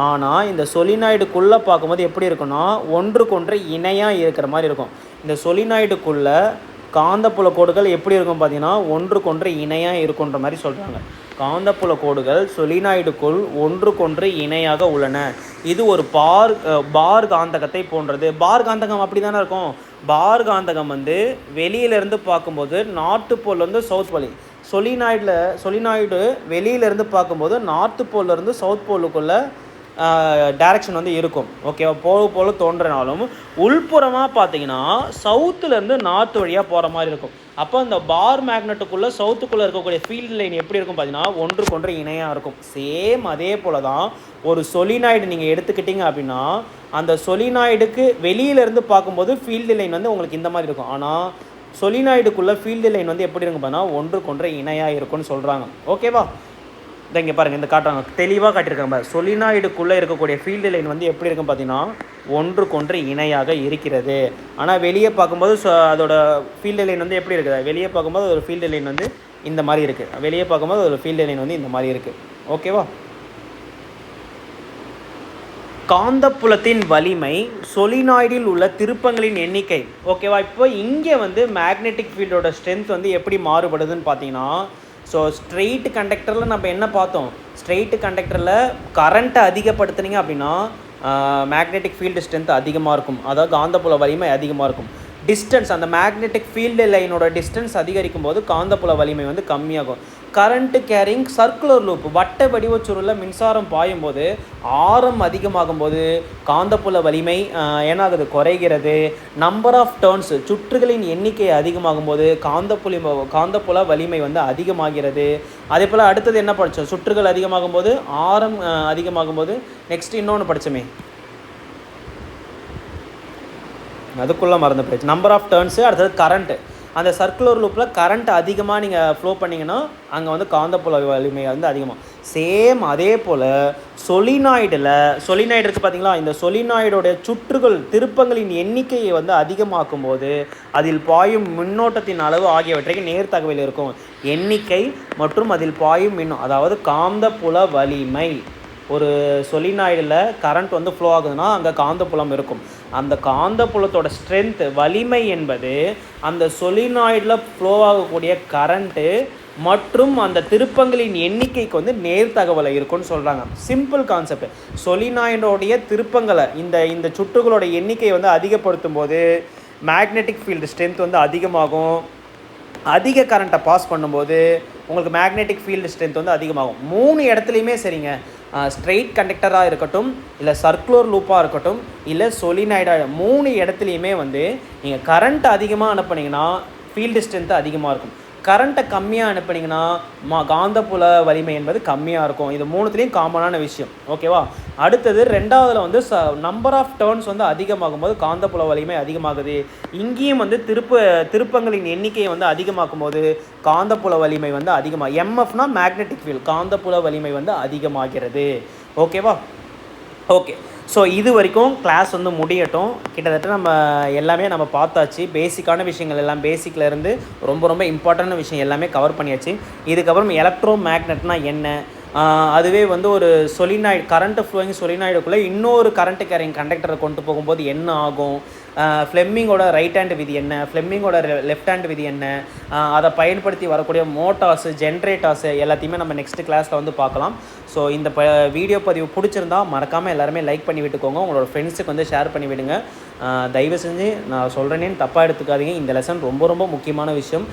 ஆனால் இந்த சொலினாய்டுக்குள்ளே பார்க்கும்போது எப்படி இருக்குன்னா ஒன்றுக்கொன்று இணையாக இருக்கிற மாதிரி இருக்கும். இந்த சொலினாய்டுக்குள்ளே காந்தப்புல கோடுகள் எப்படி இருக்கும் பார்த்தீங்கன்னா ஒன்றுக்கொன்று இணையாக இருக்குன்ற மாதிரி சொல்கிறாங்க. காந்தப்புல கோடுகள் சொலினாய்டுக்குள் ஒன்றுக்கொன்று இணையாக உள்ளன. இது ஒரு பார் காந்தகத்தை போன்றது. பார் காந்தகம் அப்படி தானே இருக்கும். பார் காந்தகம் வந்து வெளியிலேருந்து பார்க்கும்போது நார்த்து போல் வந்து சவுத் போல், சொலினாய்டு வெளியிலேருந்து பார்க்கும்போது நார்த்து போல்லேருந்து சவுத் போலுக்குள்ளே டைரக்ஷன் வந்து இருக்கும். ஓகேவா? போல தோன்றினாலும் உள்புறமாக பார்த்தீங்கன்னா சவுத்துலேருந்து நார்த் வழியாக போகிற மாதிரி இருக்கும். அப்போ அந்த பார் மேக்னெட்டுக்குள்ளே சவுத்துக்குள்ளே இருக்கக்கூடிய ஃபீல்டு லைன் எப்படி இருக்கும் பார்த்தீங்கன்னா ஒன்றுக்கொன்று இணையாக இருக்கும். சேம் அதே போல் தான் ஒரு சொலினாய்டு நீங்கள் எடுத்துக்கிட்டிங்க அப்படின்னா அந்த சொலினாய்டுக்கு வெளியிலேருந்து பார்க்கும்போது ஃபீல்டு லைன் வந்து உங்களுக்கு இந்த மாதிரி இருக்கும். ஆனால் சொலினாய்டுக்குள்ளே ஃபீல்டு லைன் வந்து எப்படி இருக்கும் பார்த்தீங்கன்னா ஒன்றுக்கொன்று இணையாக இருக்கும்னு சொல்கிறாங்க. ஓகேவா? இங்கே பாருங்கள், இந்த காட்டுறாங்க, தெளிவாக காட்டியிருக்காங்க. சொலினாய்டுக்குள்ளே இருக்கக்கூடிய ஃபீல்டு லைன் வந்து எப்படி இருக்கும் பார்த்தீங்கன்னா ஒன்றுக்கொன்று இணையாக இருக்கிறது. ஆனால் வெளியே பார்க்கும்போது அதோட ஃபீல்டு லைன் வந்து எப்படி இருக்குது, வெளியே பார்க்கும்போது ஒரு ஃபீல்டு லைன் வந்து இந்த மாதிரி இருக்குது, வெளியே பார்க்கும்போது ஒரு ஃபீல்டு லைன் வந்து இந்த மாதிரி இருக்குது. ஓகேவா? காந்தப்புலத்தின் வலிமை சொலினாய்டில் உள்ள திருப்பங்களின் எண்ணிக்கை. ஓகேவா? இப்போ இங்கே வந்து மேக்னெட்டிக் ஃபீல்டோட ஸ்ட்ரென்த் வந்து எப்படி மாறுபடுதுன்னு பார்த்தீங்கன்னா, ஸோ ஸ்ட்ரெயிட் கண்டக்டரில் நம்ம என்ன பார்த்தோம், ஸ்ட்ரெயிட் கண்டக்டரில் கரண்ட்டை அதிகப்படுத்துனீங்க அப்படின்னா மேக்னெட்டிக் ஃபீல்டு ஸ்ட்ரென்த் அதிகமாக இருக்கும், அதாவது காந்தப்புல வலிமை அதிகமாக இருக்கும். டிஸ்டன்ஸ், அந்த மேக்னெட்டிக் ஃபீல்டு லைனோட டிஸ்டன்ஸ் அதிகரிக்கும் போது காந்தப்புல வலிமை வந்து கம்மியாகும். கரண்ட்டு கேரிங் சர்க்குலர் லூப், வட்ட வடிவச்சுருளில் மின்சாரம் பாயும் போது ஆரம் அதிகமாகும் போது காந்தப்புல வலிமை என்னாகுது, குறைகிறது. நம்பர் ஆஃப் டர்ன்ஸ், சுற்றுகளின் எண்ணிக்கை அதிகமாகும் போது காந்தப்புல வலிமை வந்து அதிகமாகிறது. அதே போல் அடுத்தது என்ன படித்தோம், சுற்றுகள் அதிகமாகும் போது ஆரம் அதிகமாகும் போது நெக்ஸ்ட் இன்னொன்று படித்தோமே, அதுக்குள்ளே மறந்து போயிடுச்சு. நம்பர் ஆஃப் டர்ன்ஸு, அடுத்தது கரண்ட்டு. அந்த சர்க்குலர் லூப்பில் கரண்ட் அதிகமாக நீங்கள் ஃப்ளோ பண்ணிங்கன்னா அங்கே வந்து காந்தப்புல வலிமை வந்து அதிகமாக. சேம் அதே போல் சொலினாய்டு இருக்குது பார்த்தீங்களா, இந்த சொலினாய்டோடைய சுற்றுகள் திருப்பங்களின் எண்ணிக்கையை வந்து அதிகமாக்கும் போது அதில் பாயும் மின்னோட்டத்தின் அளவு ஆகியவற்றைக்கு நேர்த்தகவில் இருக்கும். எண்ணிக்கை மற்றும் அதில் பாயும் அதாவது காந்தப்புல வலிமை. ஒரு சொலினாய்டில் கரண்ட் வந்து ஃப்ளோ ஆகுதுன்னா அங்கே காந்தப்புலம் இருக்கும். அந்த காந்தப்புலத்தோட ஸ்ட்ரென்த் வலிமை என்பது அந்த சொலினாய்டில் ஃப்ளோ ஆகக்கூடிய கரண்ட்டு மற்றும் அந்த திருப்பங்களின் எண்ணிக்கைக்கு வந்து நேர்த்தகவலை இருக்கும்னு சொல்கிறாங்க. Simple concept. சொலினாய்டோடைய திருப்பங்களை இந்த சுற்றுகளோட எண்ணிக்கையை வந்து அதிகப்படுத்தும் போது மேக்னெட்டிக் ஃபீல்டு ஸ்ட்ரென்த் வந்து அதிகமாகும். அதிக கரண்ட்டை பாஸ் பண்ணும்போது உங்களுக்கு மேக்னெட்டிக் ஃபீல்டு ஸ்ட்ரென்த் வந்து அதிகமாகும். 3 இடத்துலையுமே சரிங்க, ஸ்ட்ரெயிட் கண்டக்டராக இருக்கட்டும், இல்லை சர்க்குலர் லூப்பாக இருக்கட்டும், இல்லை சொலினாய்டாக, 3 இடத்துலையுமே வந்து நீங்கள் கரண்ட் அதிகமாக அனுப்புனீங்கன்னா ஃபீல்டு ஸ்ட்ரென்த்து அதிகமாக இருக்கும். கரண்ட்டை கம்மியாக அனுப்புனீங்கன்னா காந்தப்புல வலிமை என்பது கம்மியாக இருக்கும். இது மூணுத்துலேயும் காமனான விஷயம். ஓகேவா? அடுத்தது 2வதுல வந்து நம்பர் ஆஃப் டர்ன்ஸ் வந்து அதிகமாகும்போது காந்தப்புல வலிமை அதிகமாகுது. இங்கேயும் வந்து திருப்பங்களின் எண்ணிக்கையை வந்து அதிகமாக்கும் போது காந்தப்புல வலிமை வந்து அதிகமாக, எம்எஃப்னா மேக்னெட்டிக் ஃபீல்ட், காந்தப்புல வலிமை வந்து அதிகமாகிறது. ஓகேவா? ஓகே. ஸோ இது வரைக்கும் கிளாஸ் வந்து முடியட்டும். கிட்டத்தட்ட நம்ம எல்லாமே நம்ம பார்த்தாச்சு. பேசிக்கான விஷயங்கள் எல்லாம், பேசிக்லேருந்து ரொம்ப ரொம்ப இம்பார்ட்டண்டான விஷயம் எல்லாமே கவர் பண்ணியாச்சு. இதுக்கப்புறம் எலக்ட்ரோ மேக்னெட்னா என்ன, அதுவே வந்து ஒரு சொலினாய்டு, கரண்ட் ஃப்ளோயிங் சொலினாய்டுக்குள்ளே இன்னொரு கரண்ட் கேரிங் கண்டக்டரை கொண்டு போகும்போது என்ன ஆகும், ஃப்ளெமிங்கோட ரைட் ஹேண்ட் விதி என்ன, ஃப்ளெமிங்கோட லெஃப்ட் ஹேண்ட் விதி என்ன, அதை பயன்படுத்தி வரக்கூடிய மோட்டார்ஸு, ஜென்ரேட்டர்ஸு எல்லாத்தையுமே நம்ம நெக்ஸ்ட் கிளாஸில் வந்து பார்க்கலாம். ஸோ இந்த வீடியோ பதிவு பிடிச்சிருந்தா மறக்காமல் எல்லாருமே லைக் பண்ணி விட்டுக்கோங்க. உங்களோட ஃப்ரெண்ட்ஸுக்கு வந்து ஷேர் பண்ணி விடுங்க. தயவு செஞ்சு நான் சொல்கிறேனேன்னு தப்பாக எடுத்துக்காதீங்க. இந்த லெசன் ரொம்ப ரொம்ப முக்கியமான விஷயம்.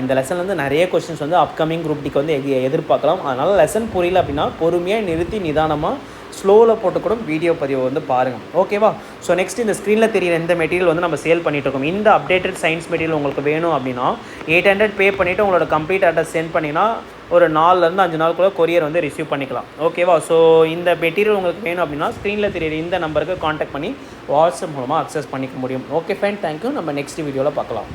இந்த லெசன் வந்து நிறைய கொஸ்டின்ஸ் வந்து அப்கமிங் குரூப் டிக்கு வந்து எதிர்பார்க்கலாம். அதனால் லெசன் புரியல அப்படின்னா பொறுமையாக நிறுத்தி நிதானமாக ஸ்லோவில் போட்டு கூட வீடியோ பதிவை வந்து பாருங்கள். ஓகேவா? ஸோ நெக்ஸ்ட் இந்த ஸ்க்ரீனில் தெரியிற இந்த மெட்டீரியல் வந்து நம்ம சேல் பண்ணிகிட்ருக்கோம். இந்த அப்டேட்டட் சயின்ஸ் மெட்டீரியல் உங்களுக்கு வேணும் அப்படின்னா 800 பே பண்ணிவிட்டு உங்களோட கம்ப்ளீட் அட்ரஸ் சென்ட் பண்ணிங்கன்னா ஒரு 4லேருந்து 5 நாளுக்குள்ளே கொரியர் வந்து ரிசீவ் பண்ணிக்கலாம். ஓகேவா? ஸோ இந்த மெட்டீரியல் உங்களுக்கு வேணும் அப்படின்னா ஸ்க்ரீனில் தெரியிற இந்த நம்பருக்கு காண்டாக்ட் பண்ணி வாட்ஸ்அப் மூலமாக அக்சஸ் பண்ணிக்க முடியும். Okay fine, thank you. நம்ம நெக்ஸ்ட் வீடியோவில் பார்க்கலாம்.